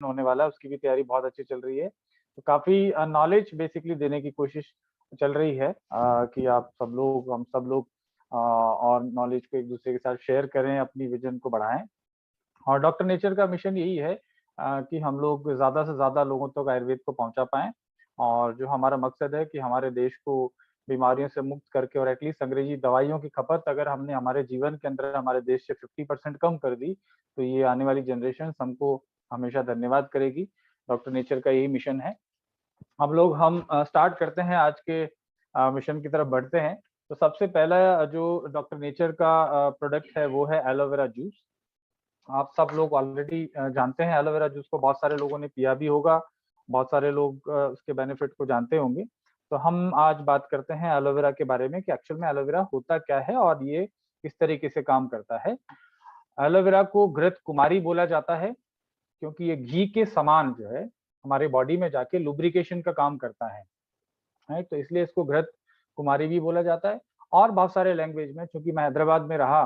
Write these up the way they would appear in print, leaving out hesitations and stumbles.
होने वाला है, उसकी भी तैयारी बहुत अच्छी चल रही है। तो काफी नॉलेज बेसिकली देने की कोशिश चल रही है कि आप सब लोग, हम सब लोग और नॉलेज को एक दूसरे के साथ शेयर करें, अपनी विजन को बढ़ाएं। और डॉक्टर नेचर का मिशन यही है कि हम लोग ज्यादा से ज्यादा लोगों तक आयुर्वेद को पहुंचा पाएं। और जो हमारा मकसद है कि हमारे देश को बीमारियों से मुक्त करके, और एटलीस्ट अंग्रेजी दवाइयों की खपत अगर हमने हमारे जीवन के अंदर हमारे देश से 50% कम कर दी, तो ये आने वाली जनरेशन हमको हमेशा धन्यवाद करेगी। डॉक्टर नेचर का यही मिशन है। हम स्टार्ट करते हैं आज के मिशन की तरफ बढ़ते हैं। तो सबसे पहला जो डॉक्टर नेचर का प्रोडक्ट है वो है एलोवेरा जूस। आप सब लोग ऑलरेडी जानते हैं एलोवेरा जूस को, बहुत सारे लोगों ने पिया भी होगा, बहुत सारे लोग उसके बेनिफिट को जानते होंगे। तो हम आज बात करते हैं एलोवेरा के बारे में कि एक्चुअल में एलोवेरा होता क्या है और ये किस तरीके से काम करता है। एलोवेरा को घृत कुमारी बोला जाता है क्योंकि ये घी के समान जो है हमारे बॉडी में जाके लुब्रिकेशन का काम करता है, तो इसलिए इसको घृत कुमारी भी बोला जाता है। और बहुत सारे लैंग्वेज में, चूंकि मैं हैदराबाद में रहा,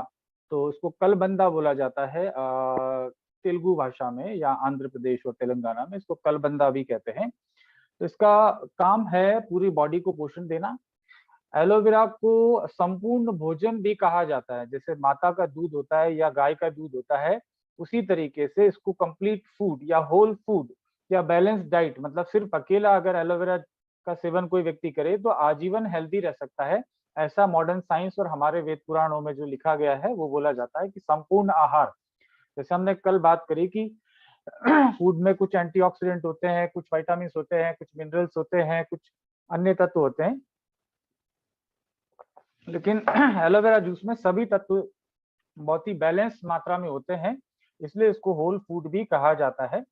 तो उसको कलबंदा बोला जाता है तेलुगु भाषा में, या आंध्र प्रदेश और तेलंगाना में इसको कलबंदा भी कहते हैं। तो इसका काम है पूरी बॉडी को पोषण देना। एलोवेरा को संपूर्ण भोजन भी कहा जाता है, जैसे माता का दूध होता है या गाय का दूध होता है, उसी तरीके से इसको कंप्लीट फूड या होल फूड या बैलेंस डाइट, मतलब सिर्फ अकेला अगर एलोवेरा का सेवन कोई व्यक्ति करे तो आजीवन हेल्दी रह सकता है। ऐसा मॉडर्न साइंस और हमारे वेद पुराणों में जो लिखा गया है वो बोला जाता है कि संपूर्ण आहार, जैसे हमने कल बात करी कि फूड में कुछ एंटीऑक्सीडेंट होते हैं, कुछ विटामिन होते हैं, कुछ मिनरल्स होते हैं, कुछ अन्य तत्व होते हैं, लेकिन एलोवेरा जूस में सभी तत्व बहुत ही बैलेंस मात्रा में होते हैं, इसलिए इसको होल फूड भी कहा जाता है।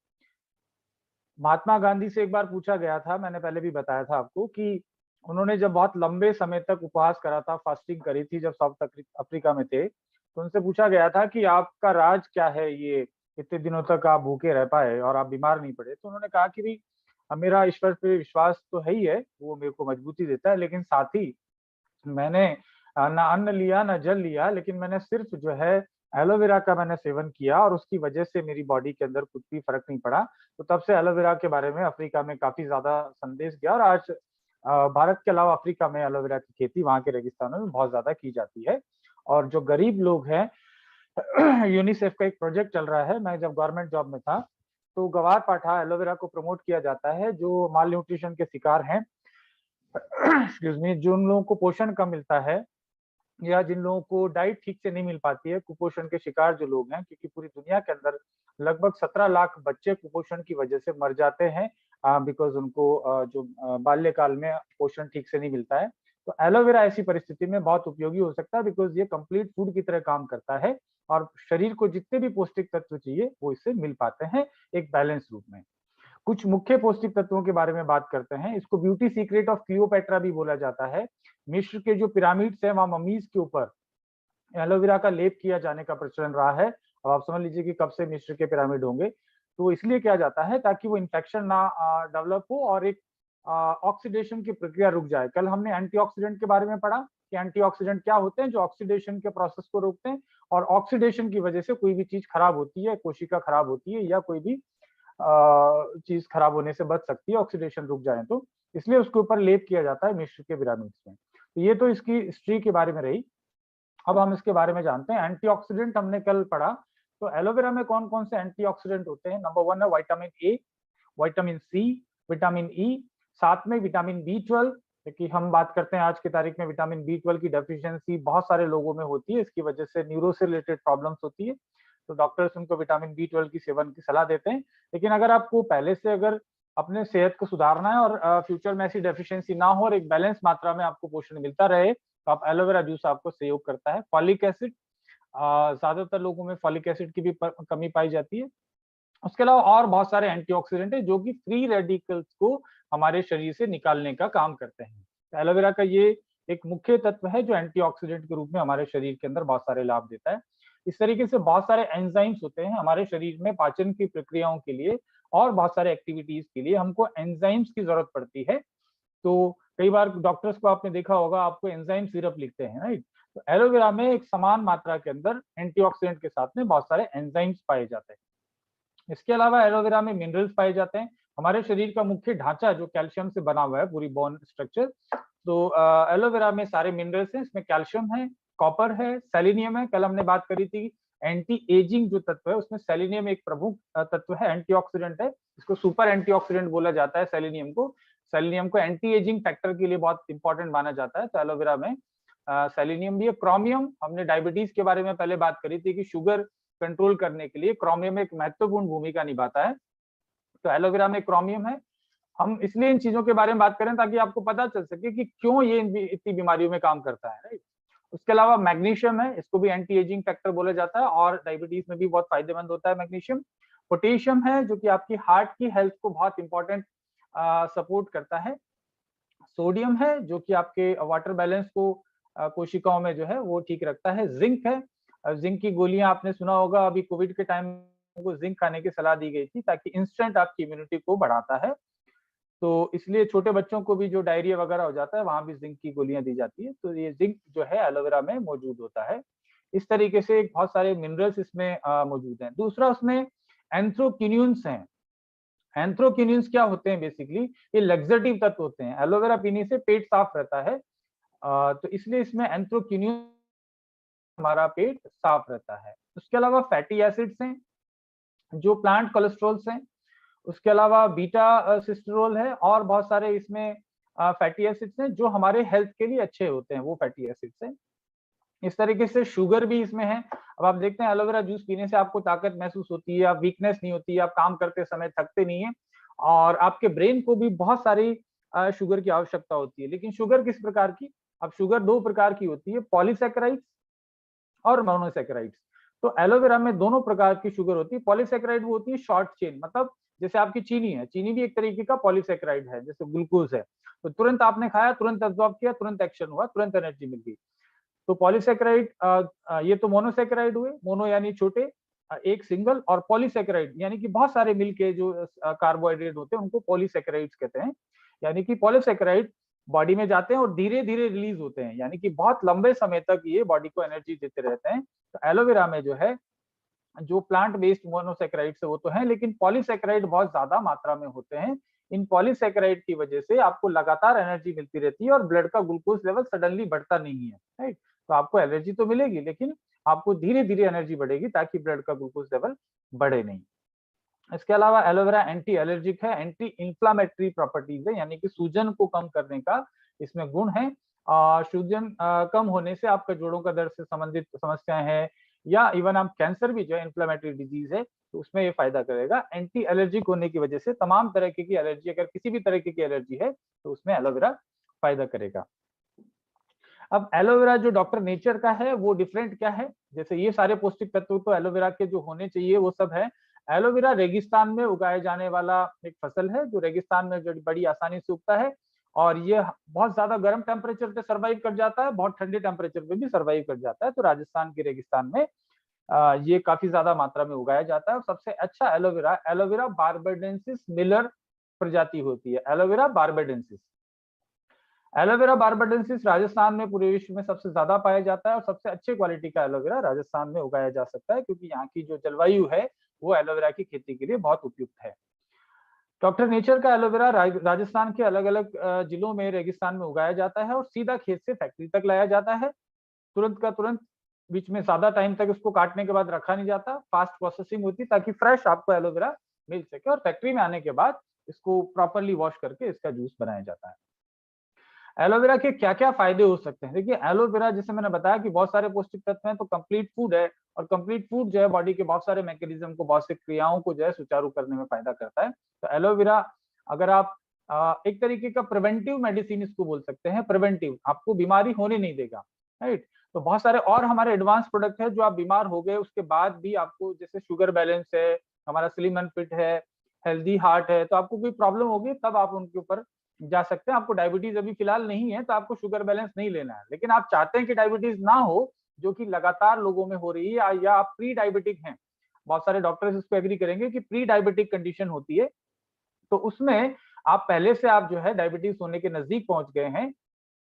महात्मा गांधी से एक बार पूछा गया था, मैंने पहले भी बताया था आपको, कि उन्होंने जब बहुत लंबे समय तक उपवास करा था, फास्टिंग करी थी जब साउथ अफ्रीका में थे, तो उनसे पूछा गया था कि आपका राज क्या है, ये इतने दिनों तक आप भूखे रह पाए और आप बीमार नहीं पड़े। तो उन्होंने कहा कि भाई मेरा ईश्वर पे विश्वास तो है ही है, वो मेरे को मजबूती देता है, लेकिन साथ ही मैंने ना अन्न लिया ना जल लिया, लेकिन मैंने सिर्फ जो है एलोवेरा का मैंने सेवन किया और उसकी वजह से मेरी बॉडी के अंदर कुछ भी फर्क नहीं पड़ा। तो तब से एलोवेरा के बारे में अफ्रीका में काफी ज्यादा संदेश गया, और आज भारत के अलावा अफ्रीका में एलोवेरा की खेती वहां के रेगिस्तानों में बहुत ज्यादा की जाती है। और जो गरीब लोग हैं, यूनिसेफ का एक प्रोजेक्ट चल रहा है, मैं जब गवर्नमेंट जॉब में था तो गवार पाठा एलोवेरा को प्रमोट किया जाता है, जो माल न्यूट्रिशन के शिकार हैं, एक्सक्यूज मी, जिन लोगों को पोषण कम मिलता है या जिन लोगों को डाइट ठीक से नहीं मिल पाती है, कुपोषण के शिकार जो लोग हैं, क्योंकि पूरी दुनिया के अंदर लगभग 17 लाख बच्चे कुपोषण की वजह से मर जाते हैं, बिकॉज उनको जो बाल्यकाल में पोषण ठीक से नहीं मिलता है। तो एलोवेरा ऐसी परिस्थिति में बहुत उपयोगी हो सकता है, बिकॉज ये कंप्लीट फूड की तरह काम करता है और शरीर को जितने भी पौष्टिक तत्व चाहिए वो इससे मिल पाते हैं एक बैलेंस रूप में। कुछ मुख्य पौष्टिक तत्वों के बारे में बात करते हैं। इसको ब्यूटी सीक्रेट ऑफ क्लियोपेट्रा भी बोला जाता है। मिस्र के जो पिरामिड्स हैं वहां ममीज के ऊपर एलोवेरा का लेप किया जाने का प्रचलन रहा है। अब आप समझ लीजिए कि कब से मिस्र के पिरामिड होंगे। तो इसलिए किया जाता है ताकि वो इन्फेक्शन ना डेवलप हो और एक ऑक्सीडेशन की प्रक्रिया रुक जाए। कल हमने एंटीऑक्सीडेंट के बारे में पढ़ा कि एंटीऑक्सीडेंट क्या होते हैं, जो ऑक्सीडेशन के प्रोसेस को रोकते हैं, और ऑक्सीडेशन की वजह से कोई भी चीज खराब होती है, कोशिका खराब होती है या कोई भी चीज खराब होने से बच सकती है ऑक्सीडेशन रुक जाए तो। इसलिए उसके ऊपर लेप किया जाता है मिस्र के पिरामिड्स में। तो ये तो इसकी हिस्ट्री के बारे में रही। अब हम इसके बारे में जानते हैं। एंटीऑक्सीडेंट हमने कल पढ़ा, तो एलोवेरा में कौन कौन से एंटीऑक्सीडेंट होते हैं। नंबर 1 है vitamin A, vitamin C, vitamin E, साथ में विटामिन बी 12, क्योंकि हम बात करते हैं आज की तारीख में विटामिन बी 12 की डेफिशिएंसी बहुत सारे लोगों में होती है, इसकी वजह से न्यूरो से रिलेटेड प्रॉब्लम्स होती है, तो डॉक्टर्स उनको विटामिन बी 12 की सेवन की सलाह देते हैं। लेकिन अगर आपको पहले से अगर अपने सेहत को सुधारना है और फ्यूचर में ऐसी डेफिशिएंसी ना हो और एक बैलेंस मात्रा में आपको पोषण मिलता रहे, तो आप एलोवेरा जूस आपको सहयोग करता है। फॉलिक एसिड, ज्यादातर लोगों में फॉलिक एसिड की भी कमी पाई जाती है। उसके अलावा और बहुत सारे एंटीऑक्सीडेंट है जो कि फ्री रेडिकल्स को हमारे शरीर से निकालने का काम करते हैं। तो एलोवेरा का ये एक मुख्य तत्व है जो एंटीऑक्सीडेंट के रूप में हमारे शरीर के अंदर बहुत सारे लाभ देता है। इस तरीके से बहुत सारे एंजाइम्स होते हैं हमारे शरीर में पाचन की प्रक्रियाओं के लिए और बहुत सारे एक्टिविटीज के लिए हमको एंजाइम्स की जरूरत पड़ती है। तो कई बार डॉक्टर्स को आपने देखा होगा, आपको एंजाइम सिरप लिखते हैं, राइट। तो एलोवेरा में एक समान मात्रा के अंदर एंटीऑक्सीडेंट के साथ में बहुत सारे एंजाइम्स पाए जाते हैं। इसके अलावा एलोवेरा में मिनरल्स पाए जाते हैं। हमारे शरीर का मुख्य ढांचा जो कैल्शियम से बना हुआ है, पूरी बोन स्ट्रक्चर, तो एलोवेरा में सारे मिनरल्स हैं। इसमें कैल्शियम है, कॉपर है, सेलेनियम है। कल हमने बात करी थी एंटी एजिंग जो तत्व है उसमें सेलेनियम एक प्रमुख तत्व है, एंटीऑक्सीडेंट है। इसको सुपर एंटीऑक्सीडेंट बोला जाता है सेलेनियम को। सेलेनियम को एंटी एजिंग फैक्टर के लिए बहुत इंपॉर्टेंट माना जाता है। तो एलोवेरा में सेलेनियम भी है। क्रोमियम, हमने डायबिटीज के बारे में पहले बात करी थी कि शुगर कंट्रोल करने के लिए क्रोमियम एक महत्वपूर्ण भूमिका निभाता है। तो एलोवेरा में क्रोमियम है। हम इसलिए इन चीजों के बारे में बात करें ताकि आपको पता चल सके कि क्यों ये इतनी बीमारियों में काम करता है, राइट। उसके अलावा मैग्नीशियम है, इसको भी एंटी एजिंग फैक्टर बोला जाता है और डायबिटीज में भी बहुत फायदेमंद होता है मैग्नीशियम। पोटेशियम है जो कि आपकी हार्ट की हेल्थ को बहुत इंपॉर्टेंट सपोर्ट करता है। सोडियम है जो कि आपके वाटर बैलेंस को कोशिकाओं में जो है वो ठीक रखता है। जिंक है, जिंक की गोलियां आपने सुना होगा, अभी कोविड के टाइम को जिंक खाने की सलाह दी गई थी ताकि इंस्टेंट आपकी इम्यूनिटी को बढ़ाता है। तो इसलिए छोटे बच्चों को भी जो डायरिया वगैरह हो जाता है वहां भी जिंक की गोलियां दी जाती है। तो ये जिंक जो है एलोवेरा में मौजूद होता है। इस तरीके से बहुत सारे मिनरल्स इसमें मौजूद हैं। दूसरा उसमें एंथ्रोक्विनोन्स हैं। एंथ्रोक्विनोन्स क्या होते हैं? बेसिकली ये लग्जेटिव तत्व होते हैं। एलोवेरा पीने से पेट साफ रहता है, तो इसलिए इसमें एंथ्रोक्विनोन, हमारा पेट साफ रहता है। उसके अलावा फैटी एसिड्स हैं जो प्लांट कोलेस्ट्रॉल्स हैं। उसके अलावा बीटा सिस्टरोल है और बहुत सारे इसमें फैटी एसिड्स हैं जो हमारे हेल्थ के लिए अच्छे होते हैं, वो फैटी एसिड्स हैं। इस तरीके से शुगर भी इसमें है। अब आप देखते हैं एलोवेरा जूस पीने से आपको ताकत महसूस होती है, आप वीकनेस नहीं होती है, आप काम करते समय थकते नहीं है और आपके ब्रेन को भी बहुत सारी शुगर की आवश्यकता होती है। लेकिन शुगर किस प्रकार की? अब शुगर दो प्रकार की होती है, पॉलीसैकेराइड्स और मोनोसैकेराइड्स। तो एलोवेरा में दोनों प्रकार की शुगर होती है। पॉलीसैकेराइड वो होती है शॉर्ट चेन, मतलब जैसे आपकी चीनी है, चीनी भी एक तरीके का पॉलीसैकेराइड है, जैसे ग्लूकोज है। तो तुरंत आपने खाया, तुरंत एब्जॉर्ब किया, तुरंत एक्शन हुआ, तुरंत एनर्जी मिल गई। तो पॉलीसैकेराइड, ये तो मोनोसैकेराइड हुए, मोनो यानी छोटे, एक सिंगल, और पॉलीसैकेराइड यानी कि बहुत सारे मिलके जो कार्बोहाइड्रेट होते हैं उनको पॉलीसैकेराइड्स कहते हैं। यानी कि पॉलीसैकेराइड बॉडी में जाते हैं और धीरे धीरे रिलीज होते हैं, यानी कि बहुत लंबे समय तक ये बॉडी को एनर्जी देते रहते हैं। तो एलोवेरा में जो है, जो प्लांट बेस्ड मोनोसैकेराइड है वो तो है, लेकिन पॉलीसैकेराइड बहुत ज्यादा मात्रा में होते हैं। इन पॉलीसैकेराइड की वजह से आपको लगातार एनर्जी मिलती रहती है और ब्लड का ग्लूकोज लेवल सडनली बढ़ता नहीं है, राइट। तो आपको एनर्जी तो मिलेगी लेकिन आपको धीरे धीरे एनर्जी बढ़ेगी ताकि ब्लड का ग्लूकोज लेवल बढ़े नहीं। इसके अलावा एलोवेरा एंटी एलर्जिक है, एंटी इंफ्लामेटरी प्रॉपर्टीज है, यानी कि सूजन को कम करने का इसमें गुण है। सूजन कम होने से आपका जोड़ों का दर्द से संबंधित समस्याएं हैं या इवन आप कैंसर भी जो है इंफ्लामेटरी डिजीज है तो उसमें ये फायदा करेगा। एंटी एलर्जिक होने की वजह से तमाम तरह की एलर्जी, अगर किसी भी तरीके की एलर्जी है तो उसमें एलोवेरा फायदा करेगा। अब एलोवेरा जो डॉक्टर नेचर का है वो डिफरेंट क्या है? जैसे ये सारे पौष्टिक तत्व तो एलोवेरा के जो होने चाहिए वो सब है। एलोवेरा रेगिस्तान में उगाए जाने वाला एक फसल है जो रेगिस्तान में जो बड़ी आसानी से उगता है और ये बहुत ज्यादा गर्म टेम्परेचर पे सर्वाइव कर जाता है, बहुत ठंडे टेम्परेचर पे भी सर्वाइव कर जाता है। तो राजस्थान के रेगिस्तान में ये काफी ज्यादा मात्रा में उगाया जाता है। और सबसे अच्छा एलोवेरा, एलोवेरा बार्बाडेंसिस मिलर प्रजाति होती है। Aloe vera barbadensis, aloe vera barbadensis Rajasthan में पूरे विश्व में सबसे ज्यादा पाया जाता है और सबसे अच्छे क्वालिटी का एलोवेरा राजस्थान में उगाया जा सकता है क्योंकि यहाँ की जो जलवायु है वो एलोवेरा की खेती के लिए बहुत उपयुक्त है। डॉक्टर नेचर का एलोवेरा राजस्थान के अलग अलग जिलों में रेगिस्तान में उगाया जाता है और सीधा खेत से फैक्ट्री तक लाया जाता है। तुरंत का तुरंत, बीच में ज्यादा टाइम तक उसको काटने के बाद रखा नहीं जाता, फास्ट प्रोसेसिंग होती ताकि फ्रेश आपको एलोवेरा मिल सके और फैक्ट्री में आने के बाद इसको प्रॉपरली वॉश करके इसका जूस बनाया जाता है। एलोवेरा के क्या क्या फायदे हो सकते हैं? देखिए एलोवेरा, जैसे मैंने बताया कि बहुत सारे पौष्टिक तत्व हैं, तो कंप्लीट फूड है और कंप्लीट फूड जो है बॉडी के बहुत सारे मैकेनिज्म को, बहुत सी क्रियाओं को जो है सुचारू करने में फायदा करता है। तो एलोवेरा, अगर आप एक तरीके का प्रिवेंटिव मेडिसिन इसको बोल सकते हैं, प्रिवेंटिव, आपको बीमारी होने नहीं देगा, राइट। तो बहुत सारे और हमारे एडवांस प्रोडक्ट है जो आप बीमार हो गए उसके बाद भी आपको, जैसे शुगर बैलेंस है, हमारा स्लिम एंड फिट है, हेल्दी हार्ट है, तो आपको कोई प्रॉब्लम होगी तब आप उनके ऊपर जा सकते हैं। आपको डायबिटीज अभी फिलहाल नहीं है तो आपको शुगर बैलेंस नहीं लेना है, लेकिन आप चाहते हैं कि डायबिटीज ना हो, जो कि लगातार लोगों में हो रही है, या आप प्री डायबिटिक हैं, बहुत सारे डॉक्टर्स इसको एग्री करेंगे कि प्री डायबिटिक कंडीशन होती है, तो उसमें आप पहले से आप जो है डायबिटीज होने के नजदीक पहुंच गए हैं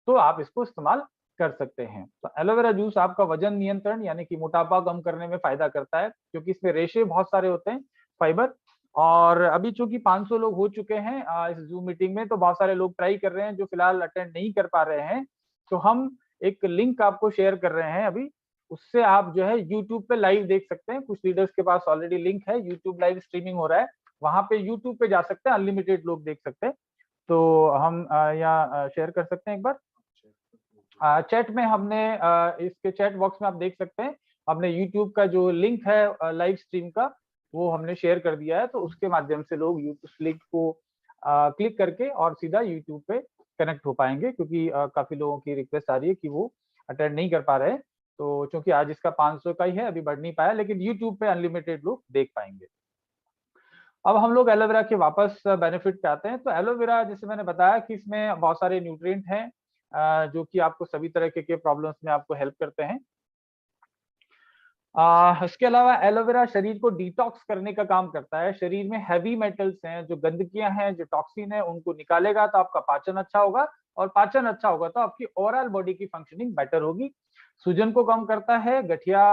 तो आप इसको इस्तेमाल कर सकते हैं। तो एलोवेरा जूस आपका वजन नियंत्रण यानी कि मोटापा कम करने में फायदा करता है क्योंकि इसमें रेशे बहुत सारे होते हैं। फाइबर। और अभी चूंकि 500 लोग हो चुके हैं इस जूम मीटिंग में, तो बहुत सारे लोग ट्राई कर रहे हैं जो फिलहाल अटेंड नहीं कर पा रहे हैं। तो हम एक लिंक आपको शेयर कर रहे हैं अभी, उससे आप जो है यूट्यूब पे लाइव देख सकते हैं। कुछ लीडर्स के पास ऑलरेडी लिंक है, यूट्यूब लाइव स्ट्रीमिंग हो रहा है, वहां पे यूट्यूब पे जा सकते हैं, अनलिमिटेड लोग देख सकते हैं। तो हम यहाँ शेयर कर सकते हैं एक बार चैट में। हमने इसके चैट बॉक्स में आप देख सकते हैं, हमने यूट्यूब का जो लिंक है लाइव स्ट्रीम का, वो हमने शेयर कर दिया है। तो उसके माध्यम से लोग उस लिंक को क्लिक करके और सीधा यूट्यूब पे कनेक्ट हो पाएंगे, क्योंकि काफी लोगों की रिक्वेस्ट आ रही है कि वो अटेंड नहीं कर पा रहे हैं। तो चूंकि आज इसका 500 का ही है, अभी बढ़ नहीं पाया, लेकिन यूट्यूब पे अनलिमिटेड लोग देख पाएंगे। अब हम लोग एलोवेरा के वापस बेनिफिट पे आते हैं। तो एलोवेरा, जैसे मैंने बताया कि इसमें बहुत सारे न्यूट्रिएंट हैं जो कि आपको सभी तरह के प्रॉब्लम्स में आपको हेल्प करते हैं। इसके अलावा एलोवेरा शरीर को डिटॉक्स करने का काम करता है। शरीर में हैवी मेटल्स हैं, जो गंदगियां हैं, जो टॉक्सिन है, उनको निकालेगा तो आपका पाचन अच्छा होगा, और पाचन अच्छा होगा तो आपकी ओवरऑल बॉडी की फंक्शनिंग बेटर होगी। सूजन को कम करता है। गठिया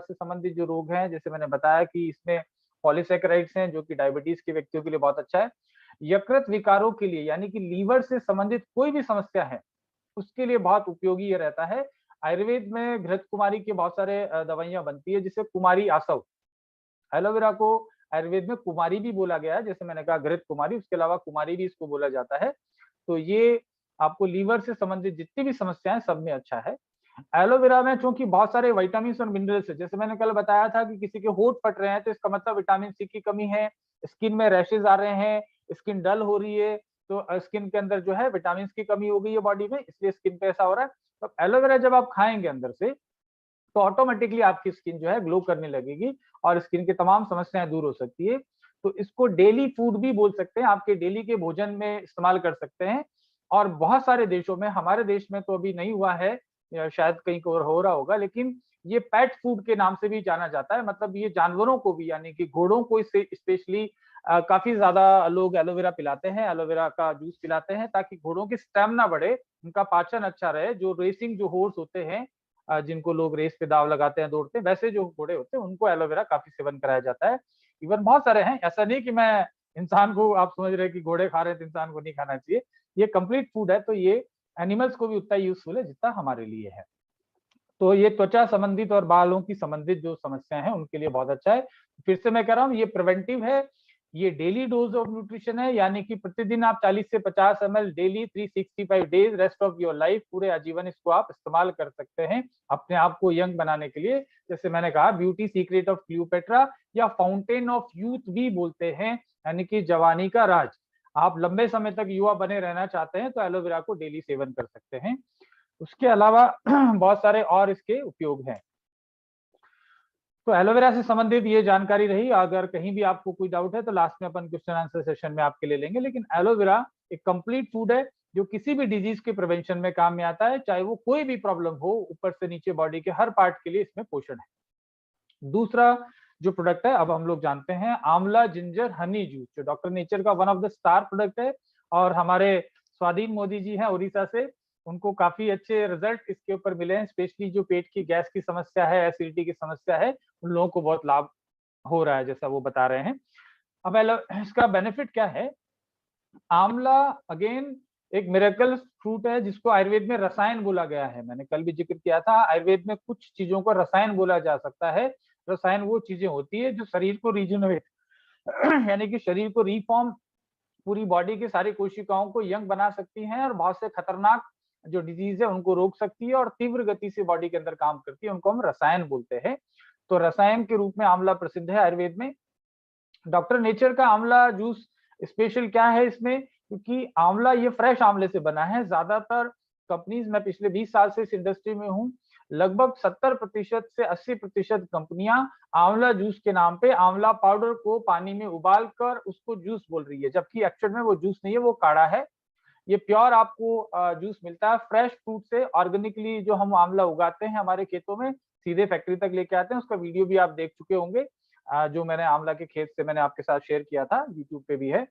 से संबंधित जो रोग हैं, जैसे मैंने बताया कि इसमें पॉलीसैकेराइड्स हैं, जो कि डायबिटीज के व्यक्तियों के लिए बहुत अच्छा है। यकृत विकारों के लिए, यानी कि लीवर से संबंधित कोई भी समस्या है, उसके लिए बहुत उपयोगी ये रहता है। आयुर्वेद में घृत कुमारी के बहुत सारे दवाइयां बनती है, जिसे कुमारी आसव। एलोवेरा को आयुर्वेद में कुमारी भी बोला गया है, जैसे मैंने कहा घृत कुमारी, उसके अलावा कुमारी भी इसको बोला जाता है। तो ये आपको लीवर से संबंधित जितनी भी समस्याएं, सब में अच्छा है। एलोवेरा में चूंकि बहुत सारे विटामिन और मिनरल्स है, जैसे मैंने कल बताया था कि किसी के होंठ फट रहे हैं तो इसका मतलब विटामिन सी की कमी है। स्किन में रैशेज आ रहे हैं, स्किन डल हो रही है, तो स्किन के अंदर जो है विटामिन की कमी हो गई है बॉडी में, इसलिए स्किन पे ऐसा हो रहा है। तो एलोवेरा जब आप खाएंगे अंदर से, तो ऑटोमेटिकली आपकी स्किन जो है ग्लो करने लगेगी, और स्किन की तमाम समस्याएं दूर हो सकती है। तो इसको डेली फूड भी बोल सकते हैं, आपके डेली के भोजन में इस्तेमाल कर सकते हैं। और बहुत सारे देशों में, हमारे देश में तो अभी नहीं हुआ है, या शायद कहीं और हो रहा होगा, लेकिन ये पेट फूड के नाम से भी जाना जाता है। मतलब ये जानवरों को भी, यानी कि घोड़ों को इससे स्पेशली काफी ज्यादा लोग एलोवेरा पिलाते हैं, एलोवेरा का जूस पिलाते हैं, ताकि घोड़ों की स्टेमिना बढ़े, उनका पाचन अच्छा रहे। जो रेसिंग जो हॉर्स होते हैं, जिनको लोग रेस पे दाव लगाते हैं, दौड़ते हैं, वैसे जो घोड़े होते हैं उनको एलोवेरा काफी सेवन कराया जाता है। इवन बहुत सारे हैं, ऐसा नहीं कि मैं इंसान को, आप समझ रहे हैं कि घोड़े खा रहे हैं तो इंसान को नहीं खाना चाहिए। ये कंप्लीट फूड है, तो ये एनिमल्स को भी उतना यूजफुल है जितना हमारे लिए है। तो ये त्वचा संबंधित और बालों की संबंधित जो समस्याएं हैं, उनके लिए बहुत अच्छा है। फिर से मैं कह रहा हूँ, ये प्रिवेंटिव है, ये डेली डोज ऑफ न्यूट्रिशन है, यानी कि प्रतिदिन आप 40 से 50 ml daily 365 days rest of your life, पूरे आजीवन इसको आप इस्तेमाल कर सकते हैं अपने आप को यंग बनाने के लिए। जैसे मैंने कहा, ब्यूटी सीक्रेट ऑफ क्लियोपेट्रा, या फाउंटेन ऑफ यूथ भी बोलते हैं, यानी कि जवानी का राज। आप लंबे समय तक युवा बने रहना चाहते हैं तो एलोवेरा को डेली सेवन कर सकते हैं। उसके अलावा बहुत सारे और इसके उपयोग हैं। तो एलोवेरा से संबंधित ये जानकारी रही। अगर कहीं भी आपको कोई डाउट है तो लास्ट में अपन क्वेश्चन आंसर सेशन में आपके ले लेंगे। लेकिन एलोवेरा एक कंप्लीट फूड है, जो किसी भी डिजीज के प्रिवेंशन में काम में आता है, चाहे वो कोई भी प्रॉब्लम हो, ऊपर से नीचे बॉडी के हर पार्ट के लिए इसमें पोषण है। दूसरा जो प्रोडक्ट है, अब हम लोग जानते हैं, आंवला जिंजर हनी जूस, जो डॉक्टर नेचर का one of the star product है। और हमारे स्वाधीन मोदी जी हैं उड़ीसा से, उनको काफी अच्छे रिजल्ट इसके ऊपर मिले हैं। स्पेशली जो पेट की गैस की समस्या है, एसिडिटी की समस्या है, उन लोगों को बहुत लाभ हो रहा है, जैसा वो बता रहे हैं। अब इसका बेनिफिट क्या है? आंवला अगेन एक मिरेकल फ्रूट है, जिसको आयुर्वेद में रसायन बोला गया है। मैंने कल भी जिक्र किया था, आयुर्वेद में कुछ चीजों को रसायन बोला जा सकता है। रसायन वो चीजें होती है जो शरीर को रिजुनवेट यानी कि शरीर को रिफॉर्म, पूरी बॉडी की सारी कोशिकाओं को यंग बना सकती हैं, और बहुत से खतरनाक जो डिजीज है उनको रोक सकती है, और तीव्र गति से बॉडी के अंदर काम करती है, उनको हम रसायन बोलते हैं। तो रसायन के रूप में आंवला प्रसिद्ध है आयुर्वेद में। डॉक्टर नेचर का आंवला जूस स्पेशल क्या है इसमें? क्योंकि आंवला ये फ्रेश आंवले से बना है। ज्यादातर कंपनीज, मैं पिछले 20 साल से इस इंडस्ट्री में हूँ, लगभग 70% से 80% कंपनियां आंवला जूस के नाम पे आंवला पाउडर को पानी में उबाल कर उसको जूस बोल रही है, जबकि एक्चुअल में वो जूस नहीं है, वो काढ़ा है। ये प्योर आपको जूस मिलता है फ्रेश फ्रूट से, ऑर्गेनिकली जो हम आंवला उगाते हैं हमारे खेतों में, सीधे फैक्ट्री तक लेके आते हैं। उसका वीडियो भी आप देख चुके होंगे, जो मैंने आंवला के खेत से मैंने आपके साथ शेयर किया था, यूट्यूब पे भी है।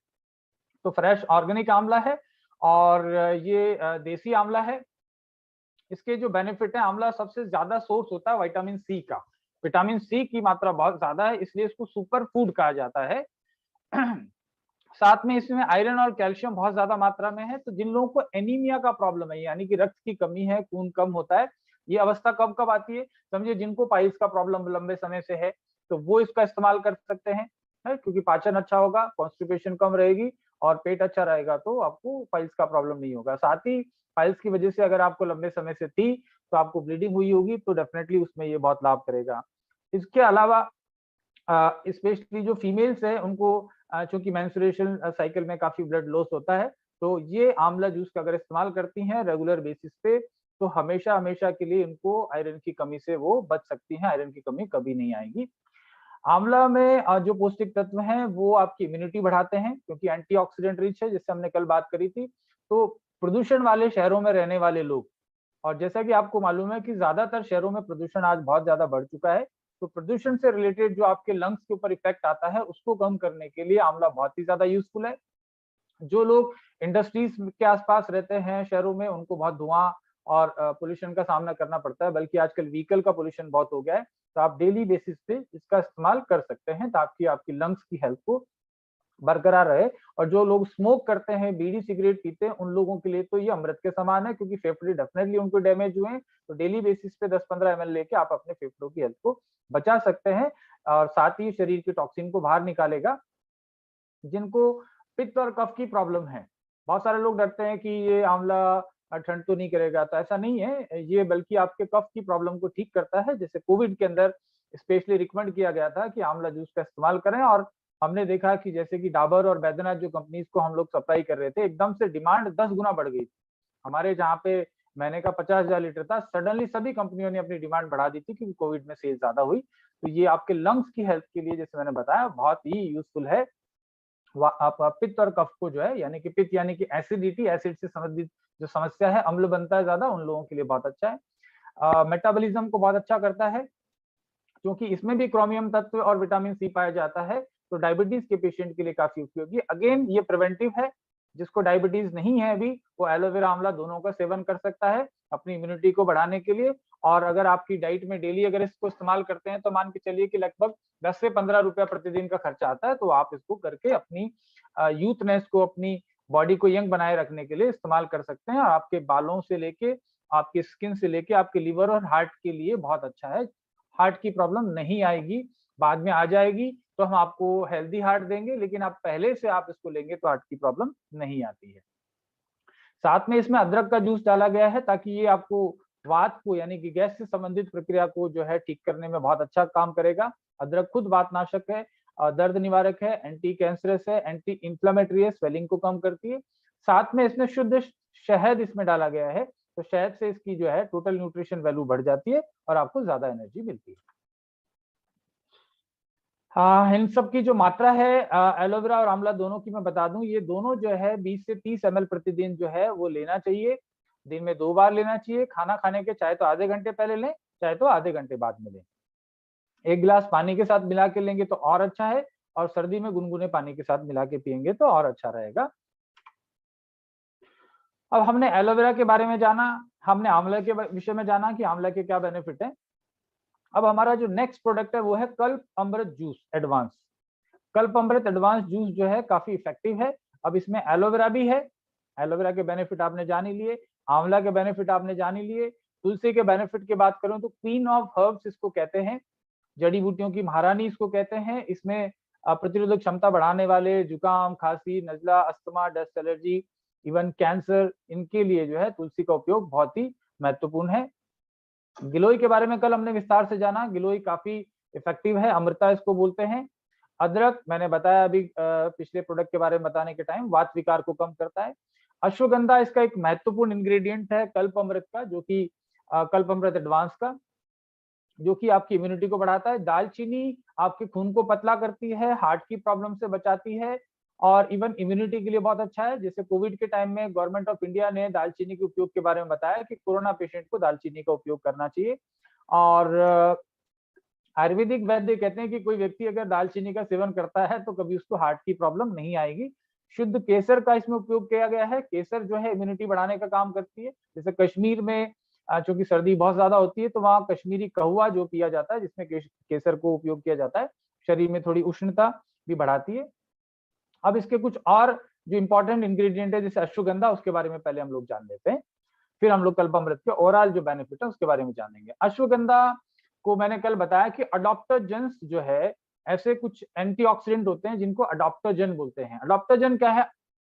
तो फ्रेश ऑर्गेनिक आंवला है, और ये देसी आंवला है। इसके जो बेनिफिट है, आंवला सबसे ज्यादा सोर्स होता है विटामिन सी का। विटामिन सी की मात्रा बहुत ज्यादा है, इसलिए इसको सुपर फूड कहा जाता है। साथ में इसमें आयरन और कैल्शियम बहुत ज्यादा मात्रा में है, तो जिन लोगों को एनीमिया का प्रॉब्लम है, यानी कि रक्त की कमी है, खून कम होता है, ये अवस्था कब कब आती है? समझिए जिनको पाइल्स का प्रॉब्लम लंबे समय से है, तो वो इसका इस्तेमाल कर सकते हैं, है क्योंकि पाचन अच्छा होगा, कॉन्स्टिपेशन कम रहेगी और पेट अच्छा रहेगा, तो आपको पाइल्स का प्रॉब्लम नहीं होगा। साथ ही पाइल्स की वजह से अगर आपको लंबे समय से थी, तो आपको ब्लीडिंग हुई होगी, तो डेफिनेटली उसमें ये बहुत लाभ करेगा। इसके अलावा स्पेशली जो फीमेल्स है उनको चूंकि मेंस्ट्रुएशन साइकिल में काफी ब्लड लॉस होता है, तो ये आंवला जूस का अगर इस्तेमाल करती हैं रेगुलर बेसिस पे, तो हमेशा हमेशा के लिए इनको आयरन की कमी से वो बच सकती हैं, आयरन की कमी कभी नहीं आएगी। आंवला में जो पौष्टिक तत्व हैं वो आपकी इम्यूनिटी बढ़ाते हैं, क्योंकि एंटीऑक्सीडेंट रिच है, जिससे हमने कल बात करी थी। तो प्रदूषण वाले शहरों में रहने वाले लोग, और जैसा कि आपको मालूम है कि ज्यादातर शहरों में प्रदूषण आज बहुत ज्यादा बढ़ चुका है, तो प्रदूषण से रिलेटेड जो आपके लंग्स के ऊपर इफेक्ट आता है, उसको कम करने के लिए आंवला बहुत ही ज्यादा यूजफुल है। जो लोग इंडस्ट्रीज के आसपास रहते हैं शहरों में, उनको बहुत धुआं और पोल्यूशन का सामना करना पड़ता है, बल्कि आजकल व्हीकल का पोल्यूशन बहुत हो गया है, तो आप डेली बेसिस पे इसका इस्तेमाल कर सकते हैं, ताकि आपकी लंग्स की हेल्थ को बरकरार रहे। और जो लोग स्मोक करते हैं, बीड़ी सिगरेट पीते हैं, उन लोगों के लिए तो ये अमृत के समान है, क्योंकि फेफड़े डेफिनेटली उनको डैमेज हुए हैं, तो डेली बेसिस पे 10-15 ml लेके आप अपने फेफड़ों की हेल्थ को बचा सकते हैं, और साथ ही शरीर की टॉक्सिन को बाहर निकालेगा। जिनको पित्त और कफ की प्रॉब्लम है, बहुत सारे लोग डरते हैं कि ये आंवला ठंड तो नहीं करेगा, तो ऐसा नहीं है, ये बल्कि आपके कफ की प्रॉब्लम को ठीक करता है। जैसे कोविड के अंदर स्पेशली रिकमेंड किया गया था कि आंवला जूस का इस्तेमाल करें, और हमने देखा कि जैसे कि डाबर और बैद्यनाथ जो कंपनीज को हम लोग सप्लाई कर रहे थे, एकदम से डिमांड 10 गुना बढ़ गई। हमारे जहाँ पे महीने का 50,000 लीटर था, सडनली सभी कंपनियों ने अपनी डिमांड बढ़ा दी थी, क्योंकि कोविड में सेल ज्यादा हुई। तो ये आपके लंग्स की हेल्थ के लिए, जैसे मैंने बताया, बहुत ही यूजफुल है। आप पित्त और कफ को जो है, यानी कि पित्त यानी कि एसिडिटी, एसिड से संबंधित जो समस्या है, अम्ल बनता है ज्यादा, उन लोगों के लिए बहुत अच्छा है। मेटाबॉलिज्म को बहुत अच्छा करता है, क्योंकि इसमें भी क्रोमियम तत्व और विटामिन सी पाया जाता है, तो डायबिटीज के पेशेंट के लिए काफी उपयोगी है। अगेन ये प्रिवेंटिव है, जिसको डायबिटीज नहीं है अभी, वो एलोवेरा आंवला दोनों का सेवन कर सकता है अपनी इम्यूनिटी को बढ़ाने के लिए। और अगर आपकी डाइट में डेली अगर इसको इस्तेमाल करते हैं, तो मान के चलिए कि लगभग 10 से 15 रुपया प्रतिदिन का खर्चा आता है, तो आप इसको करके अपनी यूथनेस को, अपनी बॉडी को यंग बनाए रखने के लिए इस्तेमाल कर सकते हैं। और आपके बालों से लेके, आपकी स्किन से लेके, आपके लिवर और हार्ट के लिए बहुत अच्छा है। हार्ट की प्रॉब्लम नहीं आएगी, बाद में आ जाएगी तो हम आपको हेल्दी हार्ट देंगे, लेकिन आप पहले से आप इसको लेंगे तो हार्ट की प्रॉब्लम नहीं आती है। साथ में इसमें अदरक का जूस डाला गया है, ताकि ये आपको वात को, यानी कि गैस से संबंधित प्रक्रिया को जो है ठीक करने में बहुत अच्छा काम करेगा। अदरक खुद वातनाशक है, दर्द निवारक है, एंटी कैंसरस है, एंटी इंफ्लेमेटरी है, स्वेलिंग को कम करती है। साथ में इसमें शुद्ध शहद इसमें डाला गया है, तो शहद से इसकी जो है टोटल न्यूट्रिशन वैल्यू बढ़ जाती है और आपको ज्यादा एनर्जी मिलती है। हाँ, इन सब की जो मात्रा है एलोवेरा और आंवला दोनों की मैं बता दूं, ये दोनों जो है 20 से 30 ml प्रतिदिन जो है वो लेना चाहिए। दिन में 2 बार लेना चाहिए, खाना खाने के चाहे तो आधे घंटे पहले लें, चाहे तो आधे घंटे बाद में लें। एक गिलास पानी के साथ मिला के लेंगे तो और अच्छा है, और सर्दी में गुनगुने पानी के साथ मिला के पियेंगे तो और अच्छा रहेगा। अब हमने एलोवेरा के बारे में जाना, हमने आंवला के विषय में जाना कि आंवला के क्या बेनिफिट है। अब हमारा जो नेक्स्ट प्रोडक्ट है वो है कल्प अमृत जूस एडवांस। कल्प अमृत एडवांस जूस जो है काफी इफेक्टिव है। अब इसमें एलोवेरा भी है, एलोवेरा के बेनिफिट आपने जान ही लिए, आंवला के बेनिफिट आपने जान ही लिए। तुलसी के बेनिफिट की बात करूं तो क्वीन ऑफ हर्ब्स इसको कहते हैं, जड़ी बूटियों की महारानी इसको कहते हैं। इसमें प्रतिरोधक क्षमता बढ़ाने वाले जुकाम, खांसी, नजला, asthma, dust allergy, even cancer, इनके लिए जो है तुलसी का उपयोग बहुत ही महत्वपूर्ण है। गिलोय के बारे में कल हमने विस्तार से जाना, गिलोय काफी इफेक्टिव है, अमृता इसको बोलते हैं। अदरक मैंने बताया अभी पिछले प्रोडक्ट के बारे में बताने के टाइम, वात विकार को कम करता है। अश्वगंधा इसका एक महत्वपूर्ण इंग्रेडिएंट है कल्प अमृत का, जो कि कल्प अमृत एडवांस का, जो कि आपकी इम्यूनिटी को बढ़ाता है। दालचीनी आपके खून को पतला करती है, हार्ट की प्रॉब्लम से बचाती है, और इवन इम्यूनिटी के लिए बहुत अच्छा है। जैसे कोविड के टाइम में गवर्नमेंट ऑफ इंडिया ने दालचीनी के उपयोग के बारे में बताया कि कोरोना पेशेंट को दालचीनी का उपयोग करना चाहिए। और आयुर्वेदिक वैद्य कहते हैं कि कोई व्यक्ति अगर दालचीनी का सेवन करता है तो कभी उसको हार्ट की प्रॉब्लम नहीं आएगी। शुद्ध केसर का इसमें उपयोग किया गया है, केसर जो है इम्यूनिटी बढ़ाने का काम करती है। जैसे कश्मीर में चूंकि सर्दी बहुत ज्यादा होती है तो वहाँ कश्मीरी कहवा जो पिया जाता है, जिसमें केसर को उपयोग किया जाता है, शरीर में थोड़ी उष्णता भी बढ़ाती है। अब इसके कुछ और जो इंपॉर्टेंट इंग्रेडिएंट है जैसे अश्वगंधा, उसके बारे में पहले हम लोग जान लेते हैं, फिर हम लोग कल्पामृत के ओवरऑल जो बेनिफिट है उसके बारे में जानेंगे। अश्वगंधा को मैंने कल बताया कि अडॉप्टोजेंस जो है, ऐसे कुछ एंटीऑक्सीडेंट होते हैं जिनको अडॉप्टोजन बोलते हैं। अडॉप्टोजन क्या है?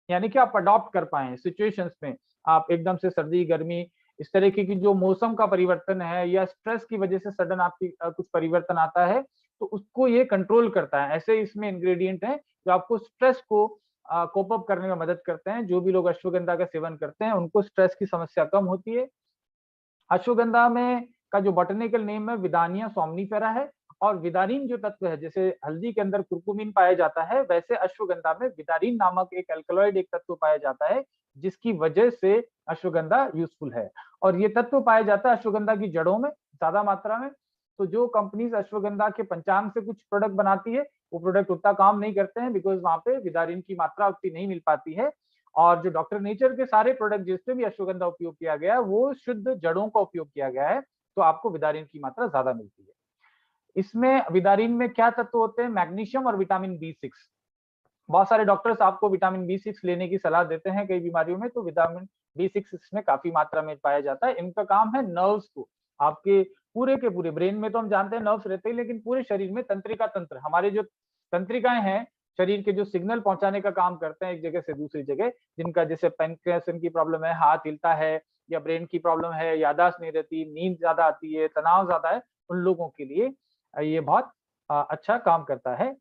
यानी कि आप अडॉप्ट कर पाए सिचुएशंस में, आप एकदम से सर्दी गर्मी इस तरीके की जो मौसम का परिवर्तन है या स्ट्रेस की वजह से सडन आपकी कुछ परिवर्तन आता है तो उसको ये कंट्रोल करता है। ऐसे इसमें इंग्रेडिएंट है जो आपको स्ट्रेस को कोप अप करने में मदद करते हैं। जो भी लोग अश्वगंधा का सेवन करते हैं उनको स्ट्रेस की समस्या कम होती है। अश्वगंधा में का जो बॉटनिकल नेम है विदानिया सोमनीफेरा है, और विदारिन जो तत्व है, जैसे हल्दी के अंदर कुर्कुमिन पाया जाता है, वैसे अश्वगंधा में विदारिन नामक एक एल्कलॉइड एक तत्व पाया जाता है, जिसकी वजह से अश्वगंधा यूजफुल है। और ये तत्व पाया जाता है अश्वगंधा की जड़ों में ज्यादा मात्रा में। तो जो कंपनीज अश्वगंधा के पंचांग से कुछ प्रोडक्ट बनाती है वो प्रोडक्ट उतना काम नहीं करते हैं, बिकॉज वहां पे विदारिन की मात्रा उतनी नहीं मिल पाती है। और जो डॉक्टर नेचर के सारे प्रोडक्ट जिसमें भी अश्वगंधा उपयोग किया गया है वो शुद्ध जड़ों का उपयोग किया गया है, तो आपको विदारिन की मात्रा ज्यादा मिलती है। इसमें विदारिन में क्या तत्व होते हैं? मैग्नीशियम और विटामिन बी6। बहुत सारे डॉक्टर्स आपको विटामिन बी6 लेने की सलाह देते हैं कई बीमारियों में, तो विटामिन बी6 इसमें काफी मात्रा में पाया जाता है। इनका काम है नर्व्स को, आपके पूरे के पूरे ब्रेन में तो हम जानते हैं नर्व्स रहते हैं, लेकिन पूरे शरीर में तंत्रिका तंत्र, हमारे जो तंत्रिकाएं हैं शरीर के, जो सिग्नल पहुंचाने का काम करते हैं एक जगह से दूसरी जगह, जिनका जैसे पेनक्रियास की प्रॉब्लम है, हाथ हिलता है, या ब्रेन की प्रॉब्लम है, याददाश्त नहीं रहती, नींद ज्यादा आती है, तनाव ज्यादा है, उन लोगों के लिए ये बहुत अच्छा काम करता है।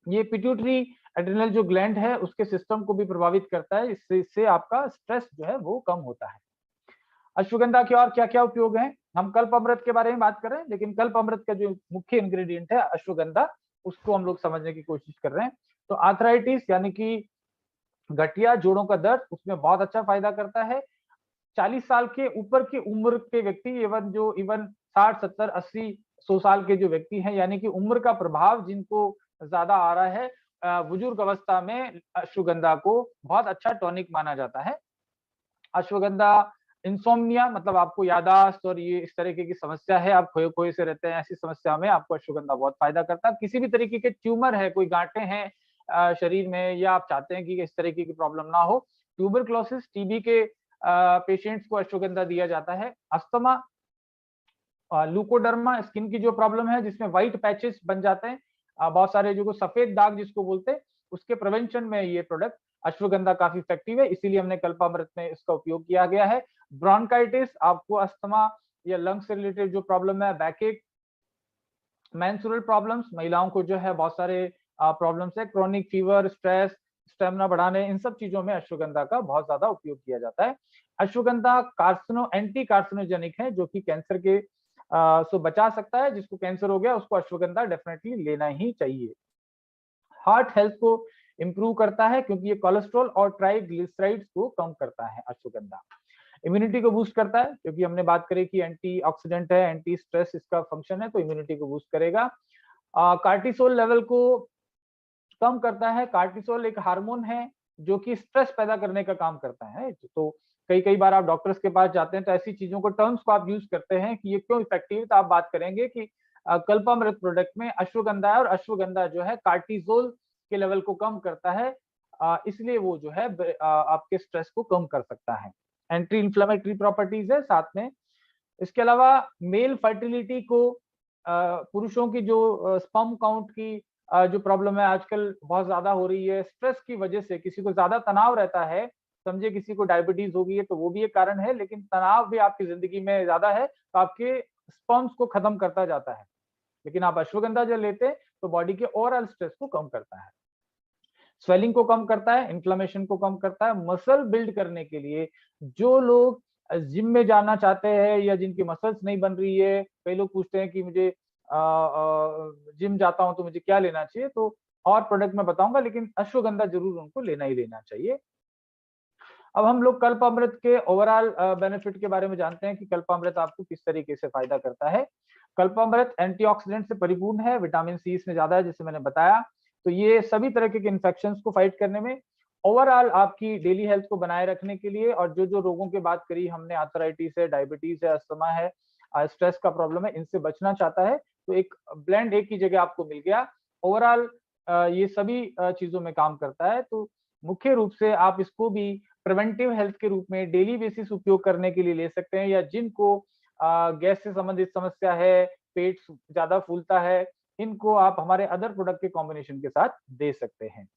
ये पिट्यूटरी एड्रिनल जो ग्लैंड है उसके सिस्टम को भी प्रभावित करता है, इससे आपका स्ट्रेस जो है वो कम होता है। अश्वगंधा के और क्या क्या उपयोग हैं? हम कल्पामृत के बारे में बात कर रहे हैं, लेकिन कल्पामृत का जो मुख्य इंग्रेडिएंट है अश्वगंधा, उसको हम लोग समझने की कोशिश कर रहे हैं। तो आर्थराइटिस यानी कि गठिया जोड़ों का दर्द, उसमें बहुत अच्छा फायदा करता है। 40 साल के ऊपर की उम्र के व्यक्ति, इवन 60 70 80 100 साल के जो व्यक्ति हैं, यानी कि उम्र का प्रभाव जिनको ज्यादा आ रहा है, बुजुर्ग अवस्था में अश्वगंधा को बहुत अच्छा टॉनिक माना जाता है। अश्वगंधा इंसोम्निया, मतलब आपको याददाश्त और ये इस तरीके की समस्या है, आप खोए खोए से रहते हैं, ऐसी समस्या में आपको अश्वगंधा बहुत फायदा करता है। किसी भी तरीके के ट्यूमर है, कोई गांठें हैं शरीर में, या आप चाहते हैं कि इस तरीके की प्रॉब्लम ना हो, ट्यूबरक्लोसिस टीबी के पेशेंट्स को अश्वगंधा दिया जाता है। अस्थमा, लूकोडर्मा स्किन की जो प्रॉब्लम है जिसमें व्हाइट पैचेस बन जाते हैं, बहुत सारे जो सफेद दाग जिसको बोलते हैं, उसके प्रिवेंशन में ये प्रोडक्ट अश्वगंधा काफी इफेक्टिव है, इसीलिए हमने कल्पामृत में इसका उपयोग किया गया है। ब्रोंकाइटिस, आपको अस्थमा या लंग से रिलेटेड जो प्रॉब्लम है, बैकएक, मेंस्ट्रुअल प्रॉब्लम्स, महिलाओं को जो है बहुत सारे प्रॉब्लम्स है, क्रोनिक फीवर, स्ट्रेस, स्टेमिना बढ़ाने, इन सब चीजों में अश्वगंधा का बहुत ज्यादा उपयोग किया जाता है। अश्वगंधा एंटी कार्सिनोजेनिक है, जो कि कैंसर के से बचा सकता है। जिसको कैंसर हो गया उसको अश्वगंधा डेफिनेटली लेना ही चाहिए। हार्ट हेल्थ को इंप्रूव करता है, क्योंकि ये कोलेस्ट्रॉल और ट्राइग्लिसराइड्स को कम करता है अश्वगंधा। इम्यूनिटी को बूस्ट करता है, क्योंकि हमने बात करी कि एंटीऑक्सीडेंट है, एंटी स्ट्रेस इसका फंक्शन है, तो इम्यूनिटी को बूस्ट करेगा। कार्टिसोल लेवल को कम करता है। कार्टिसोल एक हार्मोन है जो कि स्ट्रेस पैदा करने का काम करता है। तो कई कई बार आप डॉक्टर्स के पास जाते हैं तो ऐसी चीजों को टर्म्स को आप यूज करते हैं कि ये क्यों इफेक्टिव, तो आप बात करेंगे कि कल्पामृत प्रोडक्ट में अश्वगंधा है, और अश्वगंधा जो है कार्टिसोल के लेवल को कम करता है, इसलिए वो जो है आपके स्ट्रेस को कम कर सकता है। एंटी इंफ्लेमेटरी प्रॉपर्टीज है साथ में। इसके अलावा मेल फर्टिलिटी को, पुरुषों की जो स्पर्म काउंट की जो प्रॉब्लम है आजकल बहुत ज्यादा हो रही है स्ट्रेस की वजह से, किसी को ज्यादा तनाव रहता है, समझे किसी को डायबिटीज हो गई है तो वो भी एक कारण है, लेकिन तनाव भी आपकी जिंदगी में ज्यादा है तो आपके स्पर्म्स को खत्म करता जाता है। लेकिन आप अश्वगंधा जब लेते हैं तो बॉडी के ओवरऑल स्ट्रेस को कम करता है, स्वेलिंग को कम करता है, इन्फ्लेमेशन को कम करता है। मसल बिल्ड करने के लिए जो लोग जिम में जाना चाहते हैं या जिनकी मसल्स नहीं बन रही है, कई लोग पूछते हैं कि मुझे जिम जाता हूं तो मुझे क्या लेना चाहिए, तो और प्रोडक्ट मैं बताऊंगा, लेकिन अश्वगंधा जरूर उनको लेना ही लेना चाहिए। अब हम लोग कल्पामृत के ओवरऑल बेनिफिट के बारे में जानते हैं कि कल्पामृत आपको किस तरीके से फायदा करता है। कल्पामृत एंटीऑक्सीडेंट से परिपूर्ण है, विटामिन सी इसमें ज्यादा है जैसे मैंने बताया, तो ये सभी तरह के इन्फेक्शंस को फाइट करने में ओवरऑल आपकी डेली हेल्थ को बनाए रखने के लिए, और जो जो रोगों की बात करी हमने, आर्थराइटिस है, डायबिटीज है, अस्थमा है, स्ट्रेस का प्रॉब्लम है, इनसे बचना चाहता है तो एक ब्लेंड एक ही जगह आपको मिल गया। ओवरऑल ये सभी चीजों में काम करता है। तो मुख्य रूप से आप इसको भी प्रिवेंटिव हेल्थ के रूप में डेली बेसिस उपयोग करने के लिए ले सकते हैं, या जिनको गैस से संबंधित समस्या है, पेट ज्यादा फूलता है, इनको आप हमारे अदर प्रोडक्ट के कॉम्बिनेशन के साथ दे सकते हैं।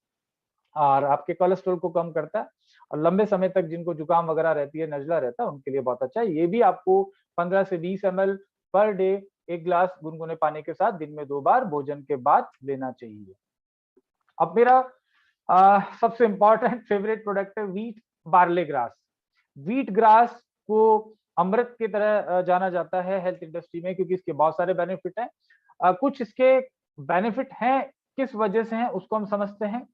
और आपके कोलेस्ट्रॉल को कम करता है, और लंबे समय तक जिनको जुकाम वगैरह रहती है, नजला रहता है, उनके लिए बहुत अच्छा है। ये भी आपको 15 से 20 ml पर डे एक ग्लास गुनगुने पानी के साथ दिन में 2 बार भोजन के बाद लेना चाहिए। अब मेरा सबसे इंपॉर्टेंट फेवरेट प्रोडक्ट है wheat barley grass. Wheat grass को अमृत की तरह जाना जाता है हेल्थ इंडस्ट्री में, क्योंकि इसके बहुत सारे बेनिफिट हैं। कुछ इसके बेनिफिट हैं, किस वजह से हैं उसको हम समझते हैं।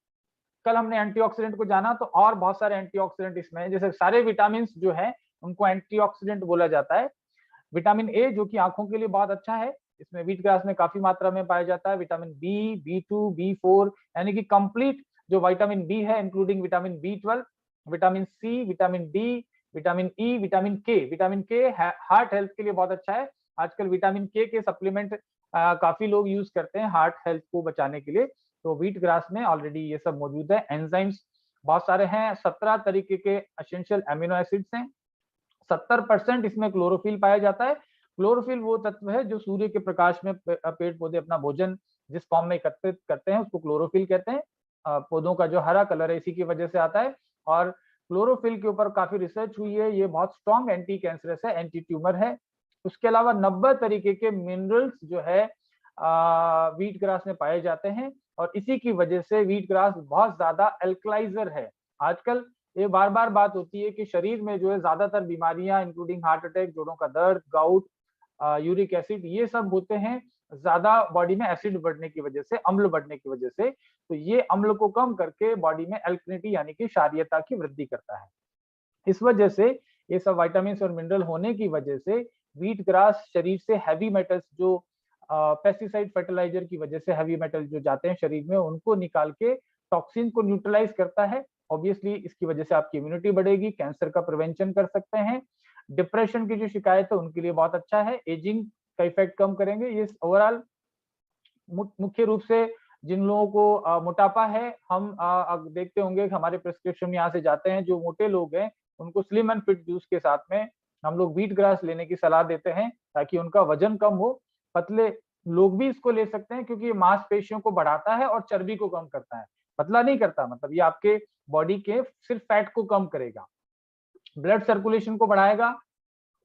कल हमने एंटीऑक्सीडेंट को जाना, तो और बहुत सारे एंटीऑक्सीडेंट इसमें हैं। जैसे सारे विटामिन जो हैं उनको एंटीऑक्सीडेंट बोला जाता है। विटामिन ए जो कि आंखों के लिए बहुत अच्छा है, इसमें व्हीट ग्रास में काफी मात्रा में पाया जाता है। विटामिन बी, बी2, बी4, यानी कि कंप्लीट जो विटामिन बी है, इंक्लूडिंग विटामिन बी12, vitamin C, vitamin D, vitamin E, vitamin K. Vitamin K heart health के लिए बहुत अच्छा है। आजकल विटामिन के सप्लीमेंट काफी लोग यूज करते हैं हार्ट हेल्थ को बचाने के लिए। तो व्हीट ग्रास में ऑलरेडी ये सब मौजूद है। एंजाइम्स बहुत सारे हैं, 17 तरीके के एसेंशियल अमीनो एसिड्स हैं। 70% इसमें क्लोरोफिल पाया जाता है। क्लोरोफिल वो तत्व है जो सूर्य के प्रकाश में पेड़ पौधे अपना भोजन जिस फॉर्म में एकत्रित करते हैं, उसको क्लोरोफिल कहते हैं। पौधों का जो हरा कलर है इसी की वजह से आता है। और क्लोरोफिल के ऊपर काफी रिसर्च हुई है। ये बहुत स्ट्रॉन्ग एंटी कैंसरस है, एंटी ट्यूमर है। उसके अलावा 90 तरीके के मिनरल्स जो है व्हीट ग्रास में पाए जाते हैं, और इसी की वजह से व्हीट ग्रास बहुत ज्यादा एल्कलाइजर है। आजकल ये बार बार बात होती है कि शरीर में जो है ज्यादातर बीमारियां, इंक्लूडिंग हार्ट अटैक, जोड़ों का दर्द, गाउट, यूरिक एसिड, ये सब होते हैं ज्यादा बॉडी में एसिड बढ़ने की वजह से, अम्ल बढ़ने की वजह से। तो ये अम्ल को कम करके बॉडी में एल्कलिनिटी यानी कि क्षारीयता की वृद्धि करता है। इस वजह से ये सब विटामिन और मिनरल होने की वजह से व्हीट ग्रास शरीर से हैवी मेटल्स, जो पेस्टिसाइड फर्टिलाइजर की वजह से हैवी मेटल जो जाते हैं शरीर में, उनको निकाल के टॉक्सिन को न्यूट्रलाइज करता है। ऑब्वियसली इसकी वजह से आपकी इम्यूनिटी बढ़ेगी, कैंसर का प्रिवेंशन कर सकते हैं। डिप्रेशन की जो शिकायत है उनके लिए बहुत अच्छा है, एजिंग का इफेक्ट कम करेंगे। ये ओवरऑल मुख्य रूप से जिन लोगों को मोटापा है, हम देखते होंगे कि हमारे प्रिस्क्रिप्शन यहाँ से जाते हैं, जो मोटे लोग हैं उनको स्लिम एंड फिट जूस के साथ में हम लोग व्हीट ग्रास लेने की सलाह देते हैं, ताकि उनका वजन कम हो। पतले लोग भी इसको ले सकते हैं, क्योंकि ये मांसपेशियों को बढ़ाता है और चर्बी को कम करता है, पतला नहीं करता। मतलब ये आपके बॉडी के सिर्फ फैट को कम करेगा, ब्लड सर्कुलेशन को बढ़ाएगा।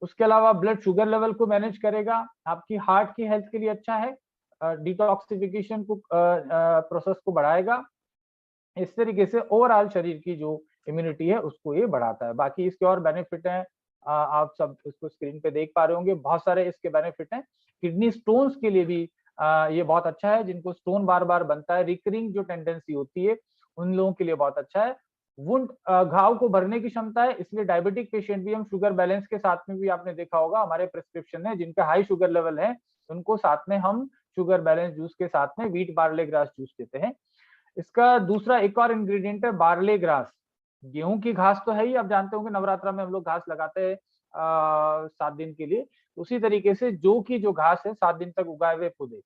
उसके अलावा ब्लड शुगर लेवल को मैनेज करेगा, आपकी हार्ट की हेल्थ के लिए अच्छा है, डिटॉक्सिफिकेशन को प्रोसेस को बढ़ाएगा। इस तरीके से ओवरऑल शरीर की जो इम्यूनिटी है उसको ये बढ़ाता है। बाकी इसके और बेनिफिट हैं, आप सब इसको स्क्रीन पे देख पा रहे होंगे, बहुत सारे इसके बेनिफिट हैं। किडनी स्टोन्स के लिए भी ये बहुत अच्छा है, जिनको स्टोन बार बार बनता है, रिकरिंग जो टेंडेंसी होती है, उन लोगों के लिए बहुत अच्छा है। वुंड घाव को भरने की क्षमता है, इसलिए डायबिटिक पेशेंट भी हम शुगर बैलेंस के साथ में भी आपने देखा होगा हमारे प्रिस्क्रिप्शन में, जिनका हाई शुगर लेवल है उनको साथ में हम शुगर बैलेंस जूस के साथ में व्हीट बार्ले ग्रास जूस देते हैं। इसका दूसरा एक और इंग्रेडिएंट है बार्ले ग्रास। गेहूं की घास तो है ही, आप जानते होंगे नवरात्रा में हम लोग घास लगाते हैं 7 दिन के लिए। उसी तरीके से जौ की जो घास है 7 दिन तक उगाए हुए पौधे,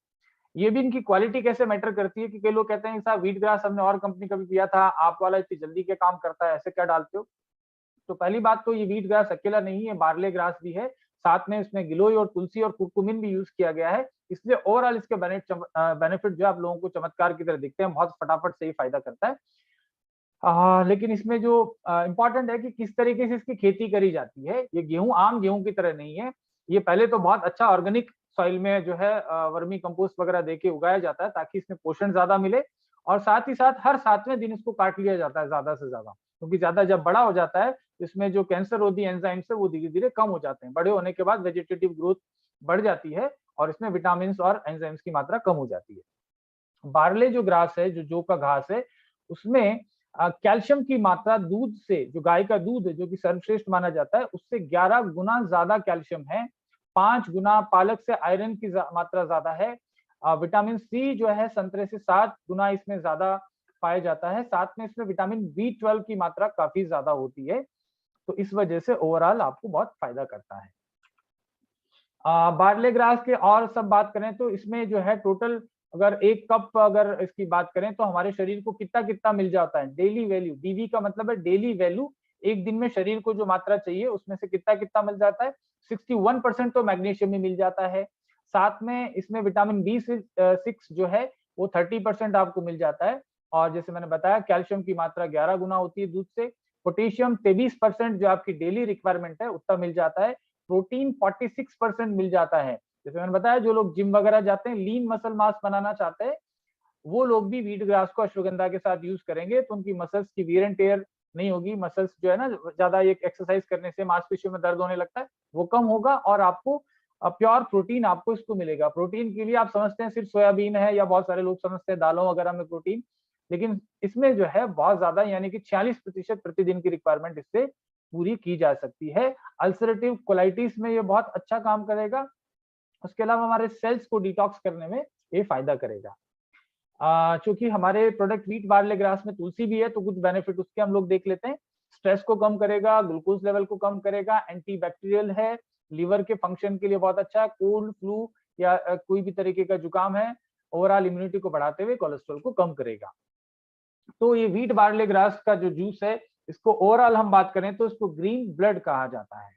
ये भी इनकी क्वालिटी कैसे मैटर करती है कि कई लोग कहते हैं साहब व्हीट ग्रास हमने और कंपनी का भी पिया था, आप वाला इतनी जल्दी क्या काम करता है, ऐसे क्या डालते हो। तो पहली बात तो ये व्हीट ग्रास अकेला नहीं है, बार्ले ग्रास भी है, साथ में इसमें गिलोय और तुलसी और कुरकुमिन भी यूज किया गया है। इसलिए ओवरऑल इसके बेनिफिट जो आप लोगों को चमत्कार की तरह दिखते हैं, बहुत फटाफट से ही फायदा करता है। लेकिन इसमें जो इम्पोर्टेंट है कि किस तरीके से इसकी खेती करी जाती है। ये गेहूं आम गेहूं की तरह नहीं है, ये पहले तो बहुत अच्छा ऑर्गेनिक सॉइल में जो है वर्मी कंपोस्ट वगैरह देके उगाया जाता है, ताकि इसमें पोषण ज्यादा मिले। और साथ ही साथ हर 7वें दिन इसको काट लिया जाता है ज्यादा से ज्यादा, क्योंकि ज्यादा जब बड़ा हो जाता है इसमें जो कैंसर रोधी एंजाइम्स है वो धीरे धीरे कम हो जाते हैं। बड़े होने के बाद वेजिटेटिव ग्रोथ बढ़ जाती है और इसमें विटामिन और एंजाइम्स की मात्रा कम हो जाती है। बार्ले जो ग्रास है, जो जौ का घास है, उसमें कैल्शियम की मात्रा दूध से, जो गाय का दूध है जो कि सर्वश्रेष्ठ माना जाता है, उससे 11 गुना ज्यादा कैल्शियम है। 5 गुना पालक से आयरन की मात्रा ज्यादा है। विटामिन सी जो है संतरे से 7 गुना इसमें ज्यादा पाया जाता है, साथ में इसमें विटामिन B12 की मात्रा काफी ज्यादा होती है, तो इस वजह से ओवरऑल आपको बहुत फायदा करता है। बार्ले ग्रास के और सब बात करें तो इसमें जो है टोटल अगर 1 कप अगर इसकी बात करें तो हमारे शरीर को कितना-कितना मिल जाता है, डेली वैल्यू, डीवी का मतलब है डेली वैल्यू, एक दिन में शरीर को जो मात्रा चाहिए उसमें से कितना-कितना मिल जाता है, 61% तो मैग्नीशियम में मिल जाता है। साथ में इसमें विटामिन B6 जो है वो 30% आपको मिल जाता है, और जैसे मैंने बताया कैल्शियम की मात्रा 11 गुना होती है दूध से, पोटेशियम 23% जो आपकी डेली रिक्वायरमेंट है उतना मिल जाता है, प्रोटीन 46% मिल जाता है। जैसे मैंने बताया जो लोग जिम वगैरह जाते हैं, लीन मसल मास बनाना चाहते हैं, वो लोग भी व्हीट ग्रास को अश्वगंधा के साथ यूज करेंगे तो उनकी मसल्स की वियर एंड टेयर नहीं होगी, मसल्स जो है ना ज्यादा एक एक्सरसाइज करने से मांसपेशियों में दर्द होने लगता है वो कम होगा, और आपको प्योर प्रोटीन आपको इसको मिलेगा। प्रोटीन के लिए आप समझते हैं सिर्फ सोयाबीन है, या बहुत सारे लोग समझते हैं दालों वगैरह में प्रोटीन, लेकिन इसमें जो है बहुत ज्यादा यानी कि 46% प्रतिदिन की रिक्वायरमेंट इससे पूरी की जा सकती है। अल्सरेटिव कोलाइटिस में ये बहुत अच्छा काम करेगा, उसके अलावा हमारे सेल्स को डिटॉक्स करने में ये फायदा करेगा। चूंकि हमारे प्रोडक्ट व्हीट बार्ले ग्रास में तुलसी भी है तो कुछ बेनिफिट उसके हम लोग देख लेते हैं। स्ट्रेस को कम करेगा, ग्लूकोज लेवल को कम करेगा, एंटीबैक्टीरियल है, लिवर के फंक्शन के लिए बहुत अच्छा है, कोल्ड फ्लू या कोई भी तरीके का जुकाम है, ओवरऑल इम्यूनिटी को बढ़ाते हुए कोलेस्ट्रॉल को कम करेगा। तो ये व्हीट बार्ले ग्रास का जो जूस है, इसको ओवरऑल हम बात करें तो इसको ग्रीन ब्लड कहा जाता है,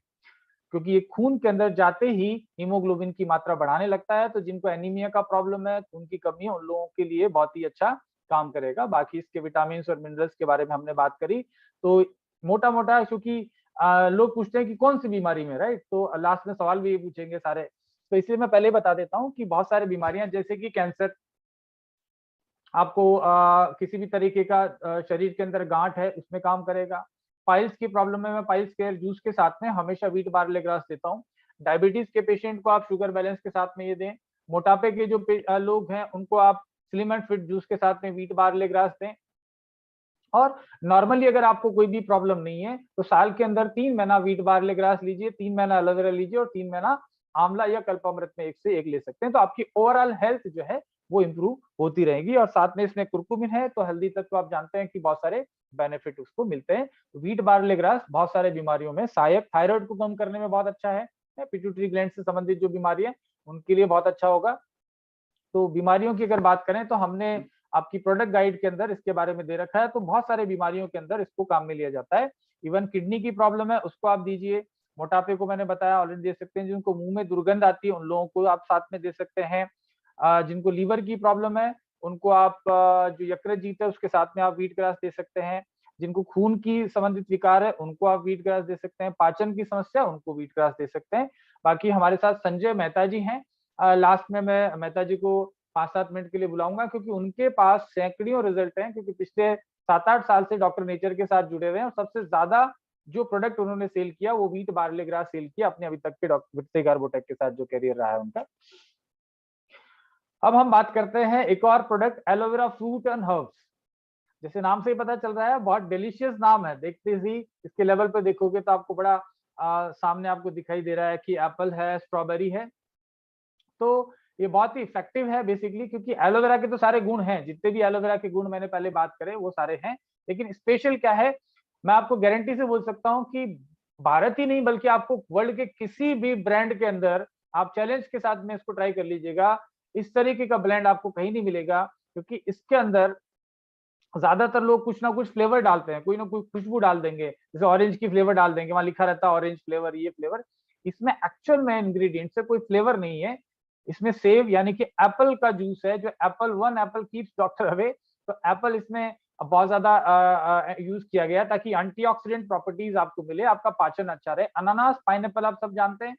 क्योंकि ये खून के अंदर जाते ही हीमोग्लोबिन की मात्रा बढ़ाने लगता है, तो जिनको एनीमिया का प्रॉब्लम है, खून की कमी है, उन लोगों के लिए बहुत ही अच्छा काम करेगा। बाकी इसके विटामिन और मिनरल्स के बारे में हमने बात करी, तो मोटा-मोटा क्योंकि लोग पूछते हैं कि कौन सी बीमारी में, राइट? तो लास्ट में सवाल भी ये पूछेंगे सारे, तो इसलिए मैं पहले बता देता हूँ कि बहुत सारी बीमारियां जैसे कि कैंसर, आपको किसी भी तरीके का शरीर के अंदर गांठ है उसमें काम करेगा। पाइल्स की प्रॉब्लम में मैं पाइल्स केयर जूस के साथ में हमेशा व्हीट बार्ले ग्रास देता हूँ। डायबिटीज के पेशेंट को आप शुगर बैलेंस के साथ में ये दें। मोटापे के जो लोग हैं उनको आप स्लिम एंड फिट जूस के साथ में व्हीट बार्ले ग्रास दें। और नॉर्मली अगर आपको कोई भी प्रॉब्लम नहीं है तो साल के अंदर 3 महीना व्हीट बार्ले ग्रास लीजिए, 3 महीना एलोवेरा लीजिए और 3 महीना आंवला या कल्पामृत में एक से एक ले सकते हैं, तो आपकी ओवरऑल हेल्थ जो है वो इम्प्रूव होती रहेगी। और साथ में इसमें कुरकुमिन है, तो हल्दी तत्व आप जानते हैं कि बहुत सारे बेनिफिट उसको मिलते हैं। व्हीट बार्ले ग्रास बहुत सारे बीमारियों में सहायक, थायराइड को कम करने में बहुत अच्छा है, पिट्यूटरी ग्लैंड से संबंधित जो बीमारी है उनके लिए बहुत अच्छा होगा। तो बीमारियों की अगर बात करें तो हमने आपकी प्रोडक्ट गाइड के अंदर इसके बारे में दे रखा है, तो बहुत सारे बीमारियों के अंदर इसको काम में लिया जाता है। इवन किडनी की प्रॉब्लम है उसको आप दीजिए, मोटापे को मैंने बताया ऑलरेडी दे सकते हैं, जिनको मुंह में दुर्गंध आती है उन लोगों को आप साथ में दे सकते हैं। जिनको लीवर की प्रॉब्लम है उनको आप जो यकृत है उसके साथ में आप व्हीट ग्रास दे सकते हैं। जिनको खून की संबंधित विकार है उनको आप व्हीट ग्रास दे सकते हैं। पाचन की समस्या उनको व्हीट ग्रास दे सकते हैं। बाकी हमारे साथ संजय मेहता जी हैं, लास्ट में मैं मेहता जी को 5-7 मिनट के लिए बुलाऊंगा, क्योंकि उनके पास सैकड़ों रिजल्ट हैं, क्योंकि पिछले 7-8 साल से डॉक्टर नेचर के साथ जुड़े हुए हैं और सबसे ज्यादा जो प्रोडक्ट उन्होंने सेल किया वो व्हीट बार्ले ग्रास सेल किया अपने अभी तक के डॉक्टर विट्से कार्बोटेक के साथ जो करियर रहा है उनका। अब हम बात करते हैं एक और product aloe vera fruit and herbs. जैसे नाम से ही पता चल रहा है बहुत डिलीशियस नाम है, देखते ही इसके लेवल पे देखोगे तो आपको बड़ा सामने आपको दिखाई दे रहा है कि एप्पल है, स्ट्रॉबेरी है। तो ये बहुत ही इफेक्टिव है बेसिकली, क्योंकि एलोवेरा के तो सारे गुण हैं, जितने भी एलोवेरा के गुण मैंने पहले बात करे वो सारे हैं, लेकिन स्पेशल क्या है मैं आपको गारंटी से बोल सकता हूँ कि भारत ही नहीं बल्कि आपको वर्ल्ड के किसी भी ब्रांड के अंदर आप चैलेंज के साथ में इसको ट्राई कर लीजिएगा, इस तरीके का ब्लेंड आपको कहीं नहीं मिलेगा, क्योंकि इसके अंदर ज्यादातर लोग कुछ ना कुछ फ्लेवर डालते हैं, कोई ना कोई खुशबू डाल देंगे, जैसे ऑरेंज की फ्लेवर डाल देंगे, वहां लिखा रहता है ऑरेंज फ्लेवर, ये फ्लेवर। इसमें एक्चुअल में इंग्रेडिएंट से कोई फ्लेवर नहीं है। इसमें सेव यानी कि एप्पल का जूस है, जो Apple one Apple keeps doctor away, तो एप्पल इसमें बहुत ज्यादा यूज किया गया ताकि एंटीऑक्सीडेंट प्रॉपर्टीज आपको मिले, आपका पाचन अच्छा रहे। अनानास, पाइनएप्पल आप सब जानते हैं,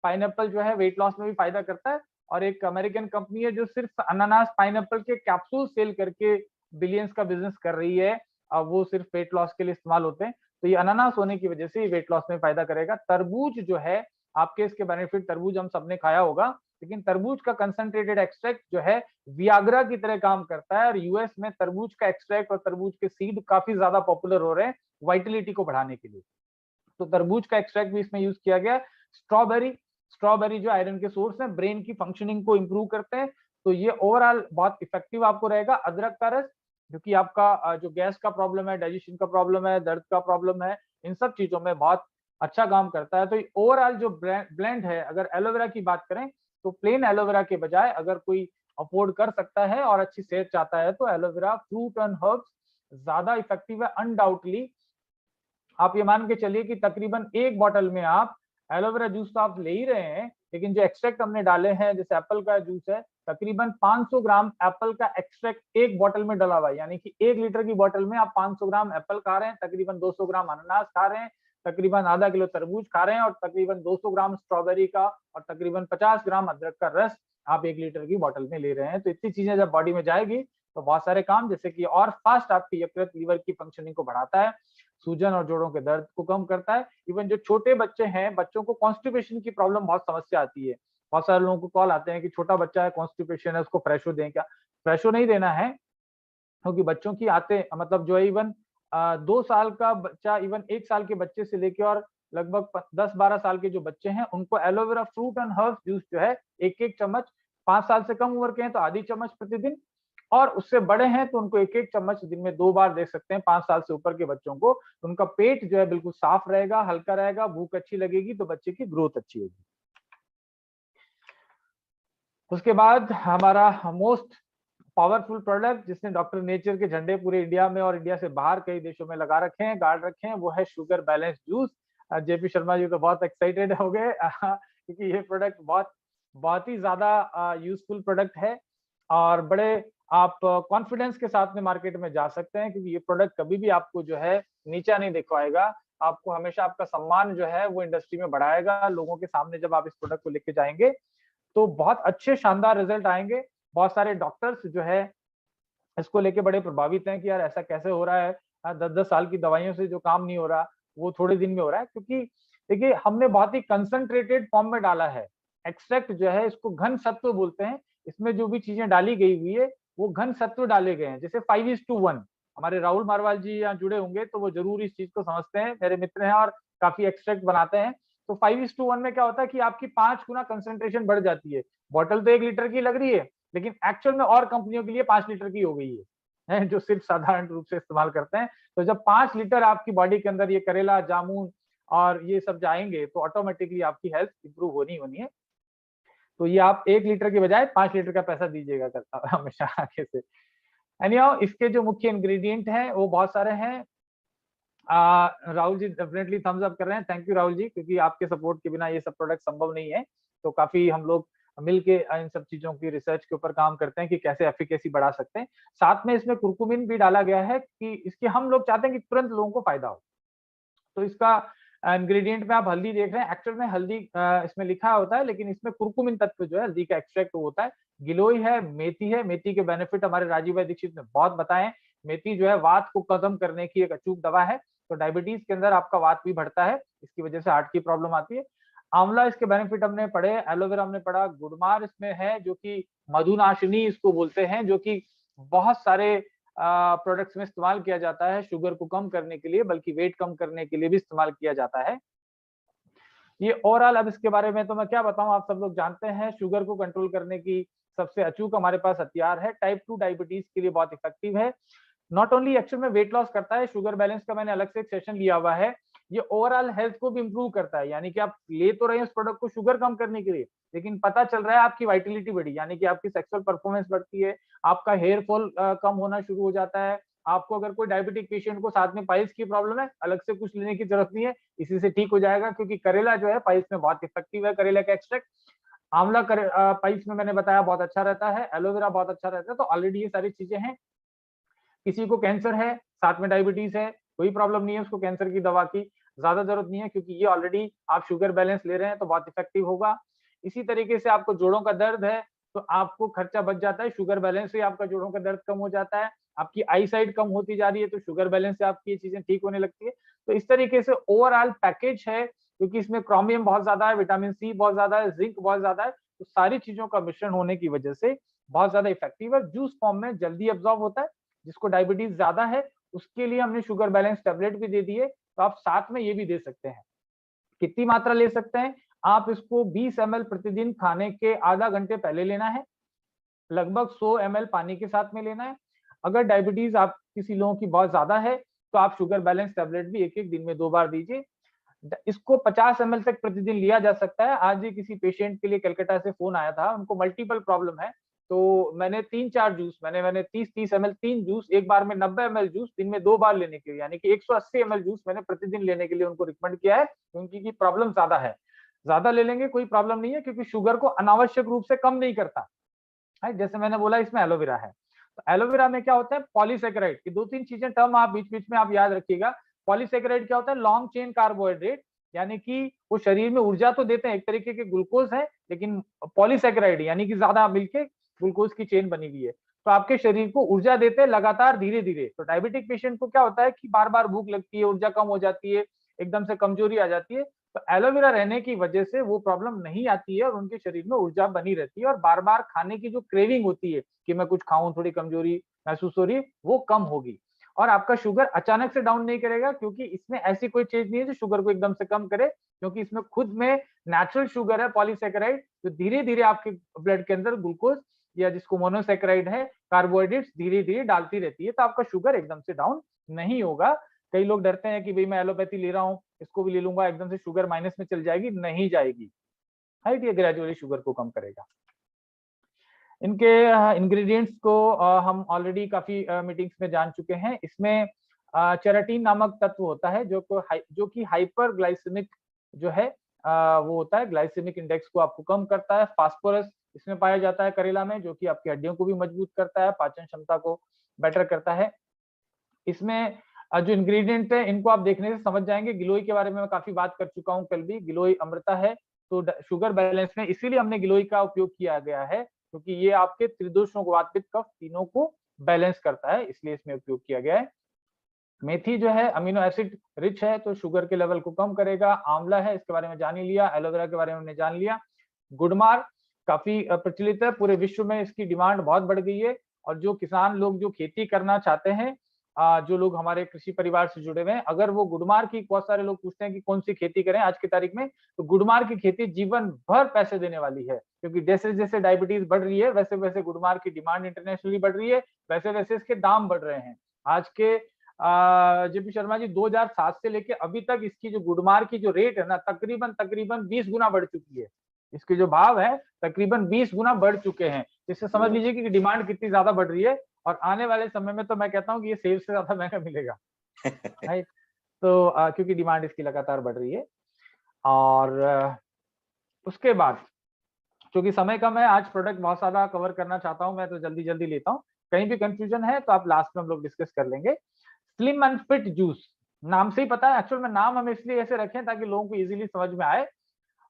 पाइनएप्पल जो है वेट लॉस में भी फायदा करता है, और एक अमेरिकन कंपनी है जो सिर्फ अनानास पाइनएप्पल के कैप्सूल सेल करके बिलियंस का बिजनेस कर रही है। अब वो सिर्फ वेट लॉस के लिए इस्तेमाल होते हैं, तो ये अनानास होने की वजह से वेट लॉस में फायदा करेगा। तरबूज जो है आपके इसके बेनिफिट, तरबूज हम सबने खाया होगा, लेकिन तरबूज का कंसंट्रेटेड एक्सट्रैक्ट जो है वियाग्रा की तरह काम करता है, और यूएस में तरबूज का एक्सट्रैक्ट और तरबूज के सीड काफी ज्यादा पॉपुलर हो रहे हैं वाइटलिटी को बढ़ाने के लिए, तो तरबूज का एक्सट्रैक्ट भी इसमें यूज किया गया। स्ट्रॉबेरी, स्ट्रॉबेरी जो आयरन के सोर्स है, ब्रेन की फंक्शनिंग को इंप्रूव करते हैं, तो ये ओवरऑल बहुत इफेक्टिव आपको रहेगा। अदरक का रस, क्योंकि आपका जो गैस का प्रॉब्लम है, डाइजेशन का प्रॉब्लम है, दर्द का प्रॉब्लम है, इन सब चीजों में बहुत अच्छा काम करता है। तो ओवरऑल जो ब्लेंड है, अगर एलोवेरा की बात करें तो प्लेन एलोवेरा के बजाय अगर कोई अफोर्ड कर सकता है और अच्छी सेहत चाहता है तो एलोवेरा फ्रूट एंड हर्ब्स ज्यादा इफेक्टिव है अनडाउटली। आप ये मान के चलिए कि तकरीबन एक बॉटल में आप एलोवेरा जूस तो आप ले ही रहे हैं, लेकिन जो एक्सट्रैक्ट हमने डाले हैं, जैसे एप्पल का जूस है, तकरीबन 500 ग्राम एप्पल का एक्सट्रैक्ट एक बॉटल में डला हुआ है, यानी कि 1 लीटर की बॉटल में आप 500 ग्राम एप्पल खा रहे हैं, तकरीबन 200 ग्राम अनानास खा रहे हैं, तकरीबन आधा किलो तरबूज खा रहे हैं और तकरीबन 200 ग्राम स्ट्रॉबेरी का और तकरीबन 50 ग्राम अदरक का रस आप 1 लीटर की बॉटल में ले रहे हैं। तो इतनी चीजें जब बॉडी में जाएगी तो बहुत सारे काम, जैसे कि और फास्ट आपकी यकृत लीवर की फंक्शनिंग को बढ़ाता है, सूजन और जोड़ों के दर्द को कम करता है। इवन जो छोटे बच्चे हैं, बच्चों को कॉन्स्टिपेशन की प्रॉब्लम बहुत समस्या आती है। बहुत सारे लोगों को कॉल आते हैं कि छोटा बच्चा है, कॉन्स्टिपेशन है, उसको फ्रेशो दें क्या? फ्रेशो नहीं देना है, क्योंकि बच्चों की आते मतलब जो है इवन 2 साल का बच्चा, इवन 1 साल के बच्चे से लेके और लगभग 10-12 साल के जो बच्चे हैं, उनको aloe vera fruit and herbs juice जो है एक-एक चम्मच, 5 साल से कम उम्र के हैं तो आधी चम्मच प्रतिदिन, और उससे बड़े हैं तो उनको एक-एक चम्मच दिन में 2 बार दे सकते हैं। 5 साल से ऊपर के बच्चों को उनका पेट जो है बिल्कुल साफ रहेगा, हल्का रहेगा, भूख अच्छी लगेगी तो बच्चे की ग्रोथ अच्छी होगी। उसके बाद हमारा मोस्ट पावरफुल प्रोडक्ट, जिसने डॉक्टर नेचर के झंडे पूरे इंडिया में और इंडिया से बाहर कई देशों में लगा रखे हैं, गाड़ रखे हैं, वो है sugar balance juice. JP Sharma ji तो बहुत एक्साइटेड हो गए क्योंकि ये प्रोडक्ट बहुत बहुत ही ज्यादा यूजफुल प्रोडक्ट है और बड़े आप कॉन्फिडेंस के साथ में मार्केट में जा सकते हैं, क्योंकि ये प्रोडक्ट कभी भी आपको जो है नीचा नहीं दिखवाएगा, आपको हमेशा आपका सम्मान जो है वो इंडस्ट्री में बढ़ाएगा। लोगों के सामने जब आप इस प्रोडक्ट को लेके जाएंगे तो बहुत अच्छे शानदार रिजल्ट आएंगे। बहुत सारे डॉक्टर्स जो है इसको लेके बड़े प्रभावित हैं कि यार ऐसा कैसे हो रहा है, 10-10 साल की दवाइयों से जो काम नहीं हो रहा वो थोड़े दिन में हो रहा है। क्योंकि देखिए हमने बहुत ही कंसंट्रेटेड फॉर्म में डाला है। एक्सट्रैक्ट जो है इसको घन सत्व बोलते हैं, इसमें जो भी चीजें डाली गई हुई है वो घन सत्व डाले गए हैं। जैसे 5:1, हमारे राहुल मारवाल जी यहाँ जुड़े होंगे तो वो जरूर इस चीज को समझते हैं, मेरे मित्र हैं और काफी एक्सट्रैक्ट बनाते हैं। तो 5:1 में क्या होता है कि आपकी 5 गुना कंसंट्रेशन बढ़ जाती है। बॉटल तो 1 लीटर की लग रही है, लेकिन एक्चुअल में और कंपनियों के लिए 5 लीटर की हो गई है जो सिर्फ साधारण रूप से इस्तेमाल करते हैं। तो जब 5 लीटर आपकी बॉडी के अंदर ये करेला, जामुन और ये सब जाएंगे तो ऑटोमेटिकली आपकी हेल्थ इंप्रूव होनी होनी है। तो ये आप 1 लीटर के बजाय 5 लीटर का पैसा दीजिएगा हमेशा आगे से। एनीहाउ इसके जो मुख्य इंग्रेडिएंट हैं वो बहुत सारे हैं। Rahul ji definitely Thums up कर रहे हैं, थैंक यू राहुल जी, क्योंकि आपके सपोर्ट के बिना ये सब प्रोडक्ट संभव नहीं है। तो काफी हम लोग मिलके इन सब चीजों की रिसर्च के ऊपर काम करते हैं कि कैसे एफिकेसी बढ़ा सकते हैं। साथ में इसमें कुरकुमिन भी डाला गया है कि इसके हम लोग चाहते हैं कि तुरंत लोगों को फायदा हो। तो इसका इंग्रेडिएंट में आप हल्दी देख रहे हैं, एक्चुअल में हल्दी इसमें लिखा होता है, लेकिन इसमें कुरकुमिन तत्व जो है हल्दी का एक्सट्रैक्ट होता है। गिलोय है, मेथी है, मेथी के बेनिफिट हमारे राजीव भाई दीक्षित ने बहुत बताए। मेथी जो है वात को खत्म करने की एक अचूक दवा है, तो डायबिटीज के अंदर आपका वात भी बढ़ता है, इसकी वजह से हार्ट की प्रॉब्लम आती है। आंवला इसके बेनिफिट हमने पढ़े, एलोवेरा हमने पढ़ा, गुड़मार इसमें है जो कि मधुनाशिनी इसको बोलते हैं, जो कि बहुत सारे प्रोडक्ट्स में इस्तेमाल किया जाता है शुगर को कम करने के लिए, बल्कि वेट कम करने के लिए भी इस्तेमाल किया जाता है। ये ओवरऑल अब इसके बारे में तो मैं क्या बताऊं, आप सब लोग जानते हैं शुगर को कंट्रोल करने की सबसे अचूक हमारे पास हथियार है। टाइप 2 डायबिटीज के लिए बहुत इफेक्टिव है। नॉट ओनली एक्चुअल में वेट लॉस करता है, शुगर बैलेंस का मैंने अलग से एक सेशन लिया हुआ है, ये ओवरऑल हेल्थ को भी इंप्रूव करता है। यानी कि आप ले तो रहे हैं उस प्रोडक्ट को शुगर कम करने के लिए, लेकिन पता चल रहा है आपकी वाइटलिटी बढ़ी, यानी कि आपकी सेक्सुअल परफॉर्मेंस बढ़ती है, आपका हेयर फॉल कम होना शुरू हो जाता है। आपको अगर कोई डायबिटिक पेशेंट को साथ में पाइल्स की प्रॉब्लम है, अलग से कुछ लेने की जरूरत नहीं है, इसी से ठीक हो जाएगा, क्योंकि करेला जो है पाइल्स में बहुत इफेक्टिव है। करेला का एक्सट्रैक्ट, आंवला पाइल्स में मैंने बताया बहुत अच्छा रहता है, एलोवेरा बहुत अच्छा रहता है। तो ऑलरेडी ये सारी चीजें हैं। किसी को कैंसर है, साथ में डायबिटीज है, कोई प्रॉब्लम नहीं है उसको कैंसर की दवा की ज्यादा जरूरत नहीं है, क्योंकि ये ऑलरेडी आप शुगर बैलेंस ले रहे हैं तो बहुत इफेक्टिव होगा। इसी तरीके से आपको जोड़ों का दर्द है तो आपको खर्चा बच जाता है, शुगर बैलेंस से आपका जोड़ों का दर्द कम हो जाता है। आपकी आई साइड कम होती जा रही है तो शुगर बैलेंस से आपकी ये चीजें ठीक होने लगती है। तो इस तरीके से ओवरऑल पैकेज है, क्योंकि इसमें क्रोमियम बहुत ज्यादा है, विटामिन सी बहुत ज्यादा है, जिंक बहुत ज्यादा है, तो सारी चीजों का मिश्रण होने की वजह से बहुत ज्यादा इफेक्टिव है। जूस फॉर्म में जल्दी एब्जॉर्ब होता है, जिसको डायबिटीज ज्यादा है उसके लिए हमने शुगर बैलेंस टेबलेट भी दे दिए, तो आप साथ में ये भी दे सकते हैं। कितनी मात्रा ले सकते हैं आप? इसको 20 ml प्रतिदिन खाने के आधा घंटे पहले लेना है, लगभग 100 ml पानी के साथ में लेना है। अगर डायबिटीज आप किसी लोगों की बहुत ज्यादा है तो आप शुगर बैलेंस टेबलेट भी एक एक दिन में 2 बार दीजिए। इसको 50 ml तक प्रतिदिन लिया जा सकता है। आज ही किसी पेशेंट के लिए कलकत्ता से फोन आया था, उनको मल्टीपल प्रॉब्लम है, तो मैंने 3-4 जूस, मैंने 30-30 ml 3 जूस एक बार में 90 ml जूस दिन में 2 बार लेने के लिए, यानी कि 180 ml जूस मैंने प्रतिदिन लेने के लिए उनको रिकमेंड किया है, क्योंकि प्रॉब्लम ज्यादा है। ज्यादा ले लेंगे कोई प्रॉब्लम नहीं है, क्योंकि शुगर को अनावश्यक रूप से कम नहीं करता है। जैसे मैंने बोला इसमें एलोवेरा है, तो एलोवेरा में क्या होता है, पॉलीसेकेराइड की 2-3 चीजें टर्म आप बीच बीच में आप याद रखिएगा। पॉलीसेकेराइड क्या होता है, लॉन्ग चेन कार्बोहाइड्रेट, यानी कि वो शरीर में ऊर्जा तो देते हैं, एक तरीके के ग्लूकोज है, लेकिन पॉलीसेकेराइड यानी कि ज्यादा मिलके ग्लूकोज की चेन बनी हुई है, तो आपके शरीर को ऊर्जा देते हैं लगातार धीरे धीरे। तो डायबिटिक पेशेंट को क्या होता है कि बार बार भूख लगती है, ऊर्जा कम हो जाती है, एकदम से कमजोरी आ जाती है। तो एलोवेरा रहने की वजह से वो प्रॉब्लम नहीं आती है और उनके शरीर में ऊर्जा बनी रहती है, और बार बार खाने की जो क्रेविंग होती है कि मैं कुछ खाऊं, थोड़ी कमजोरी महसूस हो रही है, वो कम होगी। और आपका शुगर अचानक से डाउन नहीं करेगा, क्योंकि इसमें ऐसी कोई चीज नहीं है जो शुगर को एकदम से कम करे, क्योंकि इसमें खुद में नेचुरल शुगर है पॉलीसेकेराइड, जो धीरे धीरे आपके ब्लड के अंदर ग्लूकोज या जिसको मोनोसेकेराइड है कार्बोहाइड्रेट्स धीरे धीरे डालती रहती है, तो आपका शुगर एकदम से डाउन नहीं होगा। कई लोग डरते हैं कि भाई मैं एलोपैथी ले रहा हूँ, इसको भी ले लूंगा, एकदम से शुगर माइनस में चल जाएगी, नहीं जाएगी। हाइट ये ग्रेजुअली शुगर को कम करेगा। इनके इंग्रेडिएंट्स को हम ऑलरेडी काफी मीटिंग्स में जान चुके हैं। इसमें चेराटिन नामक तत्व होता है जो कि हाइपर ग्लाइसेमिक जो है वो होता है, ग्लाइसेमिक इंडेक्स को आपको कम करता है। फास्फोरस इसमें पाया जाता है करेला में, जो कि आपकी हड्डियों को भी मजबूत करता है, पाचन क्षमता को बेटर करता है। इसमें जो इंग्रेडिएंट है इनको आप देखने से समझ जाएंगे। गिलोय के बारे में मैं काफी बात कर चुका हूँ कल भी, गिलोय अमृता है। तो शुगर बैलेंस में इसीलिए हमने गिलोय का उपयोग किया गया है, क्योंकि ये आपके त्रिदोषों को, वात पित्त कफ तीनों को बैलेंस करता है, इसलिए इसमें उपयोग किया गया है। मेथी जो है अमीनो एसिड रिच है, तो शुगर के लेवल को कम करेगा। आंवला है, इसके बारे में जान ही लिया। एलोवेरा के बारे में हमने जान लिया। गुड़मार काफी प्रचलित है, पूरे विश्व में इसकी डिमांड बहुत बढ़ गई है। और जो किसान लोग जो खेती करना चाहते हैं, जो लोग हमारे कृषि परिवार से जुड़े हुए हैं, अगर वो गुड़मार की, बहुत सारे लोग पूछते हैं कि कौन सी खेती करें आज की तारीख में, तो गुड़मार की खेती जीवन भर पैसे देने वाली है, क्योंकि जैसे जैसे डायबिटीज बढ़ रही है वैसे वैसे गुड़मार की डिमांड इंटरनेशनली बढ़ रही है, वैसे वैसे इसके दाम बढ़ रहे हैं। आज के जेपी शर्मा जी 2007 से लेके अभी तक इसकी जो गुड़मार की जो रेट है ना, तकरीबन तकरीबन 20 गुना बढ़ चुकी है। इसके जो भाव है तकरीबन 20 गुना बढ़ चुके हैं। इससे समझ लीजिए कि डिमांड कितनी ज्यादा बढ़ रही है, और आने वाले समय में तो मैं कहता हूँ कि ये सेब से ज्यादा महंगा मिलेगा। राइट। तो क्योंकि डिमांड इसकी लगातार बढ़ रही है। और उसके बाद क्योंकि समय कम है, आज प्रोडक्ट बहुत सारा कवर करना चाहता हूं मैं, तो जल्दी जल्दी लेता हूं। कहीं भी कंफ्यूजन है तो आप लास्ट में हम लोग डिस्कस कर लेंगे। स्लिम एंड फिट जूस, नाम से ही पता है, एक्चुअल में नाम हम इसलिए ऐसे रखें ताकि लोगों को इजीली समझ में आए।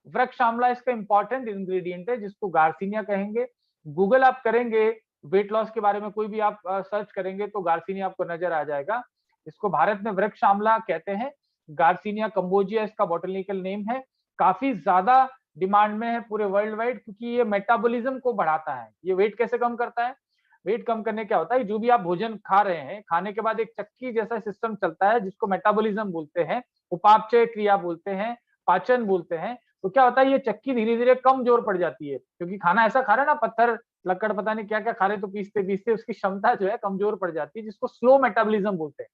वृक्ष आंवला इसका इंपॉर्टेंट इंग्रेडिएंट है, जिसको गार्सिनिया कहेंगे। गूगल आप करेंगे, वेट लॉस के बारे में कोई भी आप सर्च करेंगे तो गार्सिनिया आपको नजर आ जाएगा। इसको भारत में वृक्ष आंवला कहते हैं। गार्सिनिया कंबोजिया इसका बॉटनिकल नेम है। काफी ज्यादा डिमांड में है पूरे वर्ल्ड वाइड, क्योंकि ये मेटाबॉलिज्म को बढ़ाता है। ये वेट कैसे कम करता है, वेट कम करने क्या होता है, जो भी आप भोजन खा रहे हैं, खाने के बाद एक चक्की जैसा सिस्टम चलता है जिसको मेटाबॉलिज्म बोलते हैं, उपापचय क्रिया बोलते हैं, पाचन बोलते हैं। तो क्या होता है, ये चक्की धीरे धीरे कमजोर पड़ जाती है, क्योंकि खाना ऐसा खा रहे हैं ना, पत्थर लक्कड़ पता नहीं क्या क्या खा रहे, तो पीसते पीसते उसकी क्षमता जो है कमजोर पड़ जाती है, जिसको स्लो मेटाबॉलिज्म बोलते हैं।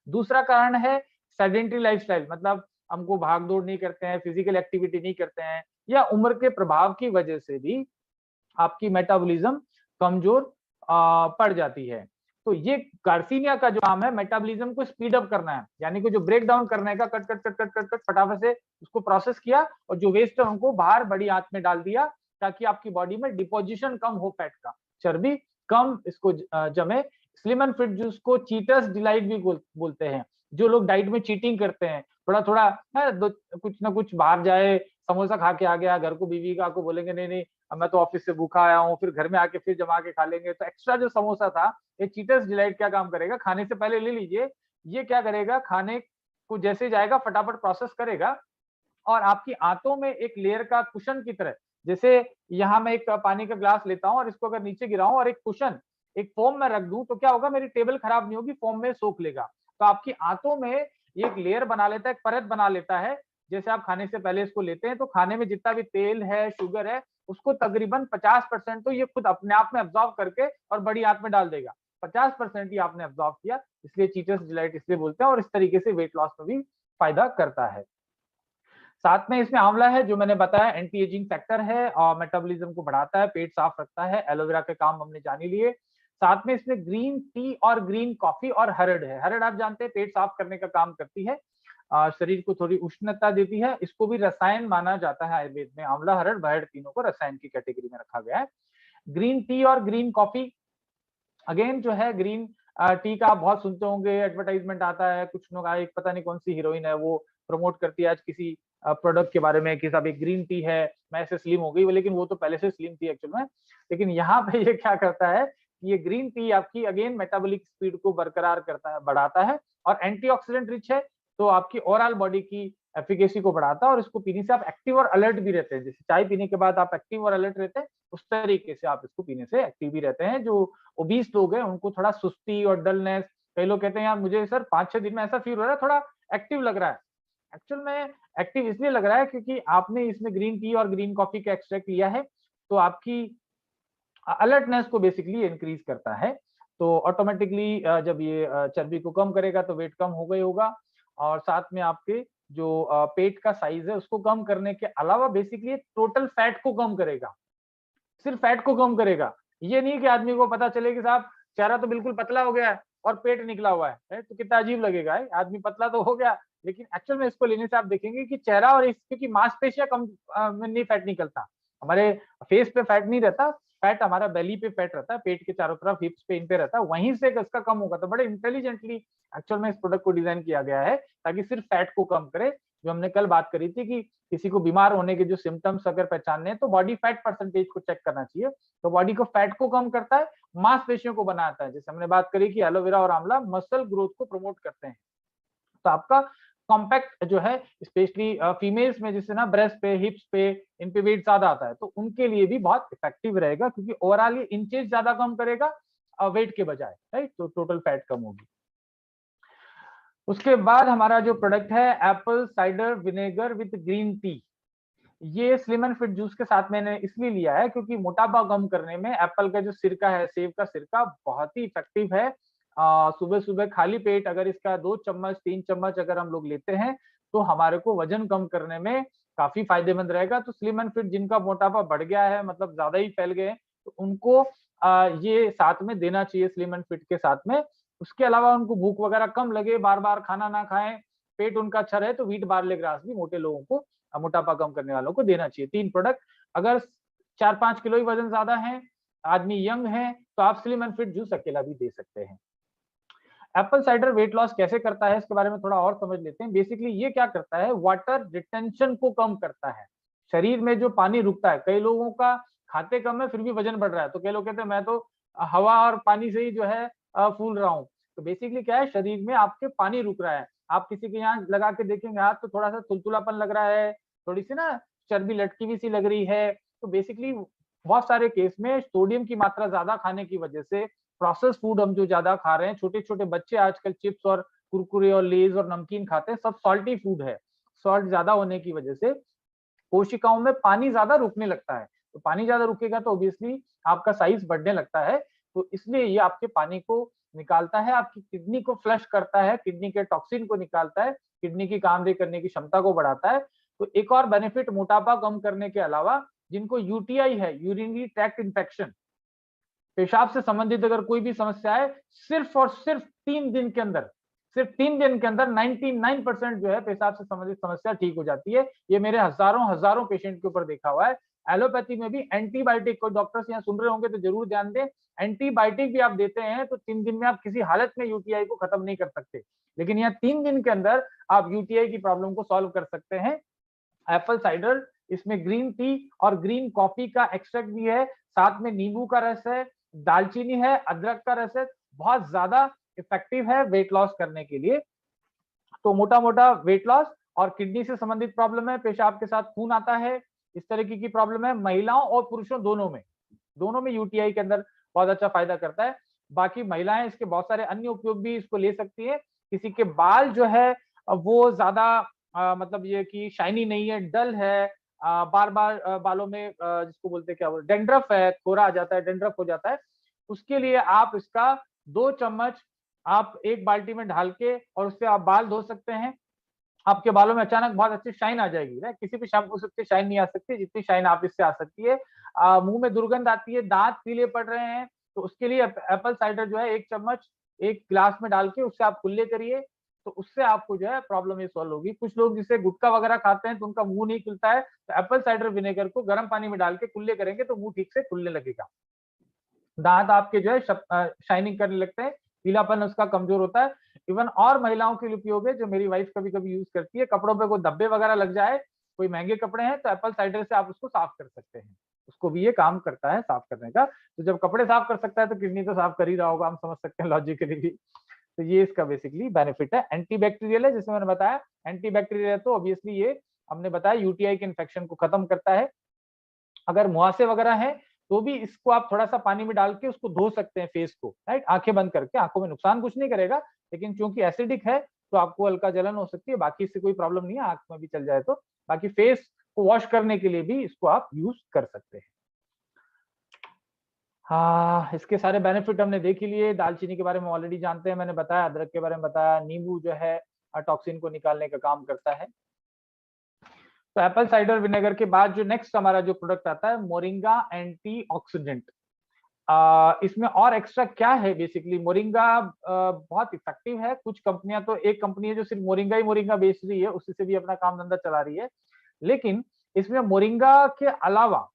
दूसरा कारण है सेडेंटरी लाइफस्टाइल, मतलब हमको भाग दौड़ नहीं करते हैं, फिजिकल एक्टिविटी नहीं करते हैं, या उम्र के प्रभाव की वजह से भी आपकी मेटाबॉलिज्म कमजोर पड़ जाती है। तो ये गार्सिनिया का जो काम है, मेटाबॉलिज्म को स्पीड अप करना है, यानी कि जो ब्रेक डाउन करने का, cut cut cut cut cut cut फटाफट से उसको प्रोसेस किया, और जो वेस्ट है उनको बाहर बड़ी आंत में डाल दिया, ताकि आपकी बॉडी में डिपोजिशन कम हो, फैट का, चर्बी कम इसको जमे। स्लिम एंड फिट जूस को चीटर्स डिलाइट भी बोलते हैं। जो लोग डाइट में चीटिंग करते हैं, थोड़ा थोड़ा कुछ ना कुछ बाहर जाए, समोसा खा के आ गया, घर को बीवी का को बोलेंगे नहीं नहीं अब मैं तो ऑफिस से भूखा आया हूँ, फिर घर में आके फिर जमा के खा लेंगे, तो एक्स्ट्रा जो समोसा था, ये चीटर्स डिलाइट क्या काम करेगा, खाने से पहले ले लीजिए। ये क्या करेगा, खाने को जैसे जाएगा फटाफट प्रोसेस करेगा, और आपकी आंतों में एक लेयर का कुशन की तरह, जैसे यहाँ मैं एक पानी का ग्लास लेता हूँ और इसको अगर नीचे गिराऊं और एक कुशन, एक फोम में रख दूं, तो क्या होगा, मेरी टेबल खराब नहीं होगी, फोम में सोख लेगा। तो आपकी आंतों में ये एक लेयर बना लेता है, एक परत बना लेता है। जैसे आप खाने से पहले इसको लेते हैं, तो खाने में जितना भी तेल है, शुगर है, उसको तकरीबन 50% तो ये खुद अपने आप में अब्जॉर्व करके और बड़ी आंत में डाल देगा। 50% ही आपने अब्जॉर्ब किया, इसलिए चीटस डिलाइट इसलिए बोलते हैं, और इस तरीके से वेट लॉस में भी फायदा करता है। साथ में इसमें आंवला है, जो मैंने बताया एंटी एजिंग फैक्टर है और मेटाबॉलिज्म को बढ़ाता है, पेट साफ रखता है। एलोवेरा के काम हमने जान ही लिए। साथ में इसमें ग्रीन टी और ग्रीन कॉफी और हरड़ है। हरड़ आप जानते हैं पेट साफ करने का काम करती है, शरीर को थोड़ी उष्णता देती है। इसको भी रसायन माना जाता है आयुर्वेद में। आंवला, हरड़, बहड़ तीनों को रसायन की कैटेगरी में रखा गया है। ग्रीन टी और ग्रीन कॉफी, अगेन जो है ग्रीन टी का आप बहुत सुनते होंगे, एडवर्टाइजमेंट आता है, कुछ लोग एक पता नहीं कौन सी हीरोइन है वो प्रमोट करती है आज किसी प्रोडक्ट के बारे में कि साहब एक ग्रीन टी है, मैं ऐसे स्लिम हो गई, लेकिन वो तो पहले से स्लिम थी एक्चुअल में। लेकिन यहाँ पे ये क्या करता है कि ये ग्रीन टी आपकी अगेन मेटाबॉलिक स्पीड को बरकरार करता है, बढ़ाता है, और एंटीऑक्सीडेंट रिच है, तो आपकी ओवरऑल बॉडी की एफिकेसी को बढ़ाता है, और इसको पीने से आप एक्टिव और अलर्ट भी रहते हैं। जैसे चाय पीने के बाद आप एक्टिव और अलर्ट रहते हैं, उस तरीके से आप इसको पीने से एक्टिव भी रहते हैं। जो ओबीस लोग हैं उनको थोड़ा सुस्ती और डलनेस, कई लोग कहते हैं यार मुझे सर 5-6 दिन में ऐसा फील हो रहा है, थोड़ा एक्टिव लग रहा है। एक्चुअल में एक्टिव इसलिए लग रहा है क्योंकि आपने इसमें ग्रीन टी और ग्रीन कॉफी का एक्सट्रैक्ट लिया है, तो आपकी अलर्टनेस को बेसिकली इंक्रीज करता है। तो ऑटोमेटिकली जब ये चर्बी को कम करेगा तो वेट कम हो गई होगा, और साथ में आपके जो पेट का साइज है उसको कम करने के अलावा बेसिकली टोटल फैट को कम करेगा। सिर्फ फैट को कम करेगा। ये नहीं कि आदमी को पता चले कि साहब चेहरा तो बिल्कुल पतला हो गया है और पेट निकला हुआ है, तो कितना अजीब लगेगा है? आदमी पतला तो हो गया, लेकिन एक्चुअल में इसको लेने से आप देखेंगे कि चेहरा और क्योंकि मांसपेशियां कम में नहीं फैट निकलता, हमारे फेस पे फैट नहीं रहता, फैट हमारा बेली पे फैट रहता है, पेट के चारों तरफ हिप्स पे इन पे रहता है, वहीं से इसका कम होगा। तो बड़े इंटेलिजेंटली एक्चुअल में इस प्रोडक्ट को डिजाइन किया गया है ताकि सिर्फ फैट को कम करे। जो हमने कल बात करी थी कि किसी को बीमार होने के जो सिम्टम्स अगर पहचानने हैं तो बॉडी फैट परसेंटेज को चेक करना चाहिए। तो बॉडी को फैट को कम करता है, मांसपेशियों को बनाता है। जैसे हमने बात करी कि एलोवेरा और आंवला मसल ग्रोथ को प्रमोट करते हैं। तो आपका कॉम्पैक्ट जो है स्पेशली फीमेल्स में जैसे ना ब्रेस्ट पे, हिप्स पे, इन पे वेट ज्यादा आता है, तो उनके लिए भी बहुत इफेक्टिव रहेगा, क्योंकि ओवरऑल ये इंचेस ज्यादा कम करेगा वेट के बजाय, राइट? तो टोटल फैट कम होगी। उसके बाद हमारा जो प्रोडक्ट है Apple cider vinegar with green tea, ये स्लिम एंड फिट जूस के साथ मैंने इसलिए लिया है क्योंकि मोटापा कम करने में एप्पल का जो सिरका है, सेब का सिरका, बहुत ही इफेक्टिव है। सुबह सुबह खाली पेट अगर इसका 2 चम्मच 3 चम्मच अगर हम लोग लेते हैं तो हमारे को वजन कम करने में काफी फायदेमंद रहेगा। तो स्लिम एंड फिट जिनका मोटापा बढ़ गया है, मतलब ज्यादा ही फैल गए हैं, तो उनको ये साथ में देना चाहिए स्लिम एंड फिट के साथ में। उसके अलावा उनको भूख वगैरह कम लगे, बार बार खाना ना खाएं, पेट उनका अच्छा रहे, तो व्हीट बार्ले ग्रास भी मोटे लोगों को, मोटापा कम करने वालों को देना चाहिए। 3 प्रोडक्ट। अगर 4-5 किलो ही वजन ज्यादा है, आदमी यंग है, तो आप स्लिम एंड फिट जूस अकेला भी दे सकते हैं। एप्पल साइडर वेट लॉस कैसे करता है इसके बारे में थोड़ा और समझ लेते हैं। बेसिकली ये क्या करता है, वाटर रिटेंशन को कम करता है। शरीर में जो पानी रुकता है, कई लोगों का खाते कम है फिर भी वजन बढ़ रहा है, तो कई लोग कहते हैं मैं तो हवा और पानी से ही जो है फूल रहा हूँ। तो बेसिकली क्या है, शरीर में आपके पानी रुक रहा है। आप किसी के यहाँ लगा के देखेंगे हाथ, तो थोड़ा सा तुलतुलापन लग रहा है, थोड़ी सी ना चर्बी लटकी हुई सी लग रही है। तो बेसिकली बहुत सारे केस में सोडियम की मात्रा ज्यादा खाने की वजह से, प्रोसेस फूड हम जो ज्यादा खा रहे हैं, छोटे छोटे बच्चे आजकल चिप्स और कुरकुरे और लेज और नमकीन खाते हैं, सब सॉल्टी फूड है। सॉल्ट ज्यादा होने की वजह से कोशिकाओं में पानी ज्यादा रुकने लगता है। तो पानी ज्यादा रुकेगा तो ऑब्वियसली आपका साइज बढ़ने लगता है। तो इसलिए ये आपके पानी को निकालता है, आपकी किडनी को फ्लश करता है, किडनी के टॉक्सिन को निकालता है, किडनी की कामदेह करने की क्षमता को बढ़ाता है। तो एक और बेनिफिट मोटापा कम करने के अलावा, जिनको यूटीआई है, यूरिनरी ट्रैक्ट इन्फेक्शन, पेशाब से संबंधित अगर कोई भी समस्या है, सिर्फ और सिर्फ 3 दिन के अंदर, सिर्फ 3 दिन के अंदर 99% जो है पेशाब से संबंधित समस्या ठीक हो जाती है। ये मेरे हजारों हजारों पेशेंट के ऊपर देखा हुआ है। एलोपैथी में भी एंटीबायोटिक, कोई डॉक्टर्स यहाँ सुन रहे होंगे तो जरूर ध्यान दें, एंटीबायोटिक भी आप देते हैं तो 3 दिन में आप किसी हालत में यूटीआई को खत्म नहीं कर सकते, लेकिन यहाँ 3 दिन के अंदर आप यूटीआई की प्रॉब्लम को सॉल्व कर सकते हैं। एप्पल साइडर, इसमें ग्रीन टी और ग्रीन कॉफी का एक्सट्रैक्ट भी है, साथ में नींबू का रस है, दालचीनी है, अदरक का रस है, बहुत ज्यादा इफेक्टिव है वेट लॉस करने के लिए। तो मोटा मोटा वेट लॉस और किडनी से संबंधित प्रॉब्लम है, पेशाब के साथ खून आता है, इस तरीके की प्रॉब्लम है, महिलाओं और पुरुषों दोनों में यूटीआई के अंदर बहुत अच्छा फायदा करता है। बाकी महिलाएं इसके बहुत सारे अन्य उपयोग भी इसको ले सकती है। किसी के बाल जो है वो ज्यादा मतलब ये कि शाइनी नहीं है, डल है, बार बार बालों में जिसको बोलते हैं क्या बोलते, डेंड्रफ है, कोरा आ जाता है, डेंड्रफ हो जाता है, उसके लिए आप इसका 2 चम्मच आप एक बाल्टी में डाल के और उससे आप बाल धो सकते हैं। आपके बालों में अचानक बहुत अच्छी शाइन आ जाएगी, राइट? किसी भी शैम्पू से उतनी शाइन नहीं आ सकती जितनी शाइन आप इससे आ सकती है। मुँह में दुर्गंध आती है, दाँत पीले पड़ रहे हैं, तो उसके लिए एप्पल साइडर जो है 1 चम्मच एक ग्लास में डाल के उससे आप कुल्ले करिए, तो उससे आपको जो है प्रॉब्लम ये सॉल्व होगी। कुछ लोग जिससे गुटखा वगैरह खाते हैं तो उनका मुँह नहीं खुलता है, तो एप्पल साइडर विनेगर को गर्म पानी में डाल के कुल्ले करेंगे तो मुँह ठीक से खुलने लगेगा। दाँत आपके जो है शाइनिंग करने लगते हैं, पीलापन उसका कमज़ोर होता है। इवन और महिलाओं के लिए उपयोग है जो मेरी वाइफ़ कभी-कभी यूज़ करती है, कपड़ों पे कोई धब्बे वगैरह लग जाए, कोई महँगे कपड़े हैं तो एप्पल साइडर से आप उसको साफ कर सकते हैं। उसको भी ये काम करता है साफ करने का। तो जब कपड़े साफ कर सकता है तो किडनी तो साफ कर ही रहा होगा, हम समझ सकते हैं लॉजिकली भी। तो ये इसका बेसिकली बेनिफिट है। एंटीबैक्टीरियल है जैसे मैंने बताया, एंटीबैक्टीरियल है तो ऑब्वियसली ये हमने बताया यूटीआई के इन्फेक्शन को खत्म करता है। अगर मुहासे वगैरह हैं, तो भी इसको आप थोड़ा-सा पानी में डाल के उसको धो सकते हैं फेस को, राइट? आँखें बंद करके, आँखों में नुकसान कुछ नहीं करेगा, लेकिन चूँकि एसिडिक है, तो आपको हल्का जलन हो सकती है, बाकी इससे कोई प्रॉब्लम नहीं है, आँख में भी चल जाए तो। बाकी फेस को वॉश करने के लिए भी इसको आप यूज़ कर सकते हैं। हाँ, इसके सारे बेनिफिट हमने देख ही लिए, दालचीनी के बारे में ऑलरेडी जानते हैं, मैंने बताया, अदरक के बारे में बताया, नींबू जो है टॉक्सिन को निकालने का काम करता है। तो एप्पल साइडर विनेगर के बाद जो नेक्स्ट हमारा जो प्रोडक्ट आता है मोरिंगा एंटीऑक्सीडेंट। इसमें और एक्स्ट्रा क्या है बेसिकली मोरिंगा बहुत इफेक्टिव है। कुछ कंपनियां तो एक कंपनी है जो सिर्फ मोरिंगा ही मोरिंगा बेच रही है, उसी से भी अपना काम धंधा चला रही है। लेकिन इसमें मोरिंगा के अलावा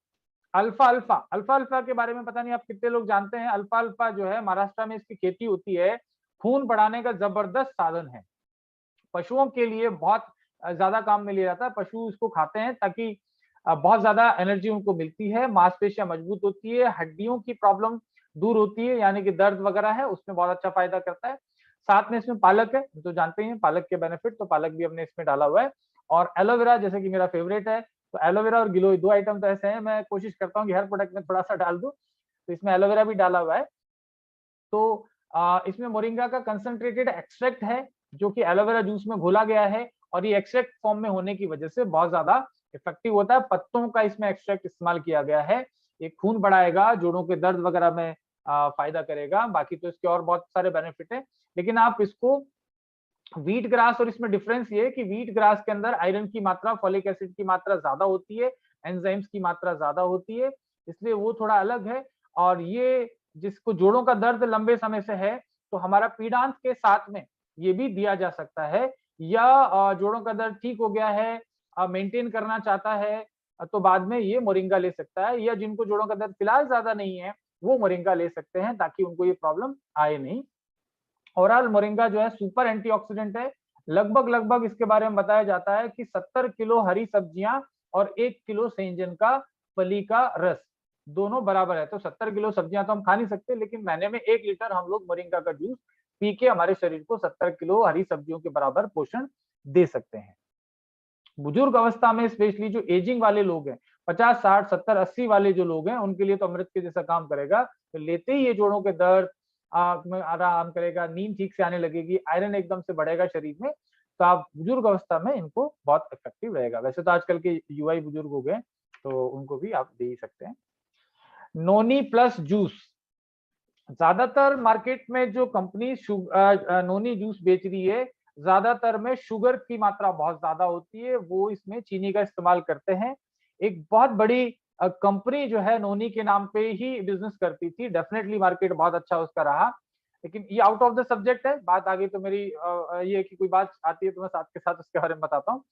अल्फा अल्फा अल्फा अल्फा के बारे में पता नहीं आप कितने लोग जानते हैं। अल्फा अल्फा जो है महाराष्ट्र में इसकी खेती होती है, खून बढ़ाने का जबरदस्त साधन है। पशुओं के लिए बहुत ज़्यादा काम में लिया जाता है। पशु इसको खाते हैं ताकि बहुत ज़्यादा एनर्जी उनको मिलती है, मांसपेशियाँ मजबूत होती है, हड्डियों की प्रॉब्लम दूर होती है, यानी कि दर्द वगैरह है, उसमें बहुत अच्छा फ़ायदा करता है। साथ में इसमें पालक है, तो जानते ही हैं पालक के बेनिफिट, तो पालक भी हमने इसमें डाला हुआ है। और एलोवेरा जैसे कि मेरा फ़ेवरेट है, तो एलोवेरा और गिलोय 2 आइटम तो ऐसे हैं, मैं कोशिश करता हूँ कि हर प्रोडक्ट में थोड़ा-सा डाल दूँ, तो इसमें एलोवेरा भी डाला हुआ है। तो इसमें मोरिंगा का कंसंट्रेटेड एक्सट्रैक्ट है, जो कि एलोवेरा जूस में घोला गया है और ये एक्सट्रैक्ट फॉर्म में होने की वजह से बहुत ज़्यादा इफेक्टिव होता है। पत्तों का इसमें एक्सट्रैक्ट इस्तेमाल किया गया है। ये खून बढ़ाएगा, जोड़ों के दर्द वगैरह में फ़ायदा करेगा। बाकी तो इसके और बहुत सारे बेनिफिट हैं, लेकिन आप इसको व्हीट ग्रास और इसमें डिफरेंस ये है कि व्हीट ग्रास के अंदर आयरन की मात्रा, फोलिक एसिड की मात्रा ज़्यादा होती है, एंजाइम्स की मात्रा ज़्यादा होती है, इसलिए वो थोड़ा अलग है। और ये जिसको जोड़ों का दर्द लंबे समय से है, तो हमारा पीड़ांत के साथ में ये भी दिया जा सकता है। या जोड़ों का दर्द ठीक हो गया है, मेंटेन करना चाहता है, तो बाद में ये मोरिंगा ले सकता है। या जिनको जोड़ों का दर्द फिलहाल ज़्यादा नहीं है, वो मोरिंगा ले सकते हैं ताकि उनको ये प्रॉब्लम आए नहीं। ओवरऑल मोरिंगा जो है सुपर एंटीऑक्सीडेंट है। लगभग इसके बारे में बताया जाता है कि 70 किलो हरी सब्जियां और 1 किलो सेंजन का फली का रस दोनों बराबर है। तो 70 किलो सब्जियां तो हम खा नहीं सकते, लेकिन महीने में 1 लीटर हम लोग मोरिंगा का जूस पी के हमारे शरीर को 70 किलो हरी सब्जियों के बराबर पोषण दे सकते हैं। बुजुर्ग अवस्था में स्पेशली जो एजिंग वाले लोग हैं, 50, 60, 70, 80 वाले जो लोग हैं, उनके लिए तो अमृत के जैसा काम करेगा। तो लेते ही ये जोड़ों के दर्द में आराम करेगा, नींद ठीक से आने लगेगी, आयरन एकदम से बढ़ेगा शरीर में। तो आप बुजुर्ग अवस्था में इनको बहुत इफेक्टिव रहेगा। वैसे तो आजकल के युवा ही बुजुर्ग हो गए, तो उनको भी आप दे ही सकते हैं। नोनी प्लस जूस, ज्यादातर मार्केट में जो कंपनी नोनी जूस बेच रही है, ज्यादातर में शुगर की मात्रा बहुत ज्यादा होती है, वो इसमें चीनी का इस्तेमाल करते हैं। एक बहुत बड़ी कंपनी जो है नोनी के नाम पे ही बिजनेस करती थी, डेफिनेटली मार्केट बहुत अच्छा उसका रहा। लेकिन ये आउट ऑफ द सब्जेक्ट है, बात आगे तो मेरी ये है कि कोई बात आती है तो मैं साथ के साथ उसके बारे में बताता हूँ।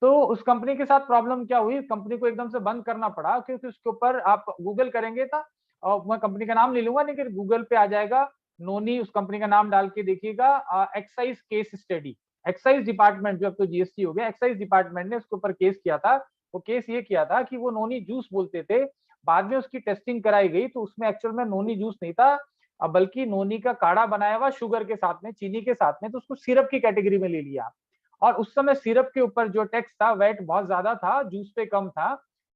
तो उस कंपनी के साथ प्रॉब्लम क्या हुई, कंपनी को एकदम से बंद करना पड़ा, क्योंकि उसके ऊपर आप गूगल करेंगे था, और मैं कंपनी का नाम ले लूंगा, लेकिन गूगल पे आ जाएगा नोनी, उस कंपनी का नाम डाल के देखिएगा, excise case study. Excise department, जो अब तो जीएसटी हो गया, एक्साइज डिपार्टमेंट ने उसके ऊपर केस किया था। वो केस ये किया था कि वो नोनी जूस बोलते थे, बाद में उसकी टेस्टिंग कराई गई तो उसमें एक्चुअल में नोनी जूस नहीं था, बल्कि नोनी का काढ़ा बनाया हुआ शुगर के साथ में, चीनी के साथ में, तो उसको सिरप की कैटेगरी में ले लिया। और उस समय सिरप के ऊपर जो टैक्स था, वैट बहुत ज्यादा था, जूस पे कम था,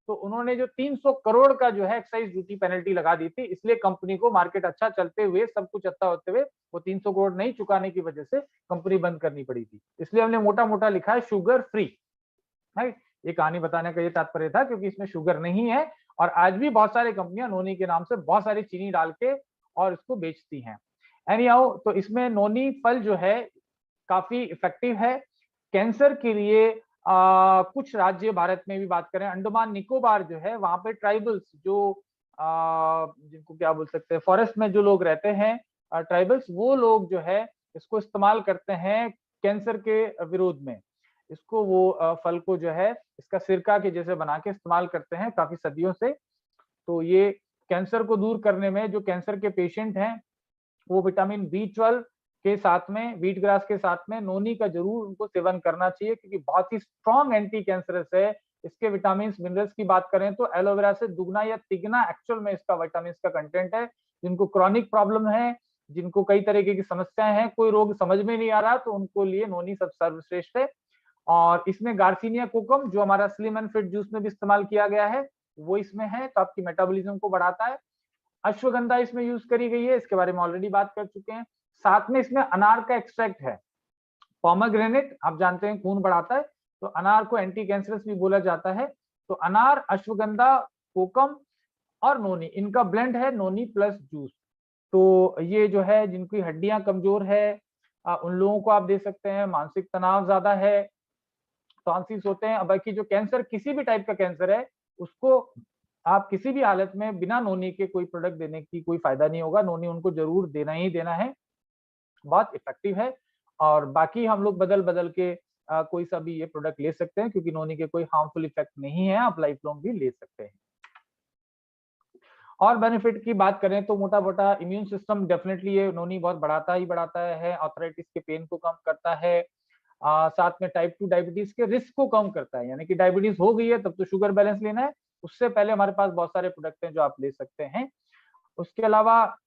तो उन्होंने जो 300 करोड़ का जो है एक्साइज ड्यूटी पेनल्टी लगा दी थी। इसलिए कंपनी को मार्केट अच्छा चलते हुए, सब कुछ अच्छा होते हुए, वो 300 करोड़ नहीं चुकाने की वजह से कंपनी बंद करनी पड़ी थी। इसलिए हमने मोटा मोटा लिखा है शुगर फ्री, है। ये कहानी बताने का ये तात्पर्य था, क्योंकि इसमें शुगर नहीं है। और आज भी बहुत सारी कंपनियां नोनी के नाम से बहुत सारी चीनी डाल के और इसको बेचती हैं। एनी हाउ, तो इसमें नोनी फल जो है काफी इफेक्टिव है कैंसर के लिए। कुछ राज्य भारत में भी बात करें, अंडमान निकोबार जो है, वहां पे ट्राइबल्स जो जिनको क्या बोल सकते हैं, फॉरेस्ट में जो लोग रहते हैं, ट्राइबल्स, वो लोग जो है इसको इस्तेमाल करते हैं कैंसर के विरोध में। इसको वो फल को जो है इसका सिरका के जैसे बना के इस्तेमाल करते हैं काफी सदियों से। तो ये कैंसर को दूर करने में, जो कैंसर के पेशेंट हैं, वो विटामिन B12 के साथ में, व्हीट ग्रास के साथ में नोनी का जरूर उनको सेवन करना चाहिए, क्योंकि बहुत ही स्ट्रॉन्ग एंटी कैंसरस है। इसके विटामिन मिनरल्स की बात करें तो एलोवेरा से दुगना या तिगना एक्चुअल में इसका विटामिन का कंटेंट है। जिनको क्रॉनिक प्रॉब्लम है, जिनको कई तरीके की समस्याएं हैं, कोई रोग समझ में नहीं आ रहा, तो उनको लिए नोनी सब सर्वश्रेष्ठ है। और इसमें गार्सिनिया कोकम, जो हमारा स्लिम एंड फिट जूस में भी इस्तेमाल किया गया है, वो इसमें है, तो आपकी मेटाबॉलिज्म को बढ़ाता है। अश्वगंधा इसमें यूज करी गई है, इसके बारे में ऑलरेडी बात कर चुके हैं। साथ में इसमें अनार का एक्सट्रैक्ट है। पोमेग्रेनेट आप जानते हैं खून बढ़ाता है, तो अनार को एंटी कैंसरस भी बोला जाता है। तो अनार, अश्वगंधा, कोकम और नोनी, इनका ब्लेंड है नोनी प्लस जूस। तो ये जो है जिनकी हड्डियां कमजोर है, उन लोगों को आप दे सकते हैं। मानसिक तनाव ज्यादा है, टॉन्सिल्स होते हैं, बाकी जो कैंसर, किसी भी टाइप का कैंसर है, उसको आप किसी भी हालत में बिना नोनी के कोई प्रोडक्ट देने की कोई फायदा नहीं होगा। नोनी उनको जरूर देना ही देना है, बहुत इफेक्टिव है। और बाकी हम लोग बदल बदल के कोई सा भी ये प्रोडक्ट ले सकते हैं, क्योंकि नोनी के कोई हार्मफुल इफेक्ट नहीं है, आप लाइफ लॉन्ग भी ले सकते हैं। और बेनिफिट की बात करें तो मोटा मोटा इम्यून सिस्टम डेफिनेटली ये नोनी बहुत बढ़ाता ही बढ़ाता है। आर्थराइटिस के पेन को कम करता है, साथ में टाइप 2 डायबिटीज के रिस्क को कम करता है। यानी कि डायबिटीज हो गई है तब तो शुगर बैलेंस लेना है, उससे पहले हमारे पास बहुत सारे प्रोडक्ट हैं जो आप ले सकते हैं। उसके अलावा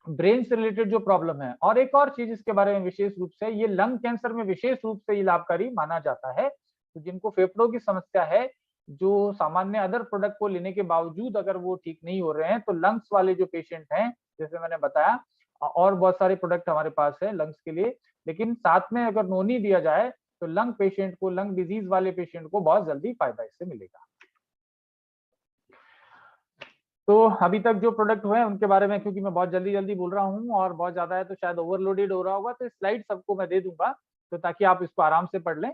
ब्रेन से रिलेटेड जो प्रॉब्लम है, और एक और चीज इसके बारे में विशेष रूप से, ये लंग कैंसर में विशेष रूप से ये लाभकारी माना जाता है। तो जिनको फेफड़ों की समस्या है, जो सामान्य अदर प्रोडक्ट को लेने के बावजूद अगर वो ठीक नहीं हो रहे हैं, तो लंग्स वाले जो पेशेंट हैं, जैसे मैंने बताया, और बहुत सारे प्रोडक्ट हमारे पास है लंग्स के लिए, लेकिन साथ में अगर नोनी दिया जाए तो लंग पेशेंट को, लंग डिजीज वाले पेशेंट को बहुत जल्दी फायदा इससे मिलेगा। तो अभी तक जो प्रोडक्ट हुए हैं उनके बारे में, क्योंकि मैं बहुत जल्दी जल्दी बोल रहा हूँ और बहुत ज्यादा है तो शायद ओवरलोडेड हो रहा होगा, तो स्लाइड सबको मैं दे दूंगा, तो ताकि आप इसको आराम से पढ़ लें।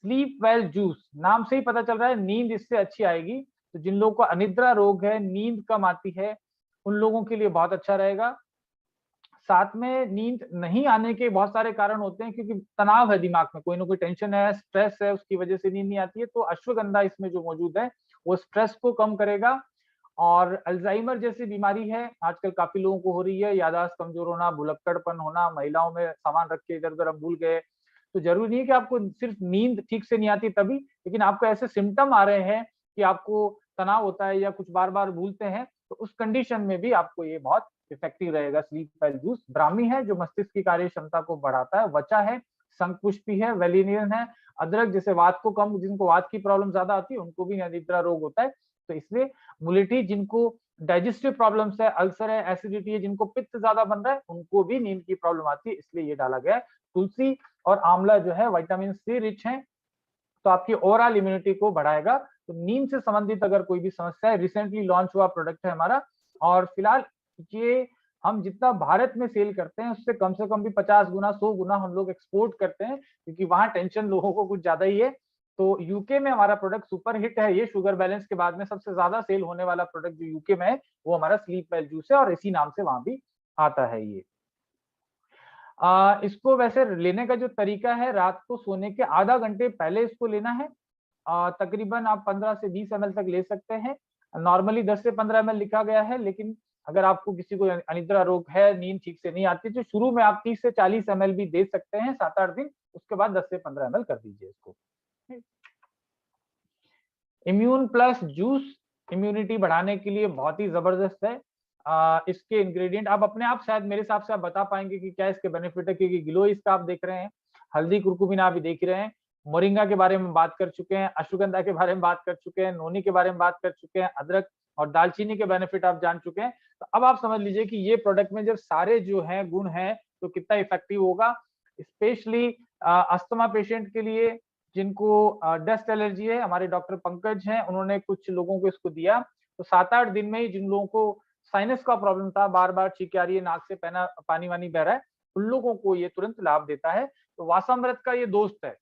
स्लीप वेल जूस, नाम से ही पता चल रहा है नींद इससे अच्छी आएगी। तो जिन लोगों को अनिद्रा रोग है, नींद कम आती है, उन लोगों के लिए बहुत अच्छा रहेगा। साथ में नींद नहीं आने के बहुत सारे कारण होते हैं, क्योंकि तनाव है दिमाग में, कोई ना कोई टेंशन है, स्ट्रेस है, उसकी वजह से नींद नहीं आती है। तो अश्वगंधा इसमें जो मौजूद है वो स्ट्रेस को कम करेगा। और अल्जाइमर जैसी बीमारी है, आजकल काफी लोगों को हो रही है, याददाश्त कमजोर होना, भुलक्कड़पन होना, महिलाओं में सामान रख के इधर उधर हम भूल गए। तो जरूरी नहीं है कि आपको सिर्फ नींद ठीक से नहीं आती तभी, लेकिन आपको ऐसे सिम्टम आ रहे हैं कि आपको तनाव होता है या कुछ बार बार भूलते हैं, तो उस कंडीशन में भी आपको ये बहुत इफेक्टिव रहेगा स्लीप वेल जूस। ब्राह्मी है जो मस्तिष्क की कार्य क्षमता को बढ़ाता है, वचा है, शंखपुष्पी है, वेलिनियन है, अदरक जैसे वात को कम, जिनको वात की प्रॉब्लम ज्यादा आती है उनको भी अनिद्रा रोग होता है, तो इसलिए मुलेठी, जिनको डाइजेस्टिव प्रॉब्लम्स है, अल्सर है, एसिडिटी है, जिनको पित्त ज्यादा बन रहा है, उनको भी नींद की प्रॉब्लम आती है, इसलिए ये डाला गया है। तुलसी और आंवला जो है विटामिन सी रिच है, तो आपकी ओवरऑल इम्यूनिटी को बढ़ाएगा। तो नींद से संबंधित अगर कोई भी समस्या है, रिसेंटली लॉन्च हुआ प्रोडक्ट है हमारा, और फिलहाल ये हम जितना भारत में सेल करते हैं उससे कम से कम भी 50 गुना 100 गुना हम लोग एक्सपोर्ट करते हैं, क्योंकि वहां टेंशन लोगों को कुछ ज्यादा ही है। तो यूके में हमारा प्रोडक्ट सुपर हिट है, ये शुगर बैलेंस के बाद में सबसे ज्यादा सेल होने वाला प्रोडक्ट जो यूके में है वो हमारा स्लीप वेल जूस है, और इसी नाम से वहां भी आता है ये। इसको वैसे लेने का जो तरीका है, रात को सोने के आधा घंटे पहले इसको लेना है। तकरीबन आप 15 से 20 ml तक ले सकते हैं। नॉर्मली 10 से 15 ml लिखा गया है, लेकिन अगर आपको किसी को अनिद्रा रोग है, नींद ठीक से नहीं आती, तो शुरू में आप 30 से 40 ml भी दे सकते हैं 7-8 दिन, उसके बाद 10 से 15 ml कर दीजिए इसको। इम्यून प्लस जूस इम्यूनिटी बढ़ाने के लिए बहुत ही जबरदस्त है। इसके इंग्रेडिएंट आप अपने आप शायद मेरे हिसाब से आप बता पाएंगे कि क्या इसके बेनिफिट है, क्योंकि गिलोइस का आप देख रहे हैं, हल्दी कुरकुमिना आप भी देख रहे हैं, मोरिंगा के बारे में बात कर चुके हैं, अश्वगंधा के बारे में बात कर चुके हैं, नोनी के बारे में बात कर चुके हैं, अदरक और दालचीनी के बेनिफिट आप जान चुके हैं। तो अब आप समझ लीजिए कि ये प्रोडक्ट में जब सारे जो है गुण हैं तो कितना इफेक्टिव होगा। स्पेशली अस्थमा पेशेंट के लिए, जिनको डस्ट एलर्जी है, हमारे डॉक्टर पंकज हैं, उन्होंने कुछ लोगों को इसको दिया, तो 7-8 दिन में ही जिन लोगों को साइनस का प्रॉब्लम था, बार बार छींके आ रही है, नाक से पानी वानी बह रहा है, उन लोगों को ये तुरंत लाभ देता है। तो वासामृत का ये दोस्त है,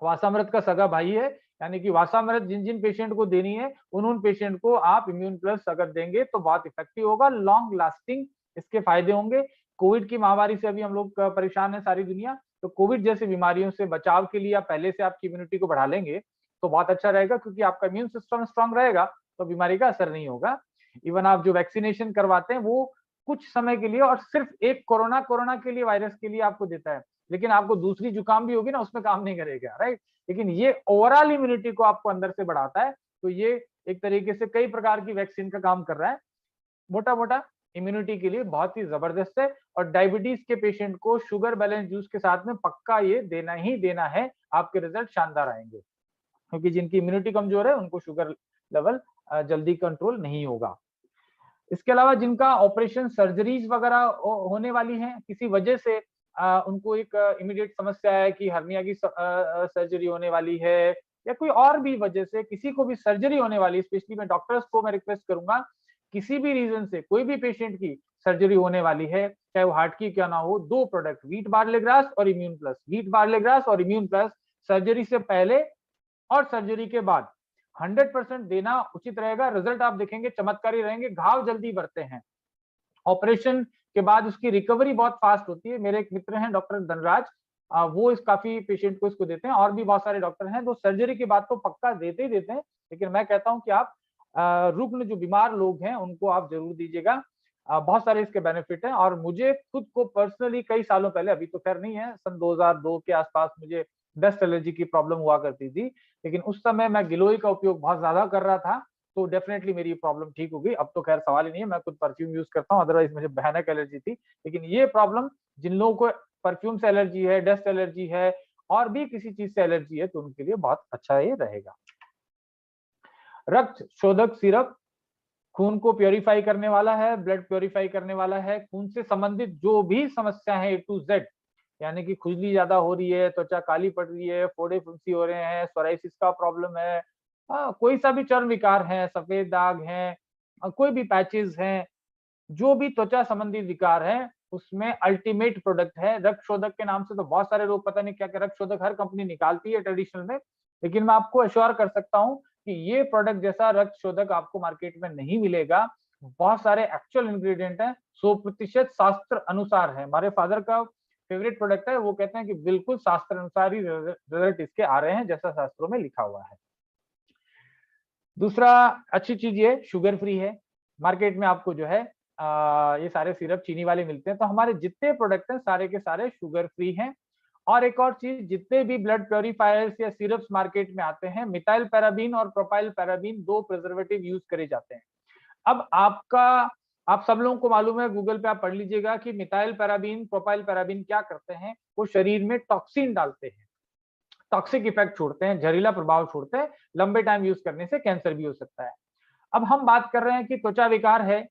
वासामृत का सगा भाई है, यानी कि वासामृत जिन जिन पेशेंट को देनी है उन पेशेंट को आप इम्यून प्लस अगर देंगे तो बहुत इफेक्टिव होगा, लॉन्ग लास्टिंग इसके फायदे होंगे। कोविड की महामारी से अभी हम लोग परेशान है सारी दुनिया, तो कोविड जैसी बीमारियों से बचाव के लिए आप पहले से आपकी इम्यूनिटी को बढ़ा लेंगे तो बहुत अच्छा रहेगा, क्योंकि आपका इम्यून सिस्टम स्ट्रांग रहेगा तो बीमारी का असर नहीं होगा। इवन आप जो वैक्सीनेशन करवाते हैं वो कुछ समय के लिए और सिर्फ एक कोरोना के लिए, वायरस के लिए आपको देता है, लेकिन आपको दूसरी जुकाम भी होगी ना उसमें काम नहीं करेगा, राइट। लेकिन ये ओवरऑल इम्यूनिटी को आपको अंदर से बढ़ाता है, तो ये एक तरीके से कई प्रकार की वैक्सीन का काम कर रहा है, मोटा मोटा इम्यूनिटी के लिए बहुत ही जबरदस्त है। और डायबिटीज के पेशेंट को शुगर बैलेंस जूस के साथ में पक्का ये देना ही देना है, आपके रिजल्ट शानदार आएंगे, क्योंकि जिनकी इम्यूनिटी कमजोर है उनको शुगर लेवल जल्दी कंट्रोल नहीं होगा। इसके अलावा जिनका ऑपरेशन सर्जरीज वगैरह होने वाली है, किसी वजह से उनको एक इमीडिएट समस्या है कि हर्निया की सर्जरी होने वाली है, या कोई और भी वजह से किसी को भी सर्जरी होने वाली है, स्पेशली मैं डॉक्टर्स को मैं रिक्वेस्ट करूंगा, किसी भी रीजन से कोई भी पेशेंट की सर्जरी होने वाली है, चाहे वो हार्ट की क्यों ना हो, 2 प्रोडक्ट व्हीट बार्ले ग्रास और immune plus, wheat barley grass और इम्यून प्लस सर्जरी से पहले और सर्जरी के बाद 100% देना उचित रहेगा। रिजल्ट आप देखेंगे चमत्कारी रहेंगे, घाव जल्दी बढ़ते हैं, ऑपरेशन के बाद उसकी रिकवरी बहुत फास्ट होती है। मेरे एक मित्र हैं डॉक्टर धनराज, वो इस काफी पेशेंट को इसको देते हैं, और भी बहुत सारे डॉक्टर हैं तो सर्जरी के बाद तो पक्का देते ही देते हैं, लेकिन मैं कहता हूं कि आप रुग्ण जो बीमार लोग हैं उनको आप जरूर दीजिएगा। बहुत सारे इसके बेनिफिट हैं, और मुझे खुद को पर्सनली कई सालों पहले, अभी तो खैर नहीं है, सन 2002 के आसपास मुझे डस्ट एलर्जी की प्रॉब्लम हुआ करती थी, लेकिन उस समय मैं गिलोय का उपयोग बहुत ज्यादा कर रहा था, तो डेफिनेटली मेरी प्रॉब्लम ठीक हो गई। अब तो खैर सवाल ही नहीं है, मैं खुद परफ्यूम यूज करता हूँ, अदरवाइज मुझे भयानक एलर्जी थी। लेकिन ये प्रॉब्लम जिन लोगों को परफ्यूम से एलर्जी है, डस्ट एलर्जी है, और भी किसी चीज से एलर्जी है, तो उनके लिए बहुत अच्छा ये रहेगा। रक्त शोधक सिरप खून को प्योरीफाई करने वाला है, ब्लड प्योरीफाई करने वाला है, खून से संबंधित जो भी समस्या है A to Z, यानी कि खुजली ज्यादा हो रही है, त्वचा काली पड़ रही है, फोड़े फुंसी हो रहे हैं, सोराइसिस का प्रॉब्लम है, कोई सा भी चर्म विकार है, सफेद दाग है, कोई भी पैचेस हैं, जो भी त्वचा संबंधी विकार है, उसमें अल्टीमेट प्रोडक्ट है। रक्त शोधक के नाम से तो बहुत सारे लोग पता नहीं क्या क्या रक्त शोधक हर कंपनी निकालती है ट्रेडिशनल में, लेकिन मैं आपको अश्योर कर सकता हूं कि ये प्रोडक्ट जैसा रक्त शोधक आपको मार्केट में नहीं मिलेगा। बहुत सारे एक्चुअल इंग्रेडिएंट हैं, 100% शास्त्र अनुसार है। हमारे फादर का फेवरेट प्रोडक्ट है, वो कहते हैं कि बिल्कुल शास्त्र अनुसार ही रिजल्ट इसके आ रहे हैं जैसा शास्त्रों में लिखा हुआ है। दूसरा अच्छी चीज ये शुगर फ्री है, मार्केट में आपको जो है ये सारे सिरप चीनी वाले मिलते हैं, तो हमारे जितने प्रोडक्ट हैं सारे के सारे शुगर फ्री हैं। और एक और चीज, जितने भी ब्लड प्योरीफायर्स या सिरप्स मार्केट में आते हैं, मिथाइल पैराबीन और प्रोपाइल पैराबीन 2 प्रिजर्वेटिव यूज करे जाते हैं। अब आप सब लोगों को मालूम है, गूगल पे आप पढ़ लीजिएगा कि मिथाइल पैराबीन, प्रोपाइल पैराबीन क्या करते हैं, वो शरीर में टॉक्सिन डालते हैं, टॉक्सिक इफेक्ट छोड़ते हैं, जहरीला प्रभाव छोड़ते हैं, लंबे टाइम यूज करने से कैंसर भी हो सकता है। अब हम बात कर रहे हैं कि त्वचा विकार है,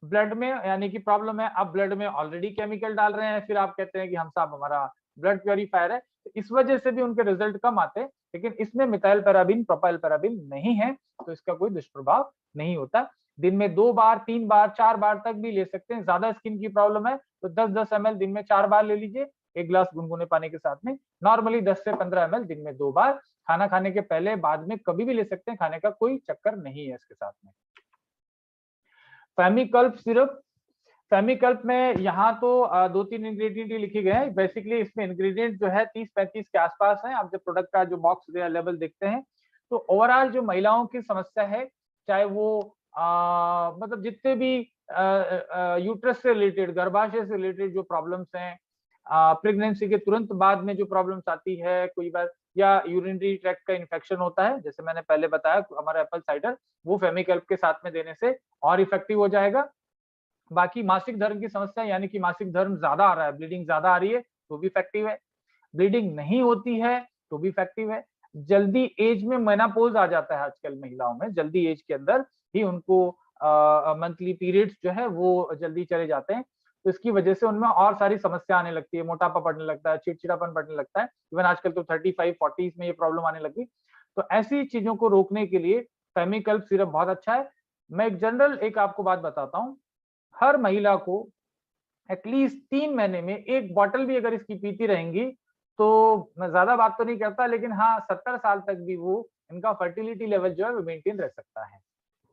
ब्लड में यानी कि प्रॉब्लम है, आप ब्लड में ऑलरेडी केमिकल डाल रहे हैं, फिर आप कहते हैं कि हम साहब हमारा ब्लड प्योरीफायर है, तो इस वजह से भी उनके रिजल्ट कम आते हैं। लेकिन इसमें मिथाइल पैराबीन, प्रोपाइल पैराबीन नहीं है, तो इसका कोई दुष्प्रभाव नहीं होता। दिन में 2 बार, 3 बार, 4 बार तक भी ले सकते हैं। ज्यादा स्किन की प्रॉब्लम है तो 10-10 ml दिन में 4 बार ले लीजिए, 1 गिलास गुनगुने पानी के साथ में। नॉर्मली 10 से 15 ml दिन में 2 बार, खाना खाने के पहले बाद में कभी भी ले सकते हैं, खाने का कोई चक्कर नहीं है इसके साथ में। फेमिकल्प सिरप, फेमिकल्प में यहाँ तो 2-3 इंग्रेडिएंट ही लिखे गए हैं। बेसिकली इसमें इंग्रेडिएंट जो है 30-35 के आसपास है। आप जब प्रोडक्ट का जो बॉक्स लेवल देखते हैं तो ओवरऑल जो महिलाओं की समस्या है, चाहे वो मतलब जितने भी यूट्रस से रिलेटेड, गर्भाशय से रिलेटेड जो प्रॉब्लम्स हैं, प्रेगनेंसी के तुरंत बाद में जो प्रॉब्लम्स आती है, कोई बार या यूरिनरी ट्रैक्ट का इन्फेक्शन होता है, जैसे मैंने पहले बताया हमारा एप्पल साइडर, वो फेमिकल्प के साथ में देने से और इफेक्टिव हो जाएगा। बाकी मासिक धर्म की समस्या, यानी कि मासिक धर्म ज्यादा आ रहा है, ब्लीडिंग ज्यादा आ रही है, तो भी इफेक्टिव है। ब्लीडिंग नहीं होती है तो भी इफेक्टिव है। जल्दी एज में मेनोपॉज आ जाता है आजकल महिलाओं में, जल्दी एज के अंदर ही उनको मंथली पीरियड्स जो है वो जल्दी चले जाते हैं, तो इसकी वजह से उनमें और सारी समस्या आने लगती है, मोटापा बढ़ने लगता है, चिड़चिड़ापन बढ़ने लगता है। इवन आजकल तो 35-40s में ये प्रॉब्लम आने लगी। तो ऐसी चीजों को रोकने के लिए फेमिकल्प सिरप बहुत अच्छा है। मैं एक जनरल एक आपको बात बताता हूँ, हर महिला को एटलीस्ट 3 महीने में 1 बॉटल भी अगर इसकी पीती रहेंगी, तो मैं ज़्यादा बात तो नहीं करता, लेकिन हाँ, 70 साल तक भी वो इनका फर्टिलिटी लेवल जो है वो मेंटेन रह सकता है,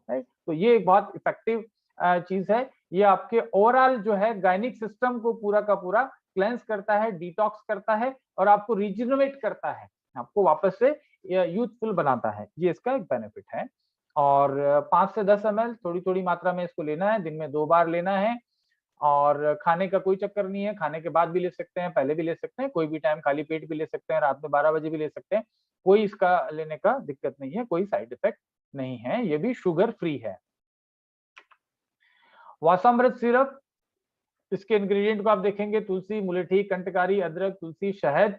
राइट? तो ये एक बहुत इफेक्टिव चीज़ है। ये आपके ओवरऑल जो है गायनिक सिस्टम को पूरा का पूरा क्लेंस करता है, डिटॉक्स करता है और आपको रिजुनोवेट करता है, आपको वापस से यूथफुल बनाता है। ये इसका एक बेनिफिट है। और 5 से 10 एमएल थोड़ी-थोड़ी मात्रा में इसको लेना है, दिन में 2 बार लेना है। और खाने का कोई चक्कर नहीं है, खाने के बाद भी ले सकते हैं, पहले भी ले सकते हैं, कोई भी टाइम खाली पेट भी ले सकते हैं, रात में 12 बजे भी ले सकते हैं। कोई इसका लेने का दिक्कत नहीं है, कोई साइड इफेक्ट नहीं है, ये भी शुगर फ्री है। वासामृत सिरप, इसके इंग्रेडिएंट को आप देखेंगे, तुलसी, मुलेठी, कंटकारी, अदरक, तुलसी, शहद,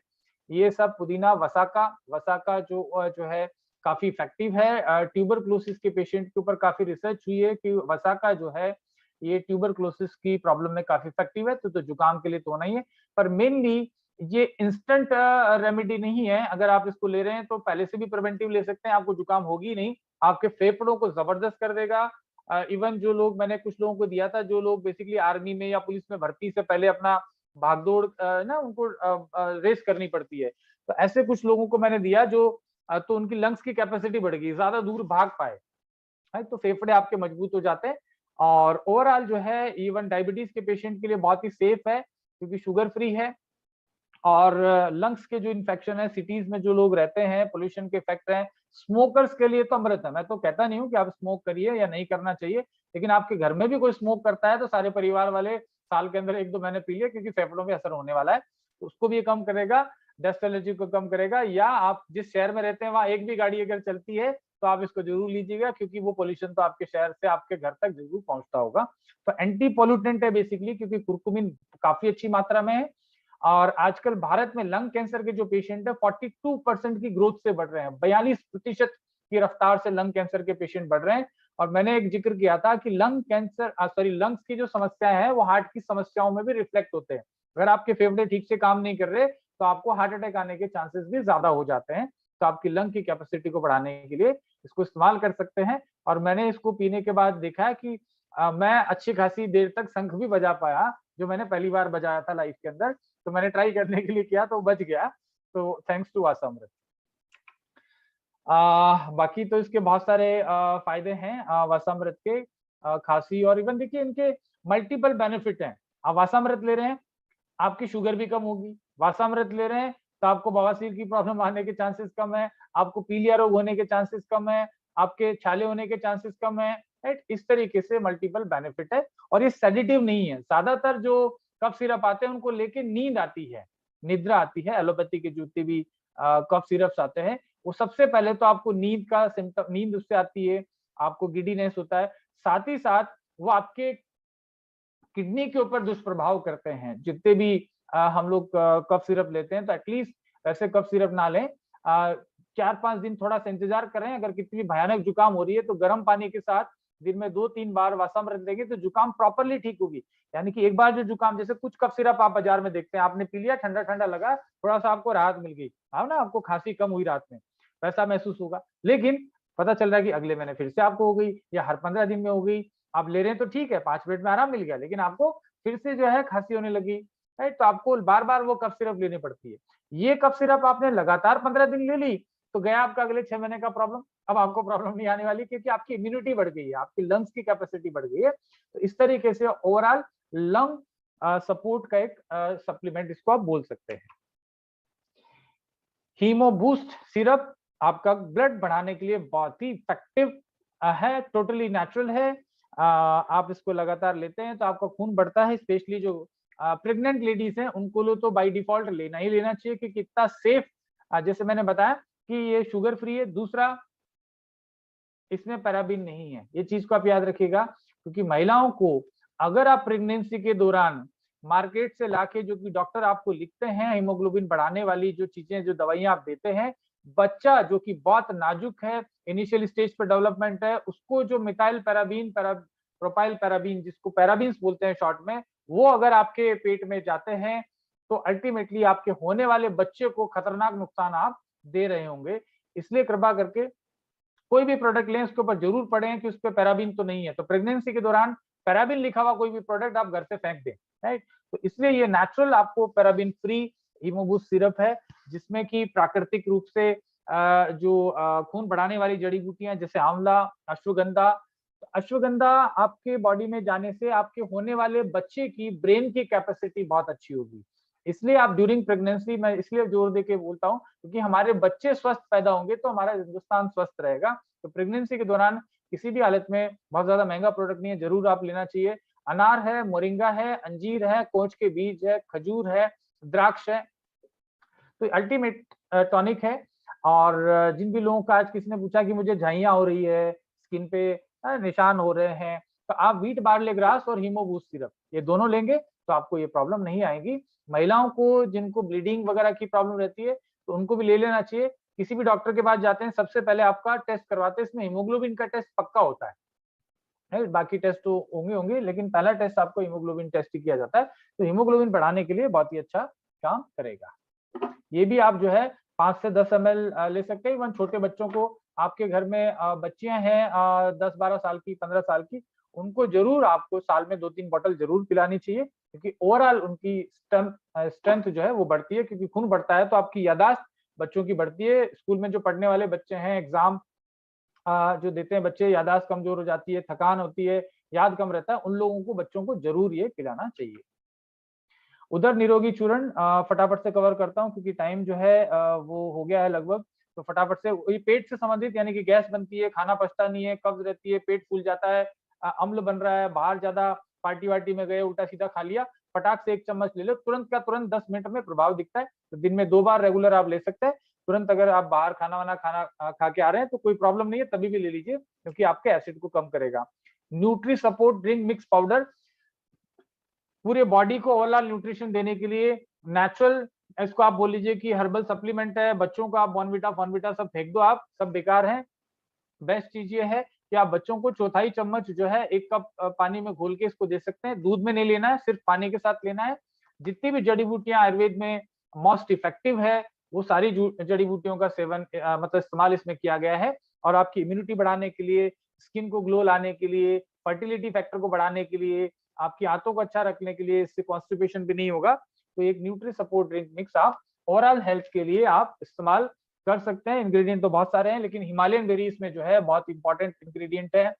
ये सब, पुदीना, वसाका। वसाका जो है काफ़ी इफेक्टिव है। ट्यूबरकुलोसिस के पेशेंट के ऊपर काफ़ी रिसर्च हुई है कि वसाका जो है, ये ट्यूबरकुलोसिस की प्रॉब्लम में काफ़ी इफेक्टिव है, तो जुकाम के लिए तो होना ही है। पर मेनली ये इंस्टेंट रेमेडी नहीं है, अगर आप इसको ले रहे हैं तो पहले से भी प्रिवेंटिव ले सकते हैं, आपको जुकाम होगी ही नहीं, आपके फेफड़ों को जबरदस्त कर देगा। इवन जो लोग, मैंने कुछ लोगों को दिया था, जो लोग बेसिकली आर्मी में या पुलिस में भर्ती से पहले अपना भागदौड़ ना उनको रेस करनी पड़ती है, तो ऐसे कुछ लोगों को मैंने दिया जो तो उनकी लंग्स की कैपेसिटी बढ़ गई, ज्यादा दूर भाग पाए, है तो फेफड़े आपके मजबूत हो जाते हैं। और ओवरऑल जो है इवन डायबिटीज के पेशेंट के लिए बहुत ही सेफ है, क्योंकि शुगर फ्री है। और लंग्स के जो इन्फेक्शन है, सिटीज में जो लोग रहते हैं, पोल्यूशन के इफेक्ट हैं, स्मोकर्स के लिए तो अमृत है। मैं तो कहता नहीं हूँ कि आप स्मोक करिए या नहीं करना चाहिए, लेकिन आपके घर में भी कोई स्मोक करता है तो सारे परिवार वाले साल के अंदर 1-2 महीने पी लिए, क्योंकि फेफड़ों पे असर होने वाला है, तो उसको भी ये कम करेगा, डस्ट एलर्जी को कम करेगा। या आप जिस शहर में रहते हैं वहां एक भी गाड़ी अगर चलती है तो आप इसको जरूर लीजिएगा, क्योंकि वो पोल्यूशन तो आपके शहर से आपके घर तक जरूर पहुंचता होगा। तो एंटी पोल्यूटेंट है बेसिकली, क्योंकि कुर्कुमिन काफी अच्छी मात्रा में है। और आजकल भारत में लंग कैंसर के जो पेशेंट है 42% की ग्रोथ से बढ़ रहे हैं, 42% की रफ्तार से लंग कैंसर के पेशेंट बढ़ रहे हैं। और मैंने एक जिक्र किया था कि लंग्स की जो समस्याएं हैं वो हार्ट की समस्याओं में भी रिफ्लेक्ट होते हैं। अगर आपके फेफड़े ठीक से काम नहीं कर रहे तो आपको हार्ट अटैक आने के चांसेस भी ज्यादा हो जाते हैं। तो आपकी लंग की कैपेसिटी को बढ़ाने के लिए इसको इस्तेमाल कर सकते हैं। और मैंने इसको पीने के बाद देखा है कि मैं अच्छी खासी देर तक शंख भी बजा पाया, जो मैंने पहली बार बजाया था लाइफ के अंदर। तो मैंने ट्राई करने के लिए किया तो बच गया, तो थैंक्स टू वासामृत। बाकी तो इसके बहुत सारे फायदे हैं वासामृत के। खांसी और इवन देखिए इनके मल्टीपल बेनिफिट हैं। आप वासामृत ले रहे हैं, आपकी शुगर भी कम होगी। वासामृत ले रहे हैं तो आपको बवासीर की प्रॉब्लम आने के चांसेस कम है, आपको पीलिया रोग होने के चांसेस कम है, आपके छाले होने के चांसेस कम है, राइट? इस तरीके से मल्टीपल बेनिफिट है। और ये सेडेटिव नहीं है। ज्यादातर जो कफ सिरप आते हैं उनको लेके नींद आती है, निद्रा आती है। एलोपैथी के जितने भी कफ सिरप्स आते हैं, वो सबसे पहले तो आपको नींद का सिम्टम, नींद उससे आती है, आपको गिडीनेस होता है, साथ ही साथ वो आपके किडनी के ऊपर दुष्प्रभाव करते हैं। जितने भी हम लोग कफ सिरप लेते हैं तो एटलीस्ट वैसे कफ सिरप ना लें, 4-5 दिन थोड़ा सा इंतजार करें। अगर कितनी भयानक जुकाम हो रही है तो गर्म पानी के साथ दिन में 2-3 बार वासामृत देंगे तो जुकाम प्रॉपरली ठीक होगी। यानी कि एक बार जो जुकाम, जैसे कुछ कफ सिरप आप बाजार में देखते हैं, आपने पी लिया, ठंडा ठंडा लगा, थोड़ा सा आपको राहत मिल गई, हाँ ना, आपको खांसी कम हुई रात में, वैसा महसूस होगा। लेकिन पता चल रहा है कि अगले महीने फिर से आपको हो गई, या हर 15 दिन में हो गई। आप ले रहे हैं तो ठीक है, 5 मिनट में आराम मिल गया, लेकिन आपको फिर से जो है खांसी होने लगी, राइट? तो आपको बार बार वो कफ सिरप लेनी पड़ती है। ये कफ सिरप आपने लगातार 15 दिन ले ली तो गया आपका अगले 6 महीने का प्रॉब्लम। अब आपको प्रॉब्लम नहीं आने वाली, क्योंकि आपकी इम्यूनिटी बढ़ गई है, आपकी लंग्स की कैपेसिटी बढ़ गई है। तो इस तरीके से ओवरऑल लंग सपोर्ट का एक सप्लीमेंट इसको आप बोल सकते हैं। हीमो बूस्ट सिरप आपका ब्लड बढ़ाने के लिए बहुत ही इफेक्टिव है, टोटली नेचुरल है। आप इसको लगातार लेते हैं तो आपका खून बढ़ता है। स्पेशली जो प्रेग्नेंट लेडीज हैं उनको लो तो बाय डिफॉल्ट लेना ही लेना चाहिए, क्योंकि इतना सेफ, जैसे मैंने बताया कि ये शुगर फ्री है। दूसरा, इसमें पैराबीन नहीं है, ये चीज को आप याद रखिएगा। क्योंकि महिलाओं को अगर आप प्रेगनेंसी के दौरान मार्केट से लाके, जो कि डॉक्टर आपको लिखते हैं हीमोग्लोबिन बढ़ाने वाली जो चीजें, जो दवाइयां आप देते हैं, बच्चा जो कि बहुत नाजुक है, इनिशियल स्टेज पर डेवलपमेंट है, उसको जो मिथाइल पैराबीन, प्रोपाइल पैराबीन, जिसको पैराबीन्स बोलते हैं शॉर्ट में, वो अगर आपके पेट में जाते हैं तो अल्टीमेटली आपके होने वाले बच्चे को खतरनाक नुकसान आप दे रहे होंगे। इसलिए कृपा करके कोई भी प्रोडक्ट लें उसके ऊपर जरूर पढ़ें कि उस पर पैराबीन तो नहीं है। तो प्रेगनेंसी के दौरान पैराबीन लिखा हुआ कोई भी प्रोडक्ट आप घर से फेंक दें, राइट। तो इसलिए ये नेचुरल आपको पैराबीन फ्री हीमोबूस्ट सिरप है, जिसमें कि प्राकृतिक रूप से जो खून बढ़ाने वाली जड़ी बूटियां जैसे आंवला, अश्वगंधा। अश्वगंधा आपके बॉडी में जाने से आपके होने वाले बच्चे की ब्रेन की कैपेसिटी बहुत अच्छी होगी। इसलिए आप ड्यूरिंग प्रेगनेंसी, मैं इसलिए जोर देके बोलता हूँ क्योंकि हमारे बच्चे स्वस्थ पैदा होंगे तो हमारा हिंदुस्तान स्वस्थ रहेगा। तो प्रेगनेंसी के दौरान किसी भी हालत में बहुत ज्यादा महंगा प्रोडक्ट नहीं है, जरूर आप लेना चाहिए। अनार है, मोरिंगा है, अंजीर है, कोच के बीज है, खजूर है, द्राक्ष है। तो अल्टीमेट टॉनिक है। और जिन भी लोगों का, आज किसी ने पूछा कि मुझे झाइयां हो रही है, स्किन पे निशान हो रहे हैं, तो आप व्हीट बार्ले ग्रास और हीमोबूस्ट सिरप ये दोनों लेंगे तो आपको ये प्रॉब्लम नहीं आएगी। महिलाओं को जिनको ब्लीडिंग वगैरह की प्रॉब्लम रहती है तो उनको भी ले लेना चाहिए। किसी भी डॉक्टर के पास जाते हैं सबसे पहले आपका टेस्ट करवाते हैं, इसमें हीमोग्लोबिन का टेस्ट पक्का होता है, राइट। बाकी टेस्ट तो होंगे लेकिन पहला टेस्ट आपको हीमोग्लोबिन टेस्ट ही किया जाता है। तो हीमोग्लोबिन बढ़ाने के लिए बहुत ही अच्छा काम करेगा। ये भी आप जो है 5 से 10 ml ले सकते हैं। इवन छोटे बच्चों को, आपके घर में बच्चियां हैं 10-12 साल की, 15 साल की, उनको जरूर आपको साल में 2-3 बोतल जरूर पिलानी चाहिए, क्योंकि ओवरऑल उनकी स्ट्रेंथ जो है वो बढ़ती है, क्योंकि खून बढ़ता है तो आपकी यादाश्त बच्चों की बढ़ती है। स्कूल में जो पढ़ने वाले बच्चे हैं, एग्जाम जो देते हैं बच्चे, यादाश्त कमजोर हो जाती है, थकान होती है, याद कम रहता है, उन लोगों को, बच्चों को जरूर ये पिलाना चाहिए। उदर निरोगी चूर्ण फटाफट से कवर करता हूँ क्योंकि टाइम जो है वो हो गया है लगभग। तो फटाफट से, ये पेट से संबंधित, यानी कि गैस बनती है, खाना पचता नहीं है, कब्ज रहती है, पेट फूल जाता है, अम्ल बन रहा है, बाहर ज्यादा पार्टी वार्टी में गए, उल्टा सीधा खा लिया, फटाक से 1 चम्मच ले लो, तुरंत का तुरंत 10 मिनट में प्रभाव दिखता है। तो दिन में 2 बार रेगुलर आप ले सकते हैं। तुरंत अगर आप बाहर खाना वाना खा के आ रहे हैं तो कोई प्रॉब्लम नहीं है, तभी भी ले लीजिए, क्योंकि आपके एसिड को कम करेगा। Nutri support drink mix powder पूरे बॉडी को ओवरऑल न्यूट्रिशन देने के लिए नेचुरल, इसको आप बोल लीजिए कि हर्बल सप्लीमेंट है। बच्चों को आप बॉर्नविटा फॉर्नविटा सब फेंक दो, आप सब बेकार है। बेस्ट चीज ये है कि आप बच्चों को 1/4 चम्मच जो है 1 कप पानी में घोल के इसको दे सकते हैं। दूध में नहीं लेना है, सिर्फ पानी के साथ लेना है। जितनी भी जड़ी बूटियां आयुर्वेद में मोस्ट इफेक्टिव है, वो सारी जड़ी बूटियों का सेवन मतलब इस्तेमाल इसमें किया गया है। और आपकी इम्यूनिटी बढ़ाने के लिए, स्किन को ग्लो लाने के लिए, फर्टिलिटी फैक्टर को बढ़ाने के लिए, आपकी आंतों को अच्छा रखने के लिए, इससे कॉन्स्टिपेशन भी नहीं होगा। तो एक न्यूट्री सपोर्ट ड्रिंक मिक्स आप ओवरऑल हेल्थ के लिए आप इस्तेमाल कर सकते हैं। इंग्रेडिएंट तो बहुत सारे हैं, लेकिन हिमालयन बेरीज में जो है बहुत इंपॉर्टेंट इंग्रेडिएंट है।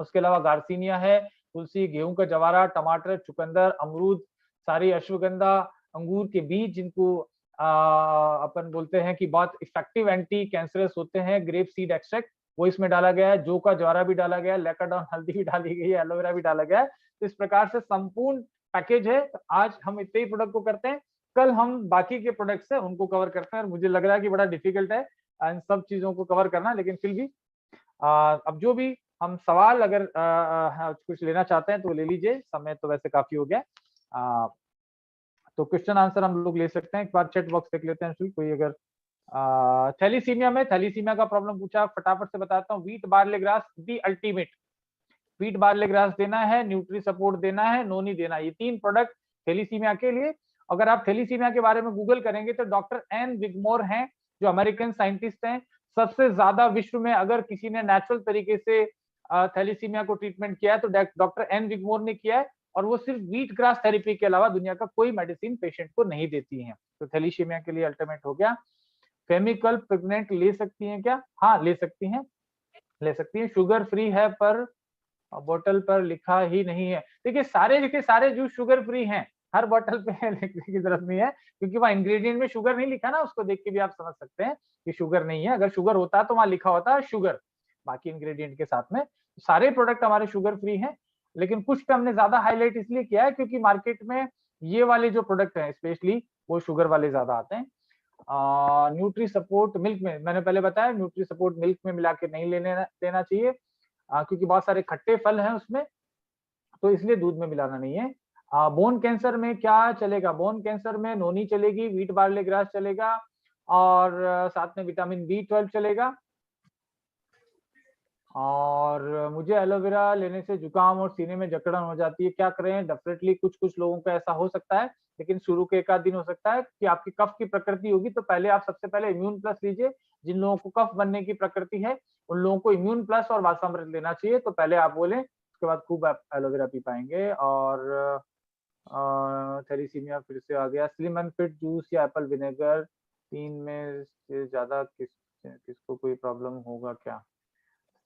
उसके अलावा गार्सिनिया है, तुलसी, गेहूं का जवारा, टमाटर, चुकंदर, अमरूद, सारी अश्वगंधा, अंगूर के बीज, जिनको अपन बोलते हैं कि बहुत इफेक्टिव एंटी कैंसरस होते हैं, ग्रेप सीड एक्सट्रैक्ट, वो इसमें डाला गया है। जौ का ज्वारा भी डाला गया है, लेकाडॉन हल्दी भी डाली गई है, एलोवेरा भी डाला गया है। तो इस प्रकार से संपूर्ण पैकेज है। तो आज हम इतने ही प्रोडक्ट को करते हैं, कल हम बाकी के प्रोडक्ट्स है उनको कवर करते हैं। और मुझे लग रहा है कि बड़ा डिफिकल्ट है इन सब चीजों को कवर करना, लेकिन फिर भी अब जो भी हम सवाल अगर कुछ लेना चाहते हैं तो ले लीजिए, समय तो वैसे काफी हो गया। तो क्वेश्चन आंसर हम लोग ले सकते हैं। एक बार चैट बॉक्स देख लेते हैं, कोई अगर थैलीसीमिया में, थैलीसीमिया का प्रॉब्लम पूछा, फटाफट से बताता हूँ। Wheat barley grass the ultimate, wheat barley grass देना है, न्यूट्री सपोर्ट देना है, नोनी देना है, ये 3 प्रोडक्ट थैलीसीमिया के लिए। अगर आप थैलीसीमिया के बारे में गूगल करेंगे तो डॉक्टर एन विगमोर हैं, जो अमेरिकन साइंटिस्ट हैं। सबसे ज्यादा विश्व में अगर किसी ने नेचुरल तरीके से थैलीसीमिया को ट्रीटमेंट किया है तो डॉक्टर एन विगमोर ने किया है। और वो सिर्फ व्हीट ग्रास थेरेपी के अलावा दुनिया का कोई मेडिसिन पेशेंट को नहीं देती है। तो थैलीसीमिया के लिए अल्टीमेट हो गया। फेमिकल प्रेग्नेंट ले सकती हैं क्या? हाँ, ले सकती हैं, ले सकती हैं। शुगर फ्री है पर बोतल पर लिखा ही नहीं है। देखिए, सारे के सारे जूस शुगर फ्री हैं, हर बोतल पे लिखने की जरूरत नहीं है, क्योंकि वहाँ इंग्रेडिएंट में शुगर नहीं लिखा ना, उसको देख के भी आप समझ सकते हैं कि शुगर नहीं है। अगर शुगर होता तो वहाँ लिखा होता शुगर बाकी इंग्रेडिएंट के साथ में। सारे प्रोडक्ट हमारे शुगर फ्री हैं, लेकिन कुछ पे हमने ज्यादा हाईलाइट इसलिए किया है क्योंकि मार्केट में ये वाले जो प्रोडक्ट हैं स्पेशली वो शुगर वाले ज्यादा आते हैं। न्यूट्री सपोर्ट मिल्क में, मैंने पहले बताया, न्यूट्री सपोर्ट मिल्क में मिला के नहीं लेना चाहिए, क्योंकि बहुत सारे खट्टे फल हैं उसमें, तो इसलिए दूध में मिलाना नहीं है। बोन कैंसर में क्या चलेगा? बोन कैंसर में नोनी चलेगी, व्हीट बार्ले ग्रास चलेगा, और साथ में विटामिन B12 चलेगा। और मुझे एलोवेरा लेने से जुकाम और सीने में जकड़न हो जाती है, क्या करें? डेफिनेटली कुछ-कुछ लोगों को ऐसा हो सकता है, लेकिन शुरू के 1 आध दिन हो सकता है कि आपकी कफ की प्रकृति होगी, तो पहले आप सबसे पहले इम्यून प्लस लीजिए। जिन लोगों को कफ बनने की प्रकृति है, उन लोगों को इम्यून प्लस और वासामृत लेना चाहिए। तो पहले आप वो लें, उसके बाद खूब आप एलोवेरा पी पाएँगे। और थैलीसीमिया फिर से आ गया, स्लिम एंड फिट जूस या एप्पल विनेगर 3 में से ज़्यादा किसको कोई प्रॉब्लम होगा क्या?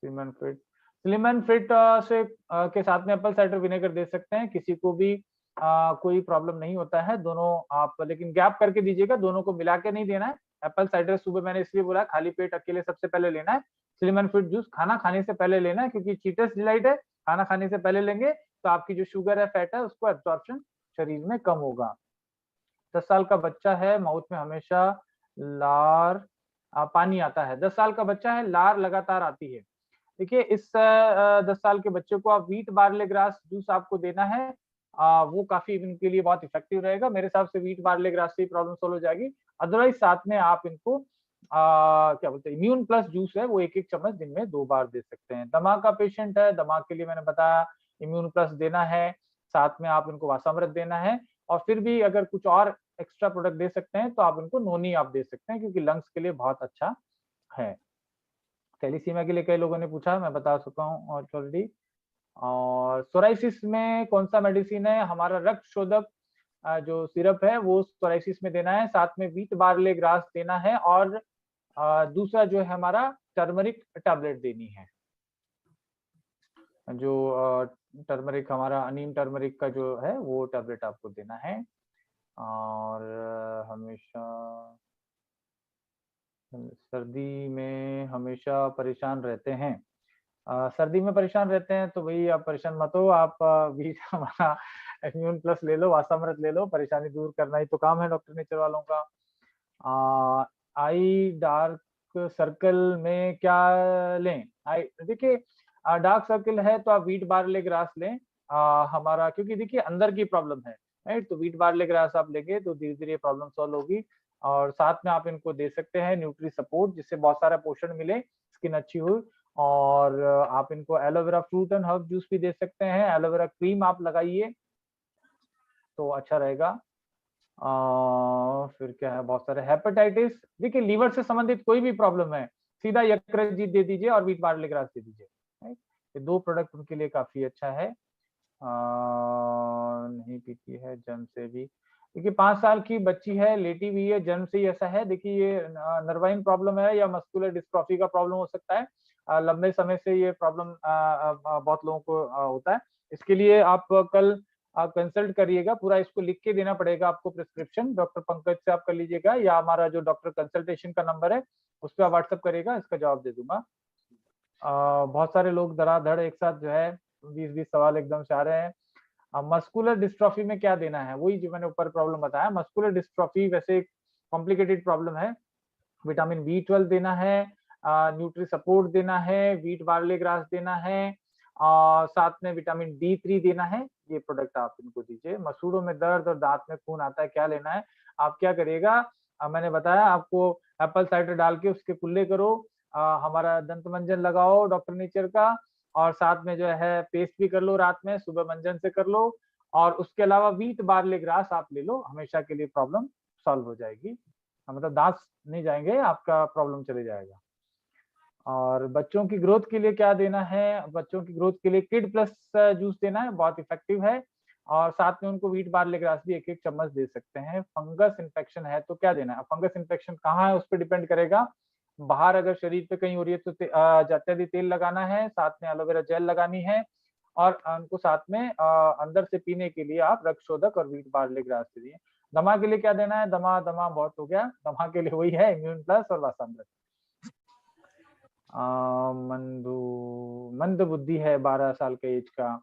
स्लिम एंड फिट के साथ में एप्पल साइडर विनेगर दे सकते हैं, किसी को भी कोई प्रॉब्लम नहीं होता है। दोनों आप लेकिन गैप करके दीजिएगा, दोनों को मिला के नहीं देना है। एप्पल साइडर सुबह मैंने इसलिए बोला खाली पेट अकेले सबसे पहले लेना है। स्लिम एंड फिट जूस खाना खाने से पहले लेना है, क्योंकि चीटस डिलाइट है, खाना खाने से पहले लेंगे तो आपकी जो शुगर है, फैट है, उसको एब्जॉर्प्शन शरीर में कम होगा। 10 साल का बच्चा है, माउथ में हमेशा लार पानी आता है। 10 साल का बच्चा है, लार लगातार आती है। देखिए इस 10 साल के बच्चे को आप व्हीट बार्ले ग्रास जूस आपको देना है। वो काफ़ी इनके लिए बहुत इफेक्टिव रहेगा। मेरे हिसाब से व्हीट बार्ले ग्रास से ही प्रॉब्लम सॉल्व हो जाएगी। अदरवाइज़ साथ में आप इनको क्या बोलते हैं, इम्यून प्लस जूस है, वो 1-1 चम्मच दिन में 2 बार दे सकते हैं। दमा का पेशेंट है, दमा के लिए मैंने बताया इम्यून प्लस देना है, साथ में आप इनको वासामृत देना है। और फिर भी अगर कुछ और एक्स्ट्रा प्रोडक्ट दे सकते हैं, तो आप इनको नोनी आप दे सकते हैं, क्योंकि लंग्स के लिए बहुत अच्छा है। थैलीसीमिया के लिए कई लोगों ने पूछा, मैं बता चुका हूँ ऑलरेडी। और सोराइसिस में कौन-सा मेडिसिन है? हमारा रक्त शोधक जो सिरप है वो सोराइसिस में देना है, साथ में व्हीट बार्ले ग्रास देना है। और दूसरा जो है हमारा टर्मरिक टैबलेट देनी है। जो टर्मरिक हमारा नीम टर्मरिक का जो है वो टैबलेट आपको देना है। और हमेशा सर्दी में हमेशा परेशान रहते हैं। सर्दी में परेशान रहते हैं तो भई आप परेशान मत हो, आप भी हमारा इम्यून प्लस ले लो, वासामृत ले लो, परेशानी दूर करना ही तो काम है डॉक्टर नेचर वालों का। अ, आई डार्क सर्कल में क्या लें? देखिए डार्क सर्कल है तो आप व्हीट बार्ले ग्रास लें। हमारा क्योंकि देखिए अंदर की प्रॉब्लम है, राइट? तो व्हीट बार्ले ग्रास आप लेंगे तो धीरे-धीरे ये प्रॉब्लम सॉल्व होगी। और साथ में आप इनको दे सकते हैं न्यूट्री सपोर्ट, जिससे बहुत सारा पोषण मिले, स्किन अच्छी हो। और आप इनको aloe vera fruit and herb juice भी दे सकते हैं, एलोवेरा क्रीम आप लगाइए, तो अच्छा रहेगा। फिर क्या है, बहुत सारे हेपेटाइटिस, देखिए लीवर से संबंधित कोई भी प्रॉब्लम है, सीधा यकृत दे दीजिए और व्हीट बार्ले ग्रास दे दीजिए, राइट? ये 2 प्रोडक्ट उनके लिए काफ़ी अच्छा है। नहीं पीती है जन्म से भी। देखिए 5 साल की बच्ची है, लेटी हुई है, जन्म से ही ऐसा है। देखिए ये नर्वाइन प्रॉब्लम है या मस्कुलर डिस्ट्रॉफी का प्रॉब्लम हो सकता है। लंबे समय से ये प्रॉब्लम बहुत लोगों को होता है। इसके लिए आप कल कंसल्ट करिएगा, पूरा इसको लिख के देना पड़ेगा आपको प्रिस्क्रिप्शन, डॉक्टर पंकज से आप कर लीजिएगा या हमारा जो डॉक्टर कंसल्टेशन का नंबर है, उस पे आप व्हाट्सएप करिएगा, इसका जवाब दे दूँगा। बहुत सारे लोग धड़ाधड़ एक साथ जो है 20-20 सवाल एकदम से आ रहे हैं। मस्कुलर डिस्ट्रॉफी में क्या देना है? वही जो मैंने ऊपर प्रॉब्लम बताया। मस्कुलर डिस्ट्रॉफी वैसे कॉम्प्लिकेटेड प्रॉब्लम है। विटामिन बी12 देना है, न्यूट्री सपोर्ट देना है, व्हीट बार्ले ग्रास देना है और साथ में विटामिन डी3 देना है। ये प्रोडक्ट आप इनको दीजिए। मसूड़ों में दर्द और दाँत में खून आता है, क्या लेना है? आप क्या करिएगा, मैंने बताया आपको एप्पल साइडर डाल के उसके कुल्ले करो, हमारा दंत मंजन लगाओ डॉक्टर नेचर का, और साथ में जो है पेस्ट भी कर लो रात में, सुबह मंजन से कर लो। और उसके अलावा व्हीट बार्ले ग्रास आप ले लो, हमेशा के लिए प्रॉब्लम सॉल्व हो जाएगी। मतलब दाँत नहीं जाएँगे, आपका प्रॉब्लम चले जाएगा। और बच्चों की ग्रोथ के लिए क्या देना है? बच्चों की ग्रोथ के लिए किड प्लस जूस देना है, बहुत इफेक्टिव है। और साथ में उनको व्हीट बार्ले ग्रास भी 1-1 चम्मच दे सकते हैं। फंगस इन्फेक्शन है तो क्या देना है? फंगस इन्फेक्शन कहाँ है उस पे डिपेंड करेगा। बाहर अगर शरीर पे कहीं हो रही है तो अत्यधिक तेल लगाना है, साथ में एलोवेरा जेल लगानी है। और उनको साथ में अंदर से पीने के लिए आप रक्त शोधक और व्हीट बार्ले ग्रास दे दिए। दमा के लिए क्या देना है? दमा दमा बहुत हो गया, दमा के लिए वही है इम्यून प्लस और वासामृत। मंद बुद्धि है 12 साल के एज का।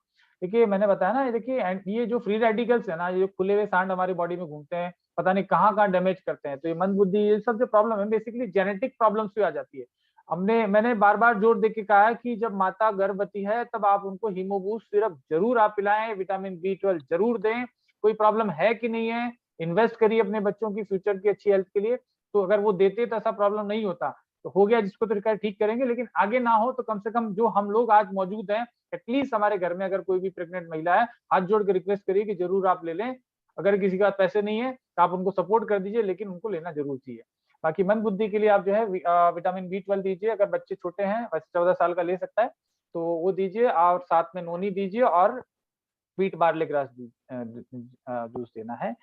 देखिए मैंने बताया ना, ये देखिए ये जो फ्री रेडिकल्स है ना, ये जो खुले हुए सांड हमारी बॉडी में घूमते हैं, पता नहीं कहाँ-कहाँ डैमेज करते हैं। तो ये मंद बुद्धि, ये सब जो प्रॉब्लम है बेसिकली जेनेटिक प्रॉब्लम्स से आ जाती है। मैंने बार-बार जोर देके कहा है कि जब माता गर्भवती है तब आप उनको हीमोबूस्ट सिरप ज़रूर आप पिलाएँ, विटामिन बी12 ज़रूर दें। कोई प्रॉब्लम है कि नहीं है, इन्वेस्ट करिए अपने बच्चों की फ्यूचर की अच्छी हेल्थ के लिए। तो अगर वो देते तो ऐसा प्रॉब्लम नहीं होता। तो हो गया जिसको तो ठीक करेंगे, लेकिन आगे ना हो तो कम से कम जो हम लोग आज मौजूद हैं, एटलीस्ट हमारे घर में अगर कोई भी प्रेग्नेंट महिला है, हाथ जोड़ के रिक्वेस्ट करिए कि जरूर आप ले लें। अगर किसी के पास पैसे नहीं है तो आप उनको सपोर्ट कर दीजिए, लेकिन उनको लेना जरूर चाहिए। बाकी मन बुद्धि के लिए आप जो है विटामिन बी 12 दीजिए। अगर बच्चे छोटे हैं, वैसे 14 साल का ले सकता है तो वो दीजिए, और साथ में नोनी दीजिए और व्हीट बार्ले ग्रास जूस देना है।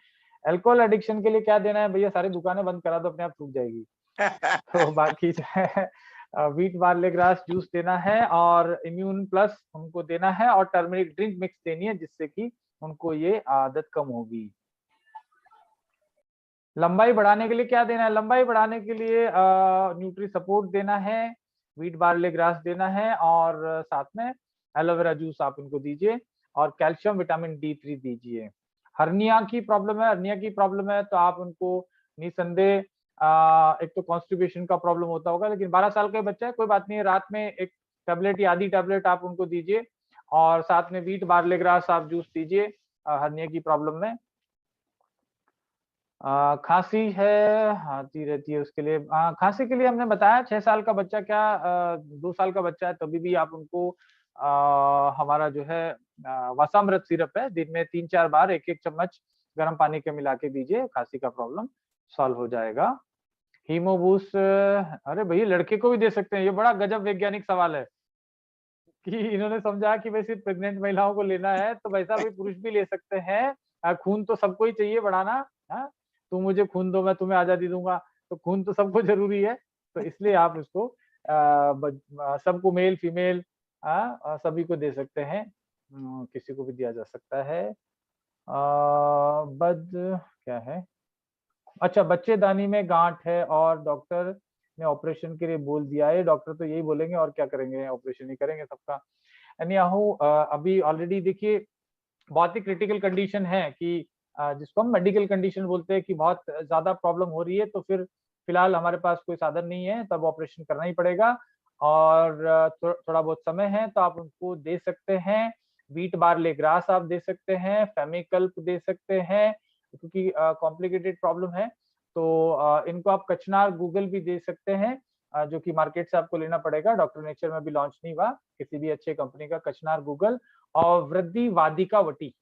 अल्कोहल एडिक्शन के लिए क्या देना है भैया, सारी दुकानें बंद करा दो, अपने आप छूट जाएगी। तो बाकी जो है व्हीट बार्ले ग्रास जूस देना है, और इम्यून प्लस उनको देना है, और टर्मरिक ड्रिंक मिक्स देनी है, जिससे कि उनको ये आदत कम होगी। लंबाई बढ़ाने के लिए क्या देना है, लंबाई बढ़ाने के लिए न्यूट्री सपोर्ट देना है, व्हीट बार्ले ग्रास देना है, और साथ में एलोवेरा जूस आप उनको दीजिए, और कैल्शियम विटामिन D3 दीजिए। हर्निया की प्रॉब्लम है, हर्निया की प्रॉब्लम है तो आप उनको निसंदेह एक तो कॉन्स्टिपेशन का प्रॉब्लम होता होगा, लेकिन 12 साल का बच्चा है, कोई बात नहीं है, रात में एक टैबलेट या आधी टैबलेट आप उनको दीजिए, और साथ में व्हीट बार्ले ग्रास आप जूस दीजिए हर्निया की प्रॉब्लम में। खांसी है, आती रहती है उसके लिए। खांसी के लिए हमने बताया 6 साल का बच्चा क्या 2 साल का बच्चा है तभी भी आप उनको हमारा जो है वसामृत सिरप है, दिन में 3-4 बार 1-1 चम्मच गर्म पानी के मिला के दीजिए, खांसी का प्रॉब्लम सॉल्व हो जाएगा। हीमोबूस्ट अरे भैया लड़के को भी दे सकते हैं, ये बड़ा गजब वैज्ञानिक सवाल है कि इन्होंने समझा कि भाई सिर्फ प्रेग्नेंट महिलाओं को लेना है, तो वैसा भी पुरुष भी ले सकते हैं। खून तो सबको ही चाहिए बढ़ाना, हाँ? तुम मुझे खून दो, मैं तुम्हें आज़ादी दूँगा, तो खून तो सबको ज़रूरी है। तो इसलिए आप इसको सबको मेल, फीमेल सभी को दे सकते हैं। किसी को भी दिया जा सकता है। बद क्या है? अच्छा, बच्चेदानी में गाँठ है और डॉक्टर ने ऑपरेशन के लिए बोल दिया है। डॉक्टर तो यही बोलेंगे और क्या करेंगे, ऑपरेशन ही करेंगे सबका। एनीहाउ अभी ऑलरेडी देखिए बहुत ही क्रिटिकल कंडीशन है कि जिसको हम मेडिकल कंडीशन बोलते हैं कि बहुत ज़्यादा प्रॉब्लम हो रही है, तो फिर फिलहाल हमारे पास कोई साधन नहीं है, तब ऑपरेशन करना ही पड़ेगा, और थोड़ा बहुत समय है तो आप उनको दे सकते हैं। व्हीट बार्ले ग्रास आप दे सकते हैं, फेमिकल्प दे सकते हैं, क्योंकि कॉम्प्लिकेटेड प्रॉब्लम है, तो इनको आप कचनार गूगल भी दे सकते हैं, जो कि मार्केट से आपको लेना पड़ेगा, डॉक्टर नेचर में भी लॉन्च नहीं हुआ, किसी भी अच्छे कंपनी का कचनार गूगल। और वृद्धि वादिका वटी,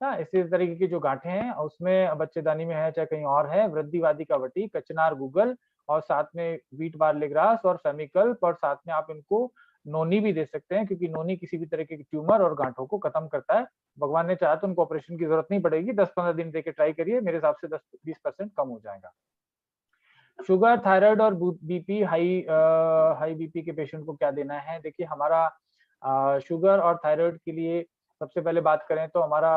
हाँ, इसी तरीके की जो गांठें हैं उसमें बच्चेदानी में है चाहे कहीं और है, वृद्धि वादिका वटी, कचनार गूगल, और साथ में व्हीट बार्ले ग्रास और फेमिकल्प, और साथ में आप इनको नोनी भी दे सकते हैं, क्योंकि नोनी किसी भी तरीके की ट्यूमर और गांठों को खत्म करता है। भगवान ने चाहा तो उनको ऑपरेशन की जरूरत नहीं पड़ेगी, 10-15 दिन देके ट्राई करिए, मेरे हिसाब से 10-20% कम हो जाएगा। शुगर, थायराइड और बीपी हाई बीपी के पेशेंट को क्या देना है? देखिए हमारा शुगर और थायराइड के लिए सबसे पहले बात करें तो हमारा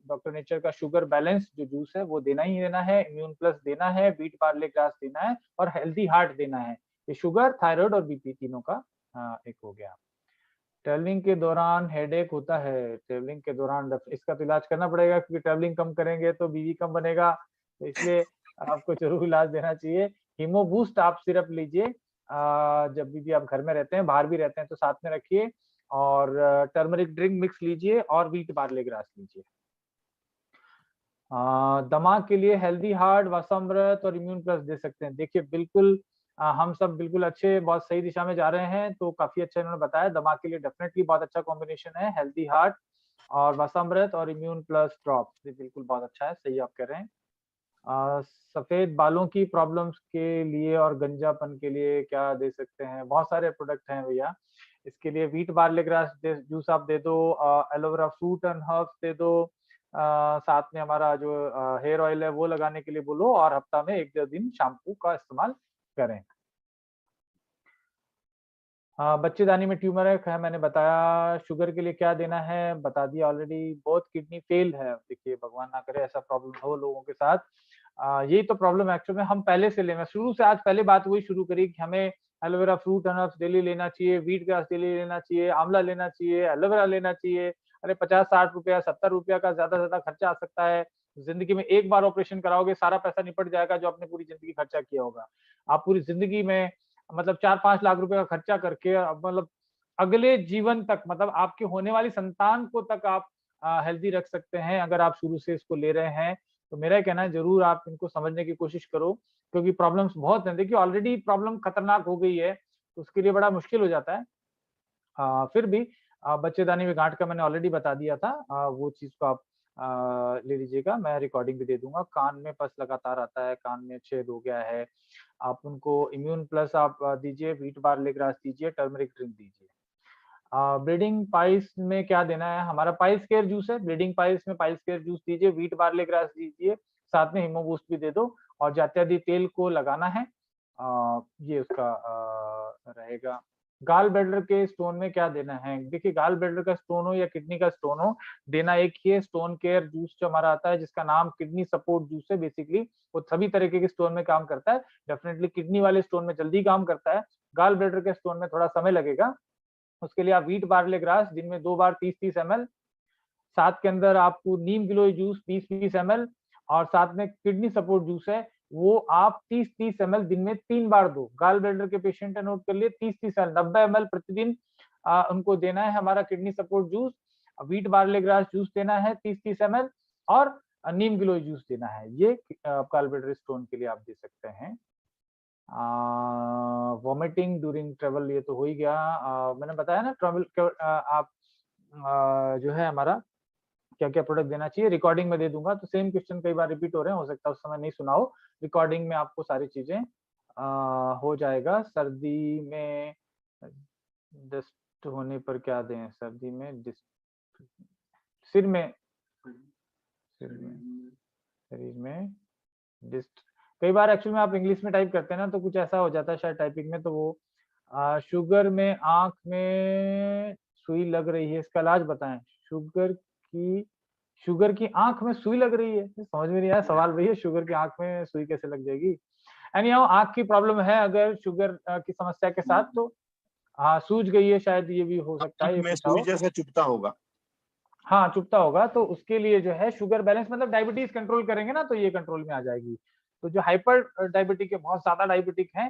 डॉक्टर नेचर का शुगर बैलेंस जो जूस है वो देना ही देना है, इम्यून प्लस देना है, व्हीट बार्ले ग्रास देना है, और हेल्दी हार्ट देना है। ये शुगर, थायराइड और बीपी तीनों का एक हो गया। ट्रैवलिंग के दौरान हेडेक होता है, ट्रैवलिंग के दौरान इसका तो इलाज करना पड़ेगा, क्योंकि ट्रैवलिंग कम करेंगे तो बीवी कम बनेगा, तो इसलिए आपको ज़रूर इलाज देना चाहिए। हीमो बूस्ट आप सिरप लीजिए, जब भी आप घर में रहते हैं, बाहर भी रहते हैं तो साथ में रखिए, और टर्मरिक ड्रिंक मिक्स लीजिए, और व्हीट बार्ले ग्रास लीजिए। दिमाग के लिए हेल्दी हार्ट, वसामृत और इम्यून प्लस दे सकते हैं। देखिए बिल्कुल हम सब बिल्कुल अच्छे बहुत सही दिशा में जा रहे हैं, तो काफ़ी अच्छा इन्होंने बताया, दिमाग के लिए डेफिनिटली बहुत अच्छा कॉम्बिनेशन है, हेल्दी हार्ट और वसामृत और इम्यून प्लस ड्रॉप्स, ये बिल्कुल बहुत अच्छा है, सही आप कह रहे हैं। सफ़ेद बालों की प्रॉब्लम्स के लिए और गंजापन के लिए क्या दे सकते हैं? बहुत सारे प्रोडक्ट हैं भैया, इसके लिए व्हीट बार्ले ग्रास जूस आप दे दो, एलोवेरा फ्रूट एंड हर्ब्स दे दो, साथ में हमारा जो हेयर ऑयल है वो लगाने के लिए बोलो, और हफ्ता में 1-2 दिन शैम्पू का इस्तेमाल करें। बच्चेदानी में ट्यूमर है, खैर मैंने बताया। शुगर के लिए क्या देना है बता दिया ऑलरेडी। बहुत किडनी फेल है, देखिए भगवान ना करे ऐसा प्रॉब्लम हो लोगों के साथ। यही तो प्रॉब्लम एक्चुअल में हम पहले से ले, मैं शुरू से आज पहले बात वही शुरू करी कि हमें aloe vera fruit and herbs daily लेना चाहिए, व्हीट ग्रास डेली लेना चाहिए, आंवला लेना चाहिए, एलोवेरा लेना चाहिए। अरे 50-60 रुपया, 70 रुपया का ज़्यादा से ज़्यादा खर्चा आ सकता है। ज़िंदगी में एक बार ऑपरेशन कराओगे, सारा पैसा निपट जाएगा जो आपने पूरी ज़िंदगी खर्चा किया होगा। आप पूरी ज़िंदगी में मतलब 4-5 लाख रुपए का खर्चा करके मतलब अगले जीवन तक, मतलब आपकी होने वाली संतान को तक आप हेल्दी रख सकते हैं, अगर आप शुरू से इसको ले रहे हैं। तो मेरा कहना है जरूर आप इनको समझने की कोशिश करो, क्योंकि प्रॉब्लम्स बहुत हैं। देखिए ऑलरेडी प्रॉब्लम खतरनाक हो गई है, तो उसके लिए बड़ा मुश्किल हो जाता है। फिर भी बच्चेदानी में गांठ का मैंने ऑलरेडी बता दिया था, वो चीज को आप ले लीजिएगा, मैं रिकॉर्डिंग भी दे दूंगा। कान में पस लगातार आता है, कान में छेद हो गया है, आप उनको इम्यून प्लस आप दीजिए, व्हीट बार्ले ग्रास दीजिए, टर्मरिक ड्रिंक दीजिए। ब्लीडिंग पाइल्स में क्या देना है, हमारा पाइल्स केयर जूस है, ब्लीडिंग पाइल्स में पाइल्स केयर जूस दीजिए, व्हीट बार्ले ग्रास दीजिए, साथ में हीमो बूस्ट भी दे दो, और जात्यादी तेल को लगाना है। ये उसका रहेगा। गाल ब्लैडर के स्टोन में क्या देना है, देखिए गाल ब्लैडर का स्टोन हो या किडनी का स्टोन हो, देना एक ही है, स्टोन केयर जूस जो हमारा आता है, जिसका नाम किडनी सपोर्ट जूस है। बेसिकली वो सभी तरीके के स्टोन में काम करता है, डेफिनेटली किडनी वाले स्टोन में जल्दी काम करता है, गाल ब्लैडर के स्टोन में थोड़ा समय लगेगा। उसके लिए आप व्हीट बार्ले ग्रास दिन में 2 बार 30-30 ml, साथ के अंदर आपको नीम गिलोय जूस 20-20 ml, और साथ में किडनी सपोर्ट जूस है, वो आप 30-30 ml दिन में 3 बार दो। गाल ब्लैडर के पेशेंट है, नोट कर लिए, 30-30 ml 90 ml प्रतिदिन उनको देना है हमारा kidney support juice. Wheat barley grass juice देना है 30-30 ml, और नीम गिलोय जूस देना है। ये गाल ब्लैडर स्टोन के लिए आप दे सकते हैं। वॉमिटिंग ड्यूरिंग ट्रेवल, ये तो हो ही गया। मैंने बताया ना ट्रेवल आप जो है हमारा क्या क्या प्रोडक्ट देना चाहिए, रिकॉर्डिंग में दे दूंगा। तो सेम क्वेश्चन कई बार रिपीट हो रहे हैं, हो सकता है उस समय नहीं सुना हो, रिकॉर्डिंग में आपको सारी चीजें हो जाएगा। सर्दी में डस्ट होने पर क्या दें, सर्दी में सिर में शरीर में डिस्ट, कई बार एक्चुअली में आप इंग्लिश में टाइप करते हैं ना, तो कुछ ऐसा हो जाता है शायद टाइपिंग में, तो वो शुगर में आंख में सुई लग रही है, इसका इलाज बताएं। शुगर की आंख में सुई लग रही है, समझ में नहीं आया सवाल भैया, शुगर की आंख में सुई कैसे लग जाएगी। एनी हाउ आंख की प्रॉब्लम है अगर शुगर की समस्या के साथ, तो हाँ सूज गई है, शायद ये भी हो सकता है, ये में पूछा सुई हो। जैसा चुभता होगा। हाँ चुभता होगा, तो उसके लिए जो है शुगर बैलेंस, मतलब डायबिटीज कंट्रोल करेंगे ना, तो ये कंट्रोल में आ जाएगी। तो जो हाइपर डायबिटिक है, बहुत ज्यादा डायबिटिक है,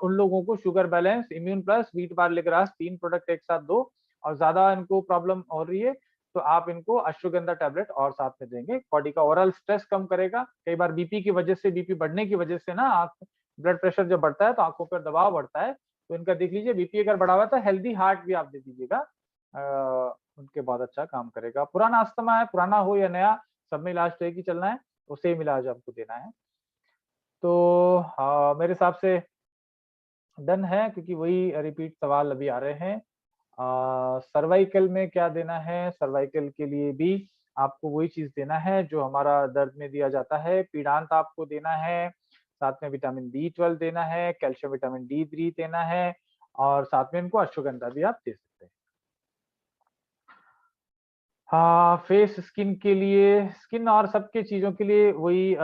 उन लोगों को sugar balance, immune plus, wheat barley grass 3 product एक साथ दो। और ज्यादा इनको प्रॉब्लम हो रही है तो आप इनको अश्वगंधा टैबलेट और साथ में देंगे, बॉडी का ओवरऑल स्ट्रेस कम करेगा। कई बार बीपी की वजह से, बीपी बढ़ने की वजह से ना, आंख ब्लड प्रेशर जब बढ़ता है तो आंखों पर दबाव बढ़ता है, तो इनका देख लीजिए, बीपी अगर बढ़ा हुआ है तो हेल्दी हार्ट भी आप दे दीजिएगा, उनके बहुत अच्छा काम करेगा। पुराना अस्थमा है, पुराना हो या नया, सब में इलाज तो एक ही चलना है, तो सेम इलाज आपको देना है। तो मेरे हिसाब से डन है, क्योंकि वही रिपीट सवाल अभी आ रहे हैं। सर्वाइकल में क्या देना है, सर्वाइकल के लिए भी आपको वही चीज देना है जो हमारा दर्द में दिया जाता है, पीड़ांत आपको देना है, साथ में विटामिन B12 देना है, कैल्शियम विटामिन D3 देना है, और साथ में इनको अश्वगंधा भी आप दे सकते हैं। हाँ, फेस स्किन के लिए, स्किन और सबके चीजों के लिए वही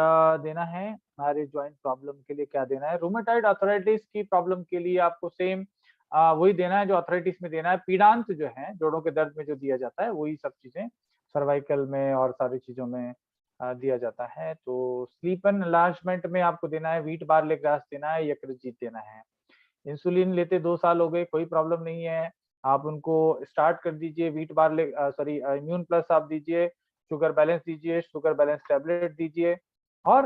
देना है। हमारे जॉइंट प्रॉब्लम के लिए क्या देना है, रूमेटाइड आर्थराइटिस की प्रॉब्लम के लिए आपको सेम वही देना है जो आर्थराइटिस में देना है। पीड़ांत जो है, जोड़ों के दर्द में जो दिया जाता है, वही सब चीजें सर्वाइकल में और सारी चीजों में दिया जाता है। तो स्लीप एंड एनलार्जमेंट में आपको देना है, व्हीट बार्ले ग्रास देना है, यकृत देना है। इंसुलिन लेते 2 साल हो गए, कोई प्रॉब्लम नहीं है, आप उनको स्टार्ट कर दीजिए, wheat barley sorry immune plus आप दीजिए, शुगर बैलेंस दीजिए, शुगर बैलेंस टैबलेट दीजिए, और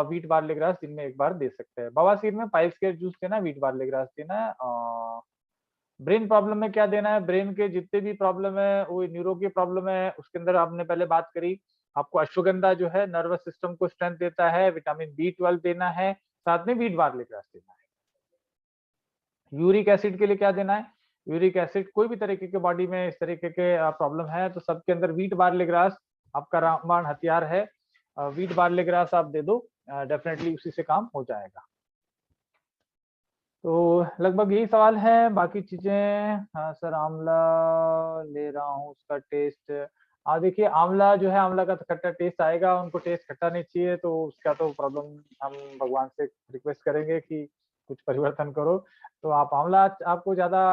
व्हीट बार्ले ग्रास दिन में 1 बार दे सकते हैं। बवासीर में पाइल्स केयर जूस देना है, व्हीट बार्ले ग्रास देना है। ब्रेन प्रॉब्लम में क्या देना है, ब्रेन के जितने भी प्रॉब्लम है, वो न्यूरो की प्रॉब्लम है, उसके अंदर आपने पहले बात करी, आपको अश्वगंधा जो है नर्वस सिस्टम को स्ट्रेंथ देता है, विटामिन B12 देना है, साथ में व्हीट बार्ले ग्रास देना है। यूरिक एसिड के लिए क्या देना है, यूरिक एसिड कोई भी तरीके के बॉडी में इस तरीके के प्रॉब्लम है, तो सबके अंदर व्हीट बार्ले ग्रास आपका रामबाण हथियार है। व्हीट बार्ले ग्रास आप दे दो, डेफिनेटली उसी से काम हो जाएगा। तो लगभग यही सवाल है, बाकी चीजें। हाँ सर, आंवला ले रहा हूँ, उसका टेस्ट, देखिए आंवला जो है, आंवला का तो खट्टा टेस्ट आएगा, उनको टेस्ट खट्टा नहीं चाहिए, तो उसका तो प्रॉब्लम हम भगवान से रिक्वेस्ट करेंगे कि कुछ परिवर्तन करो। तो आप आंवला आपको ज्यादा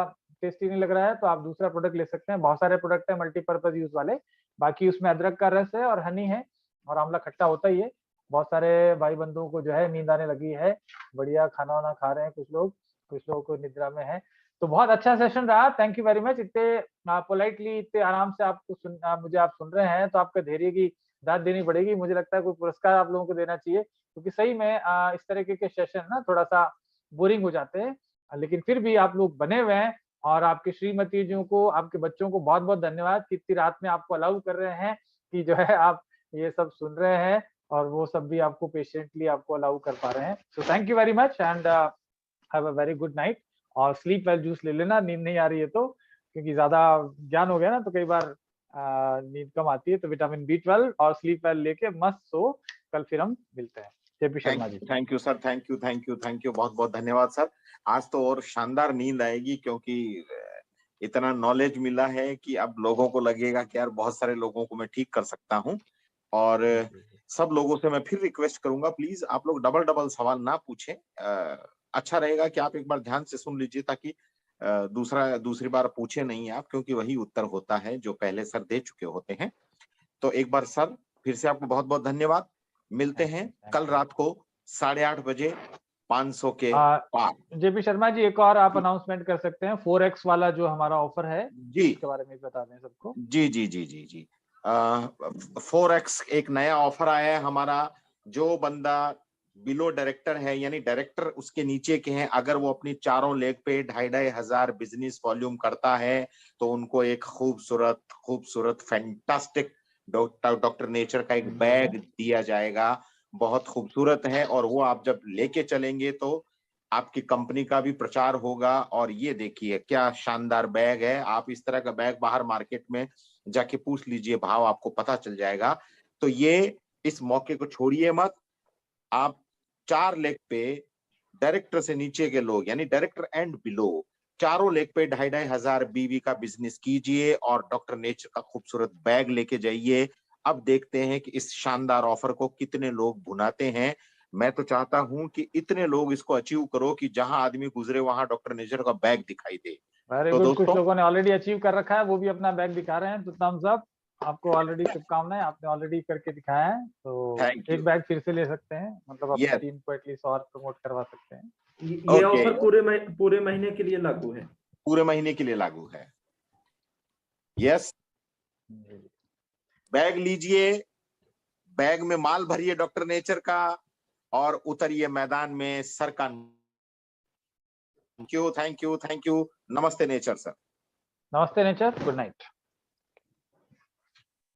टेस्टी नहीं लग रहा है, तो आप दूसरा प्रोडक्ट ले सकते हैं, बहुत सारे प्रोडक्ट है मल्टीपर्पज यूज वाले, बाकी उसमें अदरक का रस है और हनी है, और आंवला खट्टा होता ही है। बहुत सारे भाई बंधुओं को जो है नींद आने लगी है, बढ़िया खाना वाना खा रहे हैं कुछ लोग, कुछ लोगों को निद्रा में है। तो बहुत अच्छा सेशन रहा, थैंक यू वेरी मच। इतने पोलाइटली, इतने आराम से आपको मुझे आप सुन रहे हैं, तो आपका धैर्य की दाद देनी पड़ेगी। मुझे लगता है कोई पुरस्कार आप लोगों को देना चाहिए, क्योंकि सही में इस तरीके के सेशन ना थोड़ा-सा बोरिंग हो जाते हैं। लेकिन फिर भी आप लोग बने हुए हैं, और आपकी श्रीमती जी को, आपके बच्चों को बहुत-बहुत धन्यवाद कि इतनी रात में आपको अलाउ कर रहे हैं कि जो है आप ये सब सुन रहे हैं, और वो सब भी आपको पेशेंटली आपको अलाउ कर पा रहे हैं। So thank you very much, and have a very good night. और स्लीप वेल जूस ले लेना, नींद नहीं आ रही है तो, क्योंकि ज़्यादा ज्ञान हो गया ना तो कई बार नींद कम आती है। तो विटामिन बी 12 और स्लीप वेल लेके मस्त सो। कल फिर हम मिलते हैं। JP Sharma ji. Thank you sir, thank you, thank you, thank you, बहुत बहुत धन्यवाद सर। आज तो और शानदार नींद आएगी, क्योंकि इतना नॉलेज मिला है कि अब लोगों को लगेगा कि यार बहुत सारे लोगों को मैं ठीक कर सकता हूँ। और सब लोगों से मैं फिर रिक्वेस्ट करूंगा, प्लीज आप लोग डबल डबल सवाल ना पूछें। अच्छा रहेगा कि आप एक बार ध्यान से सुन लीजिए, ताकि दूसरी बार पूछे नहीं आप, क्योंकि वही उत्तर होता है जो पहले सर दे चुके होते हैं। तो एक बार सर फिर से आपको बहुत बहुत धन्यवाद। मिलते हैं कल रात को 8:30 बजे 500 के पार। जेपी शर्मा जी, एक और आप अनाउंसमेंट कर सकते हैं, 4x वाला जो हमारा ऑफर है जी, उसके बारे में बता दें सबको। जी जी जी जी जी 4x एक नया ऑफर आया है हमारा। जो बंदा बिलो डायरेक्टर है, यानी डायरेक्टर उसके नीचे के हैं, अगर वो अपनी चारों लेग पे 2,500 बिजनेस वॉल्यूम करता है, तो उनको एक खूबसूरत खूबसूरत फैंटास्टिक डॉक्टर नेचर का एक बैग दिया जाएगा। बहुत खूबसूरत है, और वो आप जब लेके चलेंगे तो आपकी कंपनी का भी प्रचार होगा। और ये देखिए क्या शानदार बैग है, आप इस तरह का बैग बाहर मार्केट में जाके पूछ लीजिए, भाव आपको पता चल जाएगा। तो ये इस मौके को छोड़िए मत। आप 4 लेग पे डायरेक्टर से नीचे के लोग, यानी डायरेक्टर एंड बिलो, चारों लेग पे 2,500 बीवी का बिजनेस कीजिए और डॉक्टर नेचर का खूबसूरत बैग लेके जाइए। अब देखते हैं कि इस शानदार ऑफर को कितने लोग भुनाते हैं। मैं तो चाहता हूं कि इतने लोग इसको अचीव करो कि जहां आदमी गुजरे वहां डॉक्टर नेचर का बैग दिखाई दे। वेरी तो गुड, कुछ दोस्तों, लोगों ने ऑलरेडी अचीव कर रखा है, वो भी अपना बैग दिखा रहे हैं, तो थम्स अप। आपको ऑलरेडी शुभकामनाएं, आपने ऑलरेडी करके दिखाया है, तो थैंक यू। एक बैग फिर से ले सकते हैं, मतलब अपनी यस, टीम को एटलीस्ट और प्रमोट करवा सकते हैं। ये ओके, ऑफर पूरे महीने के लिए लागू है। पूरे महीने के लिए लागू है। यस, बैग लीजिए, बैग में माल भरिए डॉक्टर नेचर का, और उतरिए मैदान में सर का। Thank you, thank you, thank you. नमस्ते नेचर सर। नमस्ते नेचर, गुड नाइट।